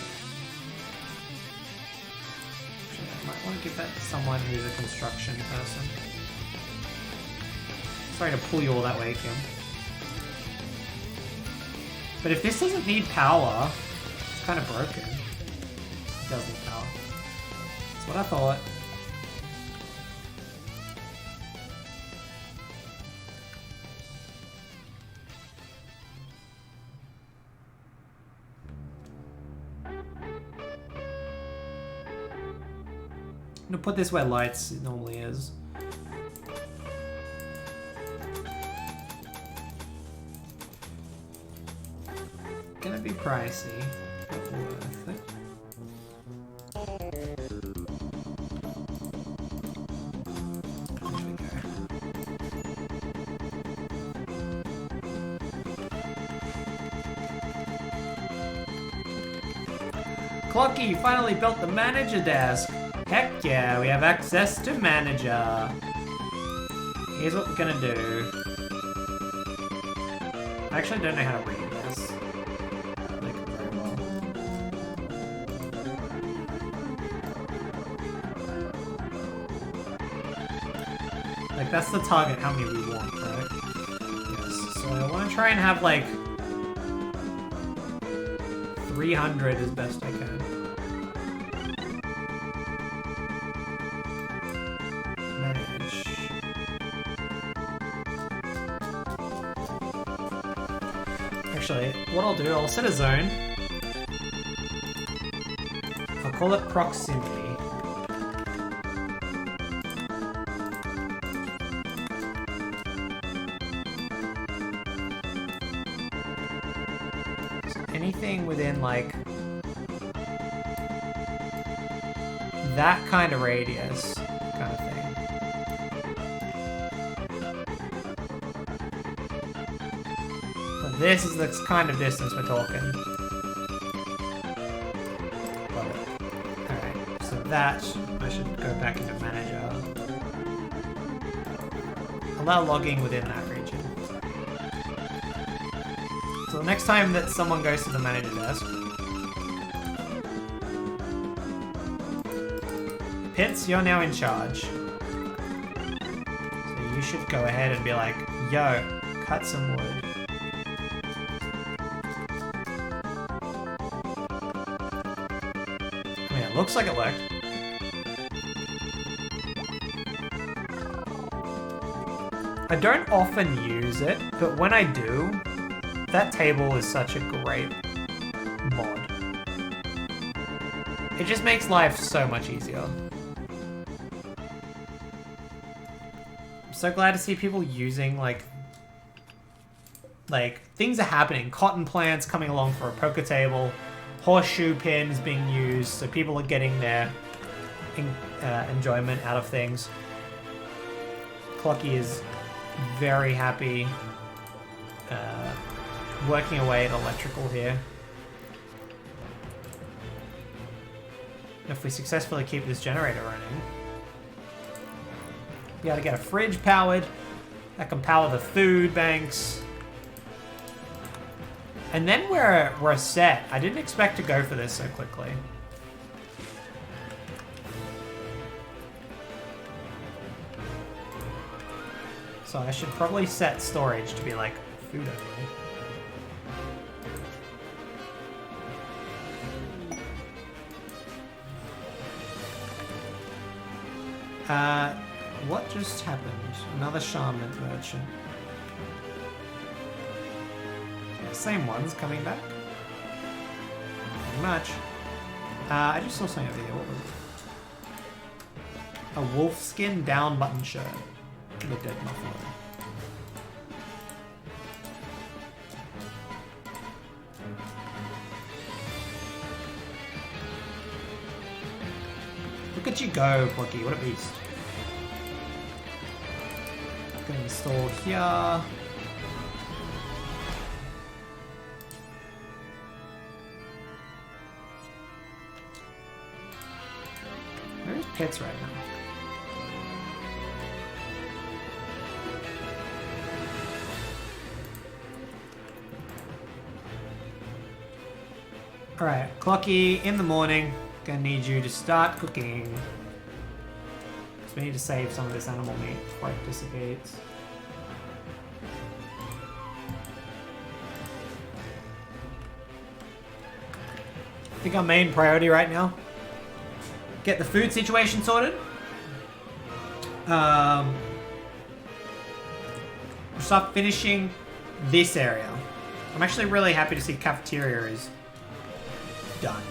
Actually, I might want to give that to someone who's a construction person. Sorry to pull you all that way, Kim. But if this doesn't need power, it's kind of broken. It does need power. That's what I thought. I'm gonna put this where lights normally is. Gonna be pricey, but worth it. Clocky, you finally built the manager desk. Heck yeah, we have access to manager. Here's what we're gonna do. I actually don't know how to read this. Like, very well. Like, that's the target, how many we want, right? Yes, so I want to try and have, like, 300 as best I can. Actually, what I'll do, I'll set a zone. I'll call it proximity. So anything within like that kind of radius kind of thing. But this is the kind of distance we're talking. Love it. Alright, so that I should go back into manager. Allow logging within that region. So the next time that someone goes to the manager desk, Pitts, you're now in charge. So you should go ahead and be like, yo, cut some wood. I mean, it looks like it worked. I don't often use it, but when I do, that table is such a great mod. It just makes life so much easier. I'm so glad to see people using, like things are happening. Cotton plants coming along for a poker table. Horseshoe pins being used, so people are getting their enjoyment out of things. Clocky is very happy working away at electrical here. If we successfully keep this generator running, we gotta get a fridge powered. That can power the food banks. And then we're set. I didn't expect to go for this so quickly. So I should probably set storage to be like food only. What just happened? Another shaman merchant. Same ones coming back. Pretty much. I just saw something over here. What was it? A wolfskin down button shirt. The dead buffalo. Look at you go, Plucky. What a beast. Gonna install here. Where's Pitts right now? Alright, Clocky, in the morning, gonna need you to start cooking. So we need to save some of this animal meat before it dissipates. I think our main priority right now, get the food situation sorted. We'll start finishing this area. I'm actually really happy to see cafeteria is done.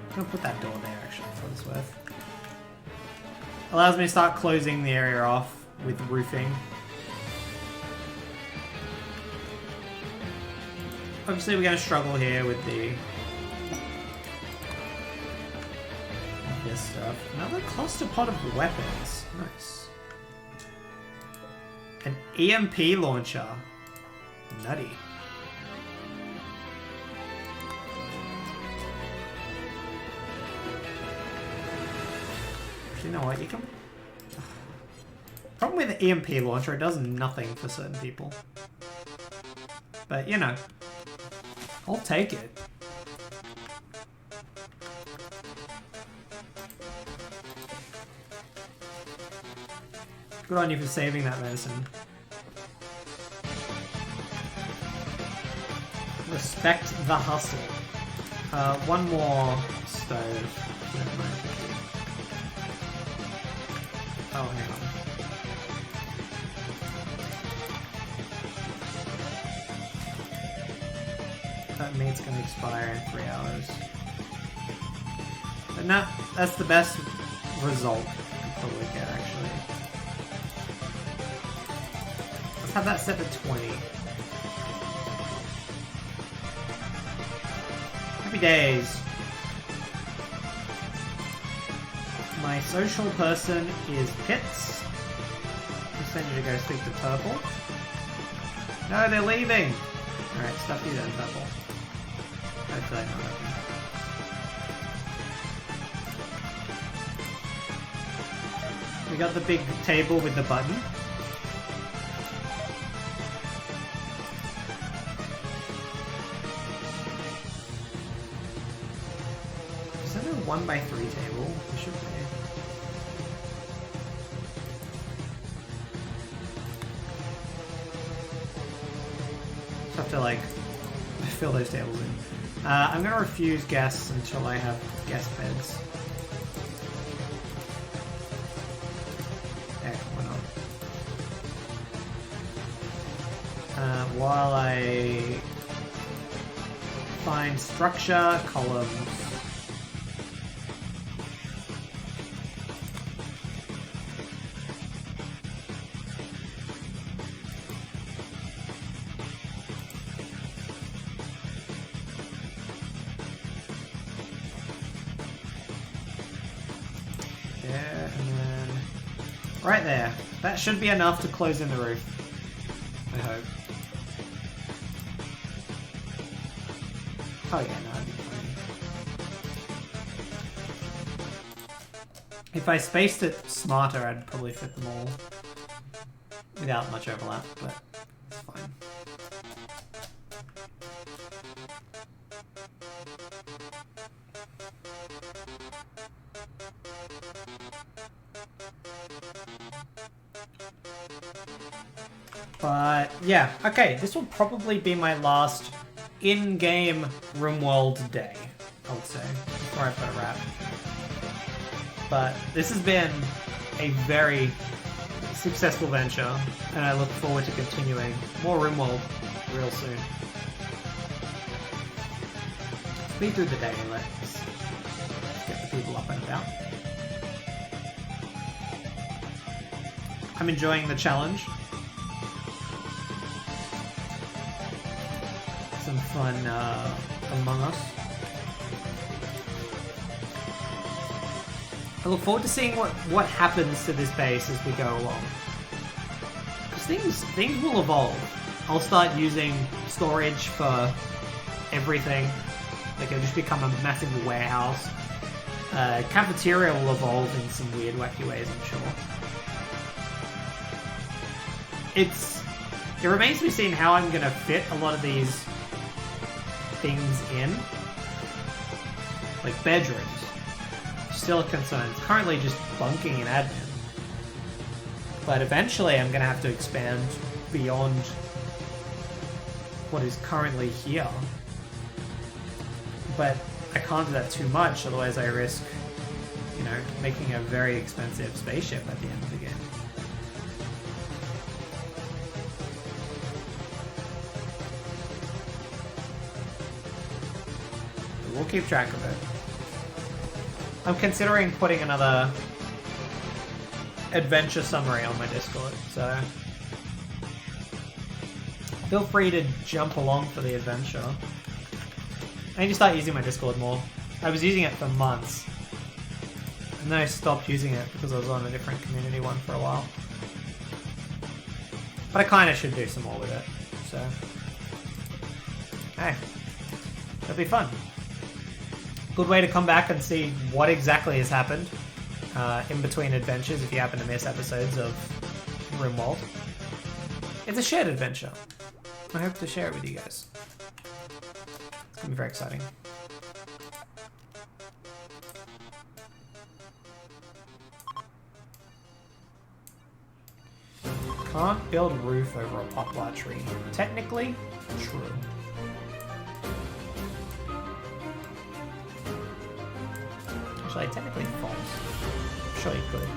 I'm gonna put that door there actually for what it's worth. Allows me to start closing the area off with roofing. Obviously we're gonna struggle here with this stuff. Another cluster pod of weapons. Nice. An EMP launcher. Nutty. You know what, you can... Problem with the EMP launcher, it does nothing for certain people. But, you know, I'll take it. Good on you for saving that medicine. Respect the hustle. One more stove. Oh, hang on. That meat's gonna expire in 3 hours. But no, that's the best result I could probably get, actually. Let's have that set to 20. Happy days. My social person is Pits. I'll send you to go speak to Purple. No, they're leaving! Alright, stuff you then, Purple. Hopefully not open. We got the big table with the button. Is that a 1x3 table? It should be. Just have to like fill those tables in. I'm gonna refuse guests until I have guest beds. Heck, why not? While I find structure, columns. Right there. That should be enough to close in the roof. I hope. Oh yeah, no, that'd be fine. If I spaced it smarter, I'd probably fit them all without much overlap, but it's fine. But yeah, okay, this will probably be my last in-game Rimworld day, I would say, before I put a wrap. But this has been a very successful venture, and I look forward to continuing more Rimworld real soon. Speed through the day and let's get the people up and about. I'm enjoying the challenge. Some fun Among Us. I look forward to seeing what happens to this base as we go along. Because things will evolve. I'll start using storage for everything. Like it'll just become a massive warehouse. Cafeteria will evolve in some weird, wacky ways, I'm sure. It remains to be seen how I'm gonna fit a lot of these things in. Like bedrooms. Still a concern. It's currently just bunking and admin. But eventually I'm gonna have to expand beyond what is currently here. But I can't do that too much, otherwise I risk, you know, making a very expensive spaceship at the end of the game. We'll keep track of it. I'm considering putting another adventure summary on my Discord, so feel free to jump along for the adventure. I need to start using my Discord more. I was using it for months, and then I stopped using it because I was on a different community one for a while. But I kind of should do some more with it, so hey, that'll be fun. Good way to come back and see what exactly has happened in between adventures if you happen to miss episodes of Rimworld. It's a shared adventure. I hope to share it with you guys. It's gonna be very exciting. Can't build a roof over a poplar tree. Technically, true. Wait, technically false. I'm sure you could.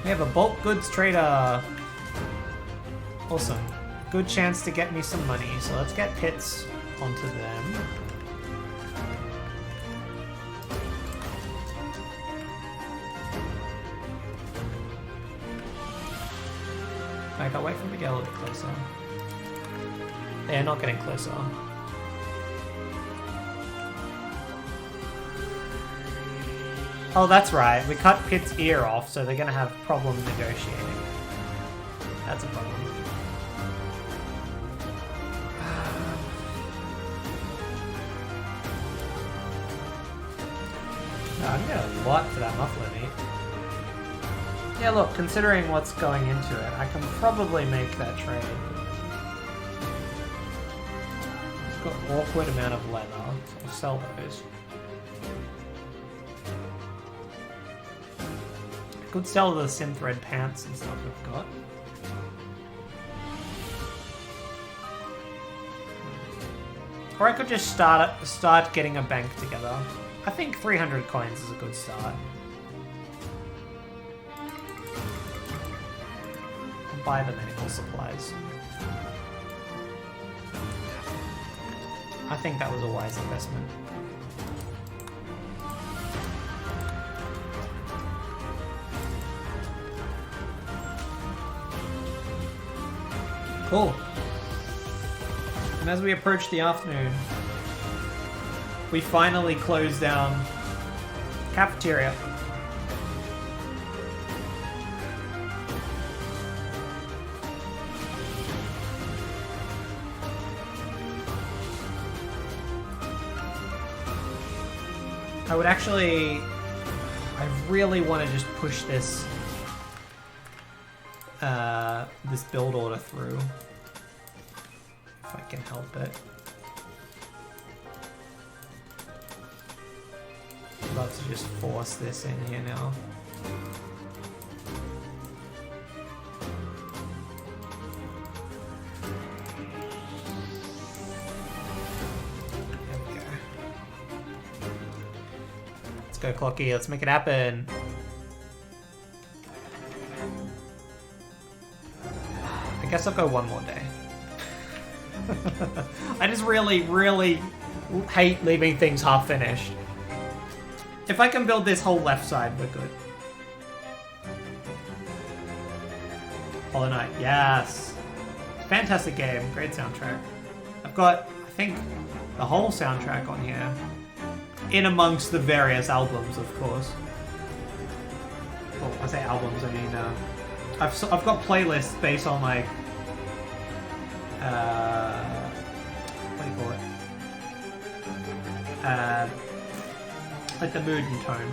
We have a bulk goods trader. Awesome. Good chance to get me some money. So let's get pits onto them. I can't wait for them to get a little bit closer. They're not getting closer. Oh, that's right. We cut Pitt's ear off, so they're going to have problems negotiating. That's a problem. No, I'm getting a lot for that muffler meat. Yeah, look, considering what's going into it, I can probably make that trade. It's got an awkward amount of leather, so I'll sell those. I could sell the synthread pants and stuff we've got. Or I could just start getting a bank together. I think 300 coins is a good start. I'll buy the medical supplies. I think that was a wise investment. Cool. And as we approach the afternoon, we finally close down cafeteria. I would actually... I really want to just push this this build order through. If I can help it. I'd love to just force this in here now. There we go. Let's go, Clocky. Let's make it happen. I guess I'll go one more day. I just really, really hate leaving things half finished. If I can build this whole left side, we're good. Hollow Knight, yes! Fantastic game, great soundtrack. I've got, I think, the whole soundtrack on here. In amongst the various albums, of course. Well, I say albums, I mean, I've got playlists based on, like, what do you call it? Like the mood and tone.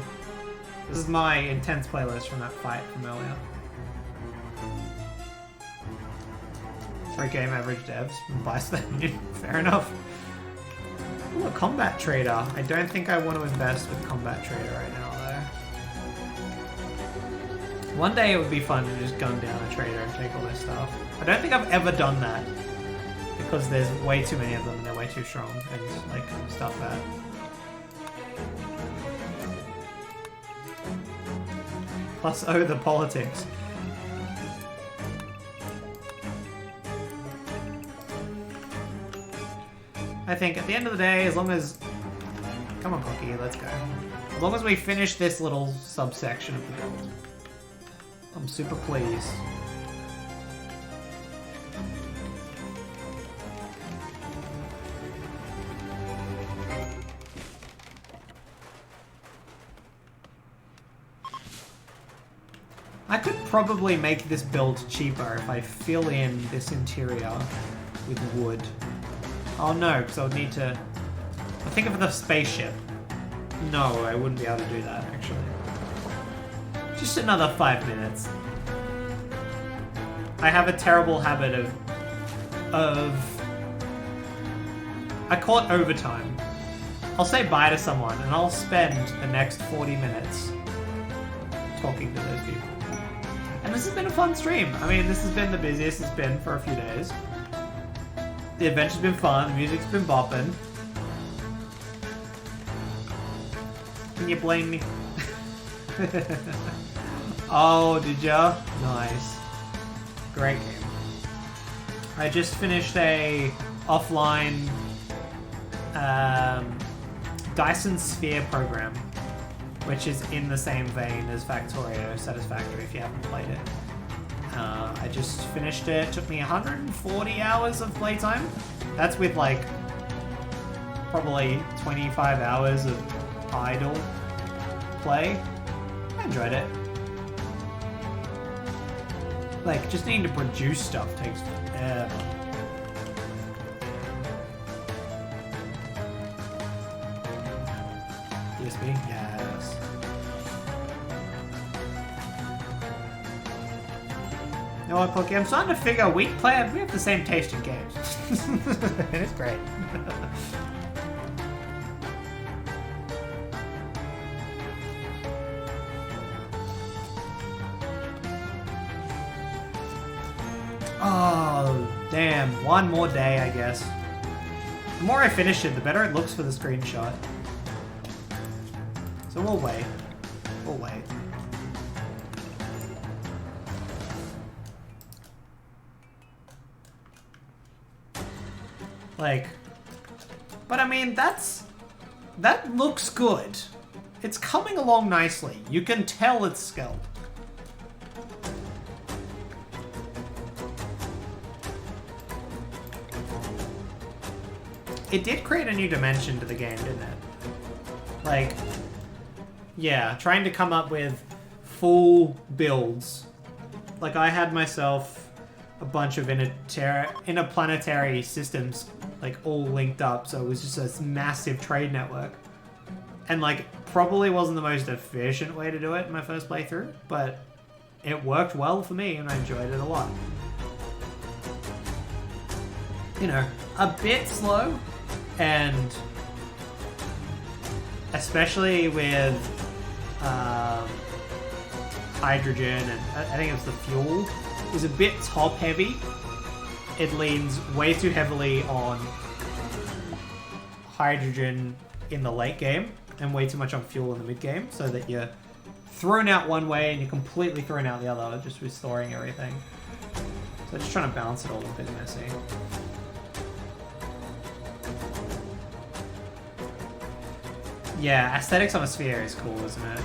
This is my intense playlist from that fight from earlier. 3 game average devs. Bias that. Fair enough. Ooh, a combat trader. I don't think I want to invest with combat trader right now, though. One day it would be fun to just gun down a trader and take all their stuff. I don't think I've ever done that. Because there's way too many of them and they're way too strong and like stuff that. Plus, oh, the politics. I think at the end of the day, as long as... Come on, Cookie, let's go. As long as we finish this little subsection of the build, I'm super pleased. I could probably make this build cheaper if I fill in this interior with wood. Oh no, because I would need to... I think of the spaceship. No, I wouldn't be able to do that, actually. Just another 5 minutes. I have a terrible habit of... I call it overtime. I'll say bye to someone, and I'll spend the next 40 minutes talking to those people. And this has been a fun stream. I mean, this has been the busiest it's been for a few days. The adventure's been fun, the music's been bopping. Can you blame me? Oh, did ya? Nice. Great game. I just finished a offline Dyson Sphere program, which is in the same vein as Factorio Satisfactory if you haven't played it. I just finished it. It took me 140 hours of playtime. That's with like probably 25 hours of idle play. I enjoyed it. Like, just needing to produce stuff takes forever. DSP? Yes. You know what, Cookie? I'm starting to figure we have the same taste in games. And it's great. Oh, damn. One more day, I guess. The more I finish it, the better it looks for the screenshot. So we'll wait. We'll wait. Like, but I mean, that looks good. It's coming along nicely. You can tell it's Skeld. It did create a new dimension to the game, didn't it? Like, yeah, trying to come up with full builds. Like, I had myself a bunch of interplanetary systems, like, all linked up, so it was just this massive trade network. And, like, probably wasn't the most efficient way to do it in my first playthrough, but it worked well for me, and I enjoyed it a lot. You know, a bit slow, and especially with hydrogen, and I think it was the fuel, is a bit top heavy. It leans way too heavily on hydrogen in the late game and way too much on fuel in the mid game, so that you're thrown out one way and you're completely thrown out the other, just restoring everything. So just trying to balance it all a bit messy. Yeah, aesthetics on a sphere is cool, isn't it?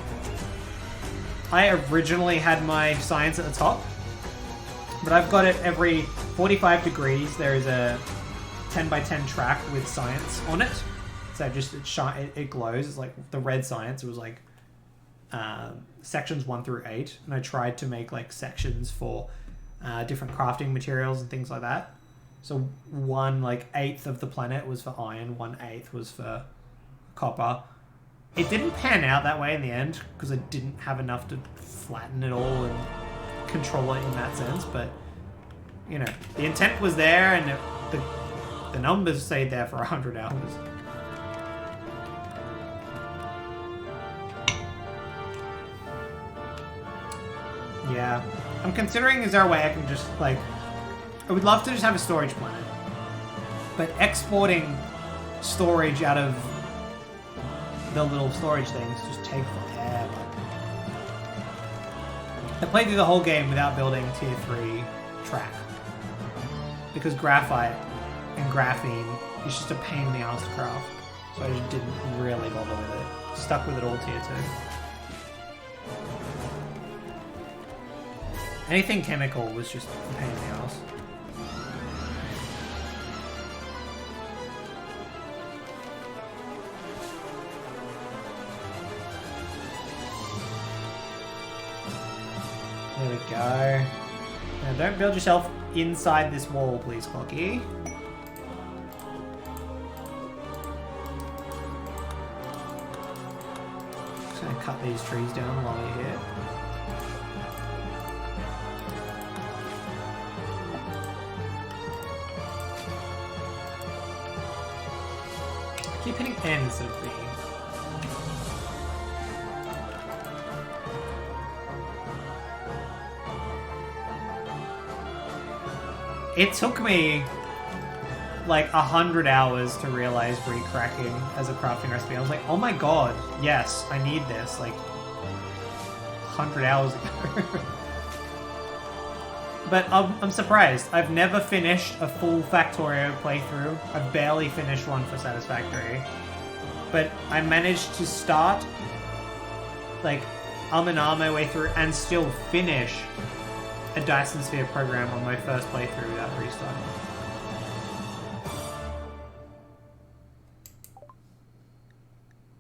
I originally had my science at the top, but I've got it every 45 degrees. There is a 10 by 10 track with science on it. So just it glows. It's like the red science. It was like sections 1 through 8, and I tried to make like sections for different crafting materials and things like that. So 1/8 of the planet was for iron, 1/8 was for copper. It didn't pan out that way in the end because I didn't have enough to flatten it all and control it in that sense. But you know, the intent was there, and the numbers stayed there for 100 hours. Yeah, I'm considering, is there a way I can just like, I would love to just have a storage planet, but exporting storage out of the little storage things just take forever. I played through the whole game without building tier 3 track, because graphite and graphene is just a pain in the ass to craft, so I just didn't really bother with it. Stuck with it all tier 2. Anything chemical was just a pain in the ass. There we go. Now don't build yourself inside this wall, please, Clocky. Just gonna cut these trees down while you're here. I keep hitting N instead of B. It took me like 100 hours to realize recracking as a crafting recipe. I was like, oh my god, yes, I need this. Like 100 hours ago. But I'm surprised. I've never finished a full Factorio playthrough. I've barely finished one for Satisfactory. But I managed to start, like, and my way through and still finish a Dyson Sphere program on my first playthrough without restarting.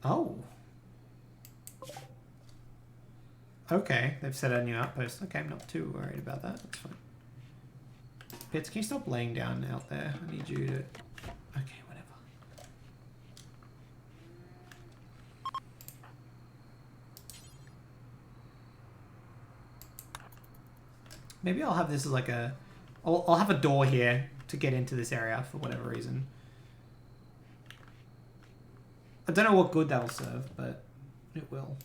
Oh. Okay, they've set a new outpost. Okay, I'm not too worried about that. That's fine. Pits, can you stop laying down out there? I need you to... Okay, whatever. Maybe I'll have this as like a... I'll have a door here to get into this area for whatever reason. I don't know what good that'll serve, but it will.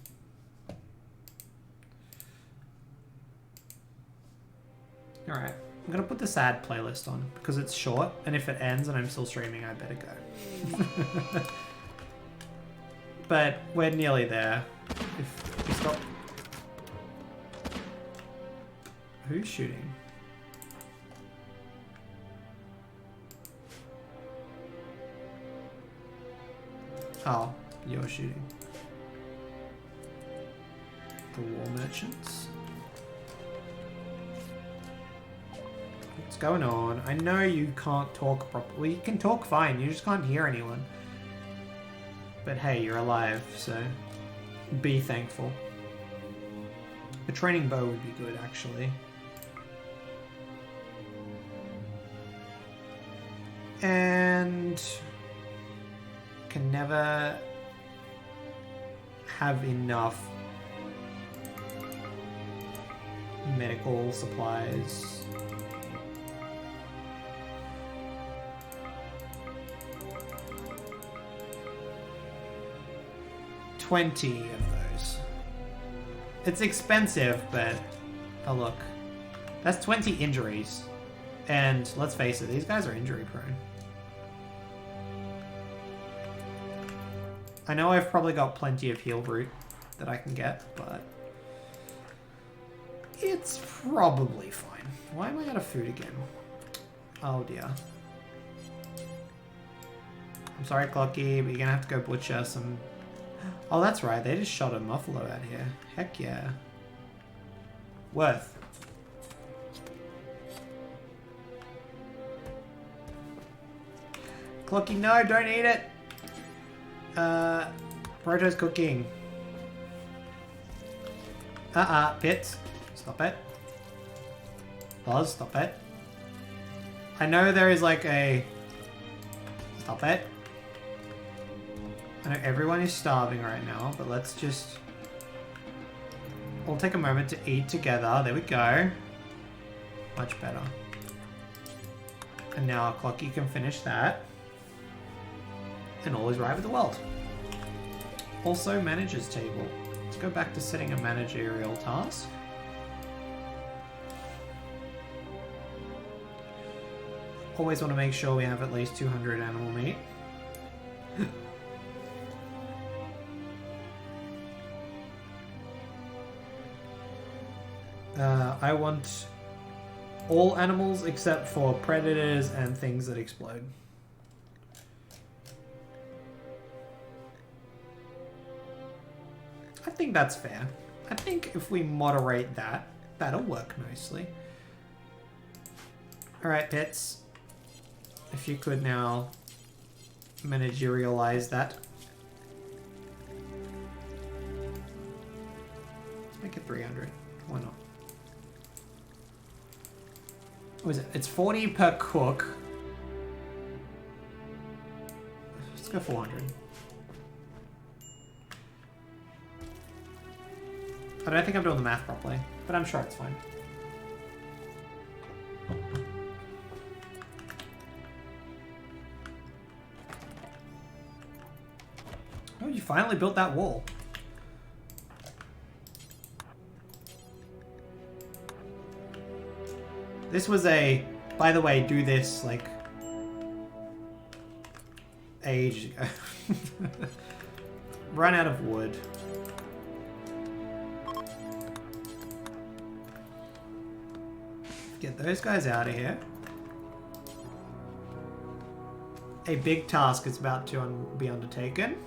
Alright, I'm gonna put the sad playlist on because it's short, and if it ends and I'm still streaming, I better go. But we're nearly there. If we stop... Who's shooting? Oh, you're shooting. The war merchants. What's going on? I know you can't talk properly. Well, you can talk fine, you just can't hear anyone. But hey, you're alive, so be thankful. A training bow would be good, actually. And... can never have enough medical supplies. $20 of those. It's expensive, but oh look, that's 20 injuries, and let's face it, these guys are injury prone. I know I've probably got plenty of heal root that I can get, but it's probably fine. Why am I out of food again? Oh dear. I'm sorry, Clocky, but you're gonna have to go butcher some... Oh, that's right, they just shot a muffalo out here. Heck yeah. Worth. Clocky, no, don't eat it! Proto's cooking. Pits. Stop it. Buzz, stop it. I know there is like a... Stop it. I know everyone is starving right now, but let's just... We'll take a moment to eat together. There we go. Much better. And now Clocky can finish that. And all is right with the world. Also, manager's table. Let's go back to setting a managerial task. Always want to make sure we have at least 200 animal meat. I want all animals except for predators and things that explode. I think that's fair. I think if we moderate that, that'll work nicely. Alright, Pits. If you could now managerialize that. Let's make it 300. Why not? What is it? It's 40 per cook. Let's go 400. I don't think I'm doing the math properly, but I'm sure it's fine. Oh, you finally built that wall. This was a, by the way, do this, like, ages ago. Run out of wood. Get those guys out of here. A big task is about to be undertaken.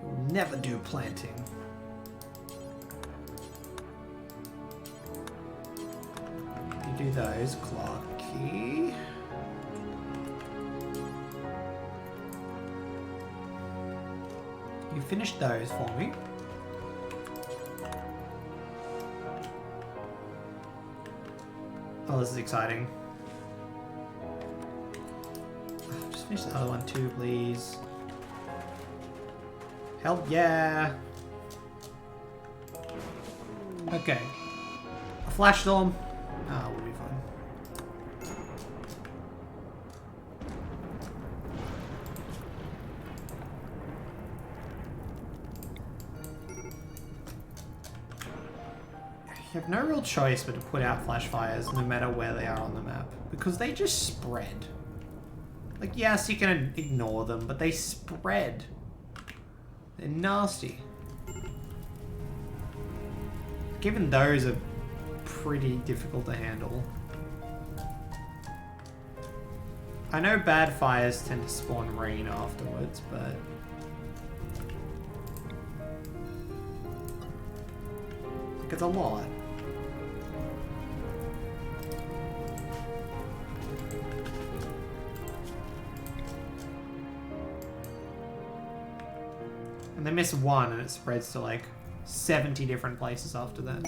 We'll never do planting. You do those, Clocky. You finish those for me. Oh, this is exciting. Just finish the other one too, please. Hell yeah! Okay. A flash storm. Ah, we'll be fine. You have no real choice but to put out flash fires no matter where they are on the map, because they just spread. Like, yes, you can ignore them, but they spread. They're nasty. Given those are pretty difficult to handle. I know bad fires tend to spawn rain afterwards, but... like, it's a lot. And they miss one and it spreads to like 70 different places after that.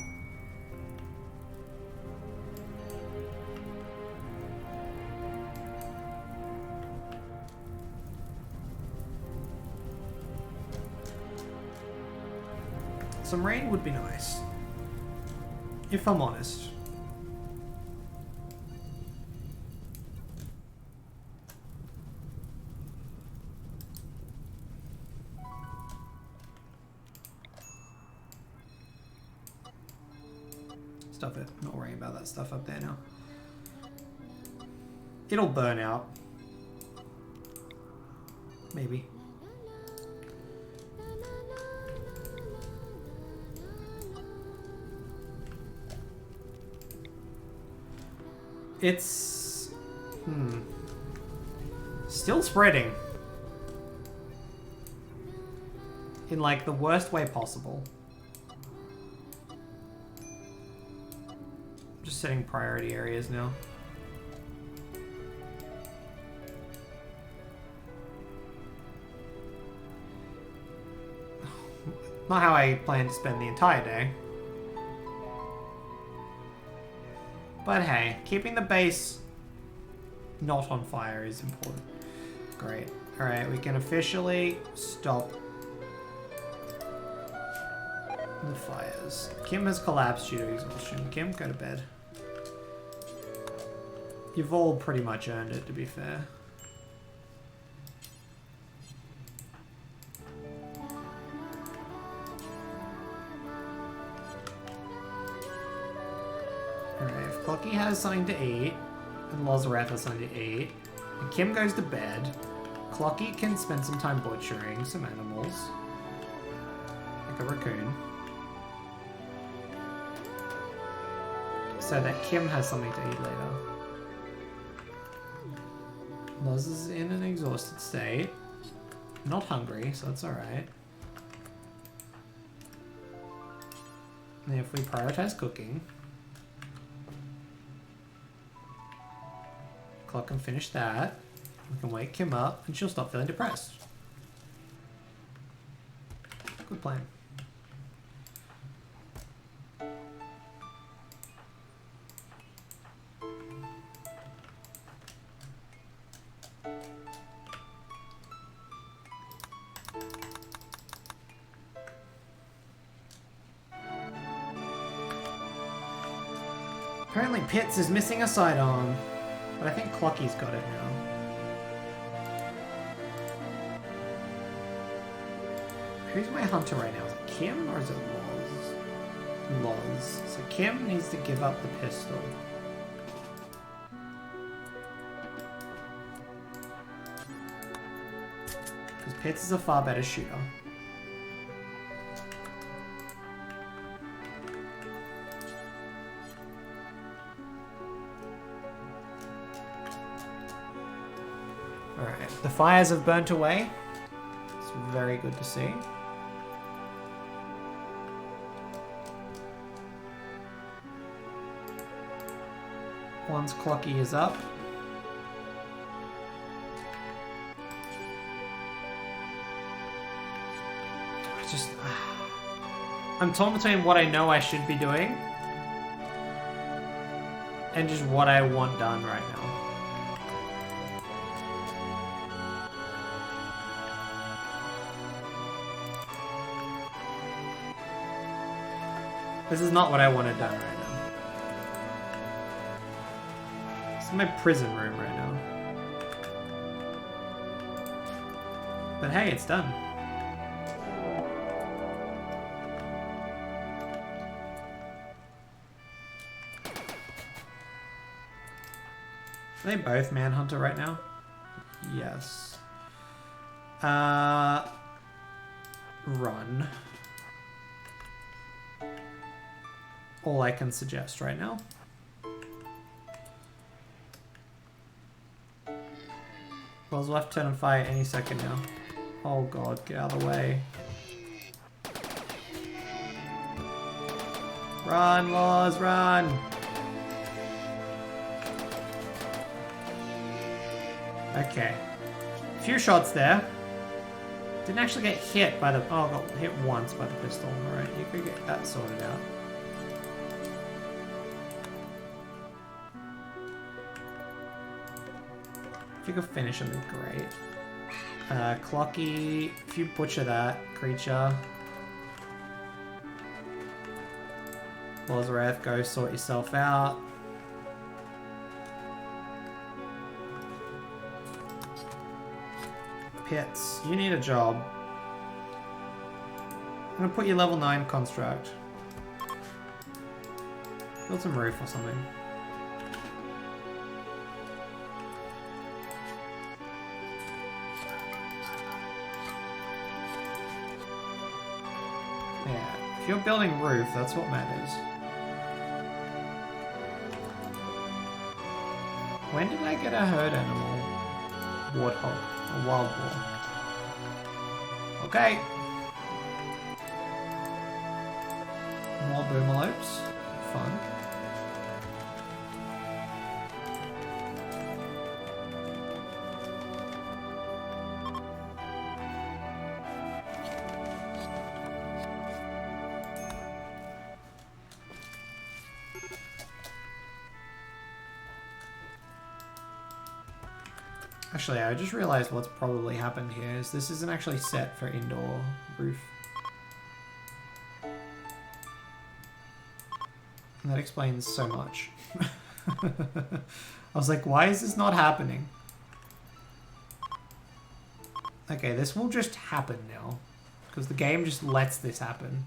Some rain would be nice, if I'm honest. Stuff it. Not worrying about that stuff up there now. It'll burn out. Maybe. It's... still spreading. In, like, the worst way possible. Just setting priority areas now. Not how I plan to spend the entire day. But hey, keeping the base not on fire is important. Great. Alright, we can officially stop the fires. Kim has collapsed due to exhaustion. Kim, go to bed. You've all pretty much earned it, to be fair. Alright, if Clocky has something to eat, and Lozarath has something to eat, and Kim goes to bed, Clocky can spend some time butchering some animals. Like a raccoon. So that Kim has something to eat later. Loz is in an exhausted state. Not hungry, so that's alright. And if we prioritize cooking, Clock can finish that. We can wake Kim up and she'll stop feeling depressed. Good plan. Apparently Pitts is missing a sidearm, but I think Clocky's got it now. Who's my hunter right now? Is it Kim or is it Loz? Loz. So Kim needs to give up the pistol. Because Pitts is a far better shooter. Alright, the fires have burnt away. It's very good to see. One's clocky is up. I'm torn between what I know I should be doing and just what I want done right now. This is not what I wanted done right now. This is my prison room right now. But hey, it's done. Are they both Manhunter right now? Yes. Run. All I can suggest right now. Ball's left turn on fire any second now. Oh god, get out of the way. Run, Laws, run! Okay. A few shots there. Didn't actually get hit by the... Oh, got hit once by the pistol. Alright, you could get that sorted out. If you could finish him, then great. Clocky, if you butcher that creature. Lozareth, go sort yourself out. Pits, you need a job. I'm gonna put you level 9 construct. Build some roof or something. Yeah, if you're building roof, that's what matters. When did I get a herd animal? Warthog. A wild boar. Okay. More boomalopes. Fun. Actually, I just realized what's probably happened here is this isn't actually set for indoor roof. And that explains so much. I was like, why is this not happening? Okay, this will just happen now. Because the game just lets this happen.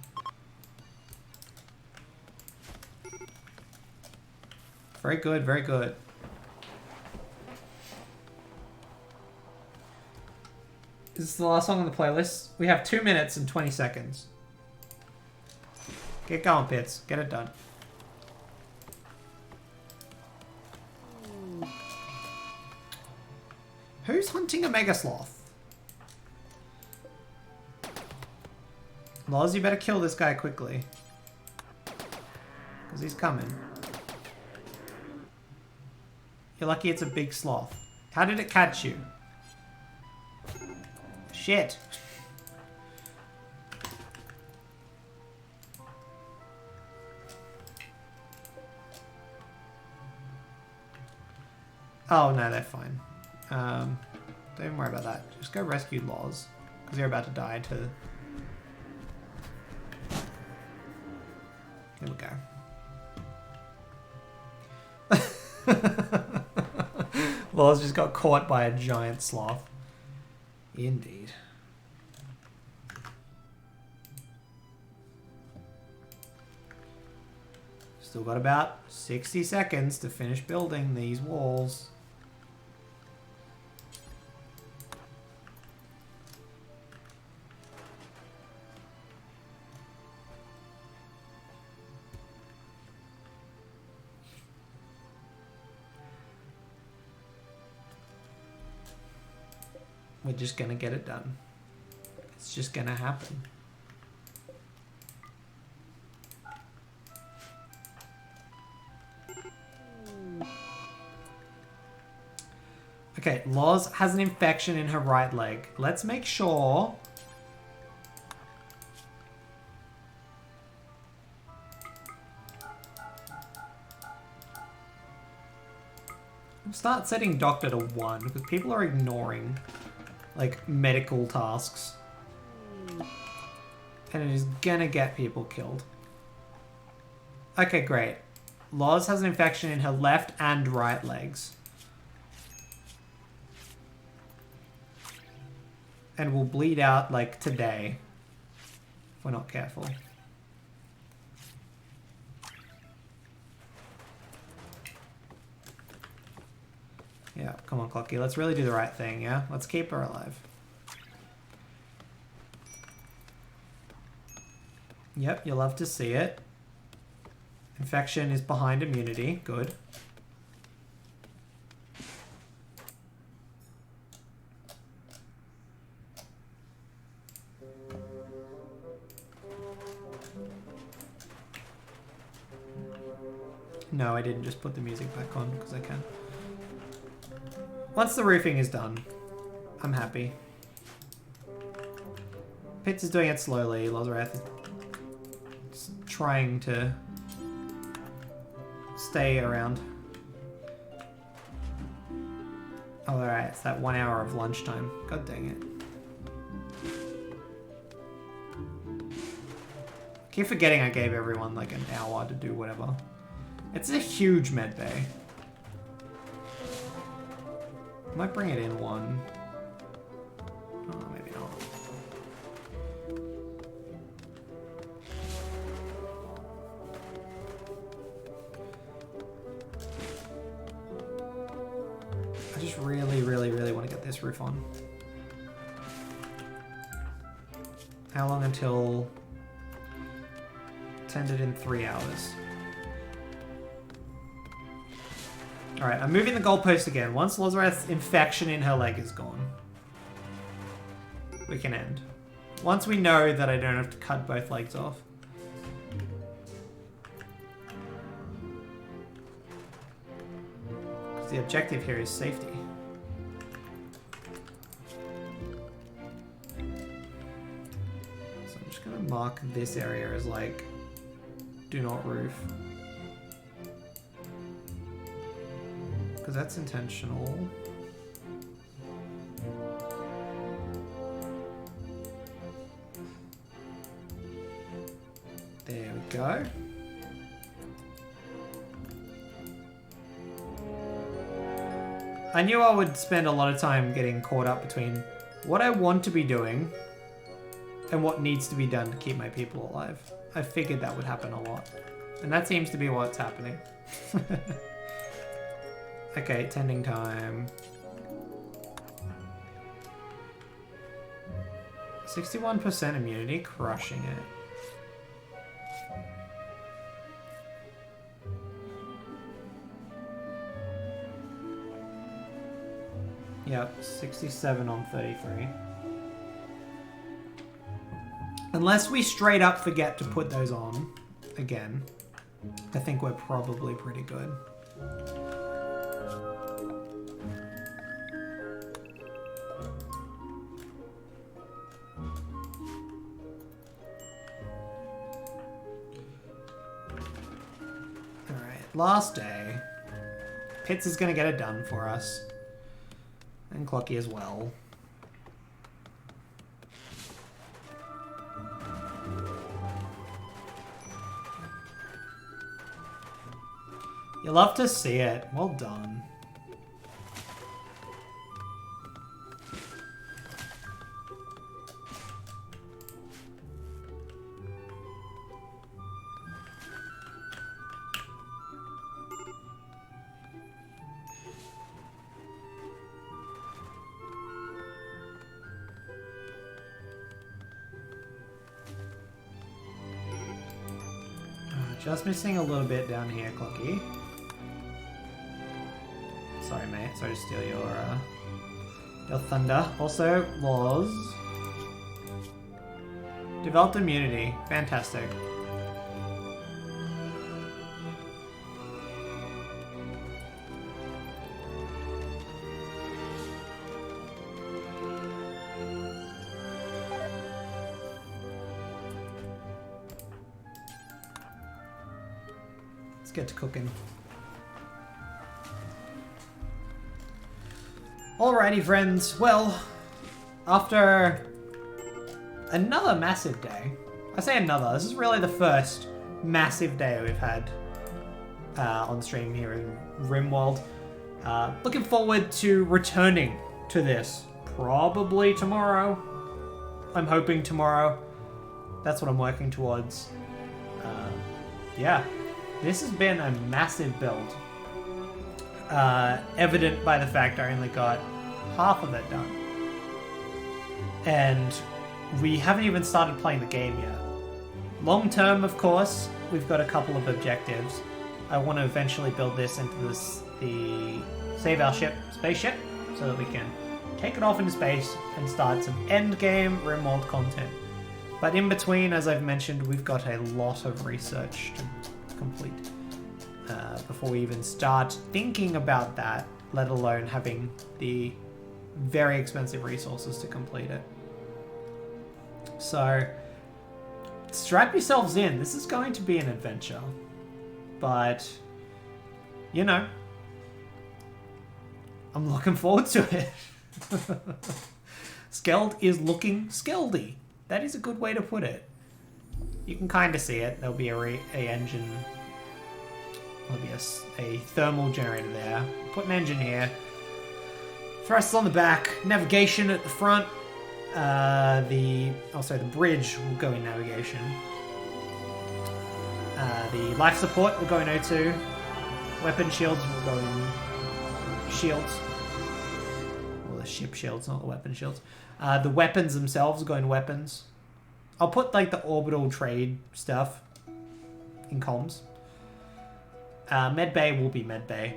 Very good, very good. This is the last song on the playlist. We have 2 minutes and 20 seconds. Get going, Pits. Get it done. Who's hunting a Mega Sloth? Loz, you better kill this guy quickly. Because he's coming. You're lucky it's a big sloth. How did it catch you? Shit. Oh, no, they're fine. Don't even worry about that. Just go rescue Loz. Because you're about to die to... Here we go. Loz just got caught by a giant sloth. Indeed. Still got about 60 seconds to finish building these walls. We're just gonna get it done. It's just gonna happen. Okay, Loz has an infection in her right leg. Let's make sure. Start setting doctor to 1 because people are ignoring like medical tasks. And it is gonna get people killed. Okay, great. Loz has an infection in her left and right legs. And will bleed out like today if we're not careful. Yeah, come on, Clocky. Let's really do the right thing, yeah? Let's keep her alive. Yep, you'll love to see it. Infection is behind immunity. Good. No, I didn't just put the music back on because I can. Once the roofing is done, I'm happy. Pitts is doing it slowly. Lozarath is trying to stay around. Oh, alright, it's that 1 hour of lunchtime. God dang it. Keep forgetting I gave everyone like an hour to do whatever. It's a huge med bay. Might bring it in 1. Oh, maybe not. I just really, really, really want to get this roof on. How long until... Tended in 3 hours. Alright, I'm moving the goalpost again. Once Lozarath's infection in her leg is gone, we can end. Once we know that I don't have to cut both legs off. Because the objective here is safety. So I'm just going to mark this area as like, do not roof. Because that's intentional. There we go. I knew I would spend a lot of time getting caught up between what I want to be doing and what needs to be done to keep my people alive. I figured that would happen a lot. And that seems to be what's happening. Okay, tending time. 61% immunity, crushing it. Yep, 67 on 33. Unless we straight up forget to put those on again, I think we're probably pretty good. Last day. Pitts is going to get it done for us. And Clocky as well. You love to see it. Well done. Just missing a little bit down here, Clocky. Sorry, mate. Sorry to steal your thunder. Also, laws. Developed immunity. Fantastic. Let's get to cooking. Alrighty, friends. Well, after another massive day, I say another, this is really the first massive day we've had on stream here in Rimworld. Looking forward to returning to this probably tomorrow. I'm hoping tomorrow. That's what I'm working towards. Yeah, this has been a massive build. Evident by the fact I only got half of it done. And we haven't even started playing the game yet. Long term, of course, we've got a couple of objectives. I want to eventually build this into the save our ship, spaceship, so that we can take it off into space and start some end game Rimworld content. But in between, as I've mentioned, we've got a lot of research to complete before we even start thinking about that, let alone having the very expensive resources to complete it. So, strap yourselves in. This is going to be an adventure. But, you know, I'm looking forward to it. Skeld is looking skeldy. That is a good way to put it. You can kind of see it. There'll be a engine. There'll be a thermal generator there. Put an engine here. Thrusters on the back. Navigation at the front. The bridge will go in navigation. The life support will go in O2. Weapon shields will go in shields. Well, the ship shields, not the weapon shields. The weapons themselves will go in weapons. I'll put like the orbital trade stuff in comms. Medbay will be medbay.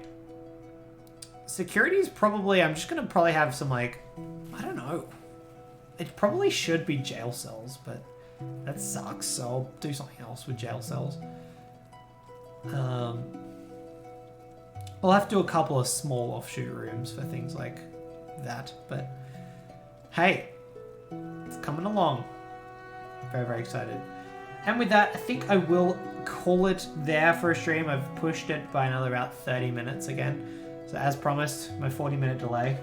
Security is probably, I'm just going to probably have some like, I don't know. It probably should be jail cells, but that sucks, so I'll do something else with jail cells. I'll have to do a couple of small offshoot rooms for things like that, but hey, it's coming along. Very, very excited. And with that, I think I will call it there for a stream. I've pushed it by another about 30 minutes again. So as promised, my 40-minute delay.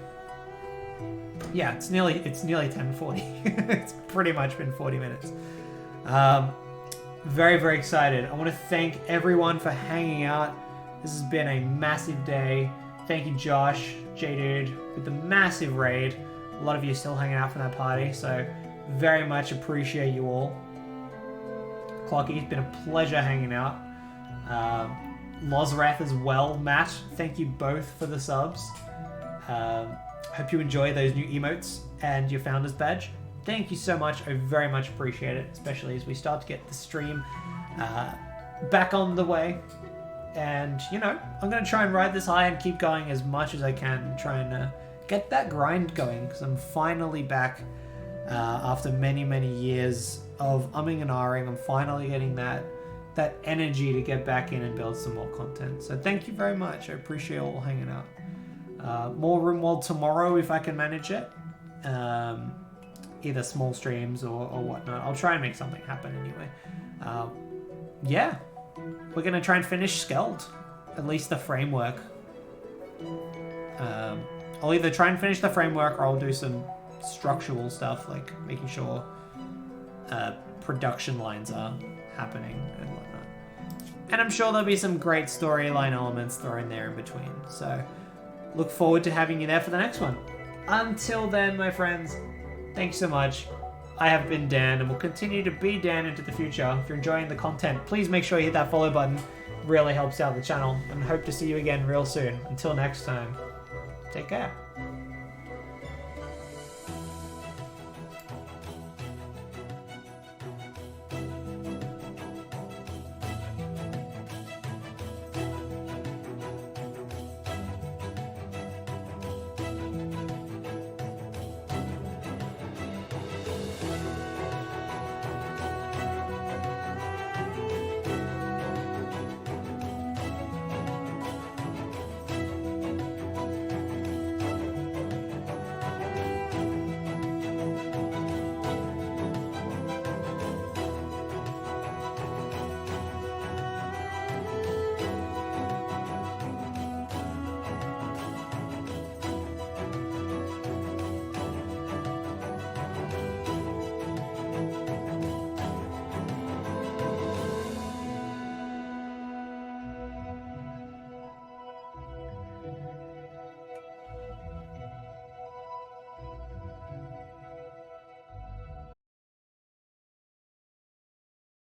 Yeah, it's nearly 10:40. It's pretty much been 40 minutes. Very, very excited. I want to thank everyone for hanging out. This has been a massive day. Thank you, Josh, J-Dude, with the massive raid. A lot of you still hanging out from that party, so very much appreciate you all. Clocky, it's been a pleasure hanging out. Lozrath as well. Matt, thank you both for the subs. Hope you enjoy those new emotes and your founder's badge. Thank you so much. I very much appreciate it, especially as we start to get the stream back on the way. And, you know, I'm going to try and ride this high and keep going as much as I can, trying to get that grind going, because I'm finally back after many, many years of umming and ahhing. I'm finally getting that energy to get back in and build some more content. So thank you very much. I appreciate you all hanging out. More Rimworld tomorrow if I can manage it. Either small streams or whatnot. I'll try and make something happen anyway. Yeah. We're going to try and finish Skeld. At least the framework. I'll either try and finish the framework or I'll do some structural stuff, like making sure production lines are happening and whatnot. And I'm sure there'll be some great storyline elements thrown there in between. So look forward to having you there for the next one. Until then, my friends, thanks so much. I have been Dan and will continue to be Dan into the future. If you're enjoying the content, please make sure you hit that follow button. It really helps out the channel, and hope to see you again real soon. Until next time, take care.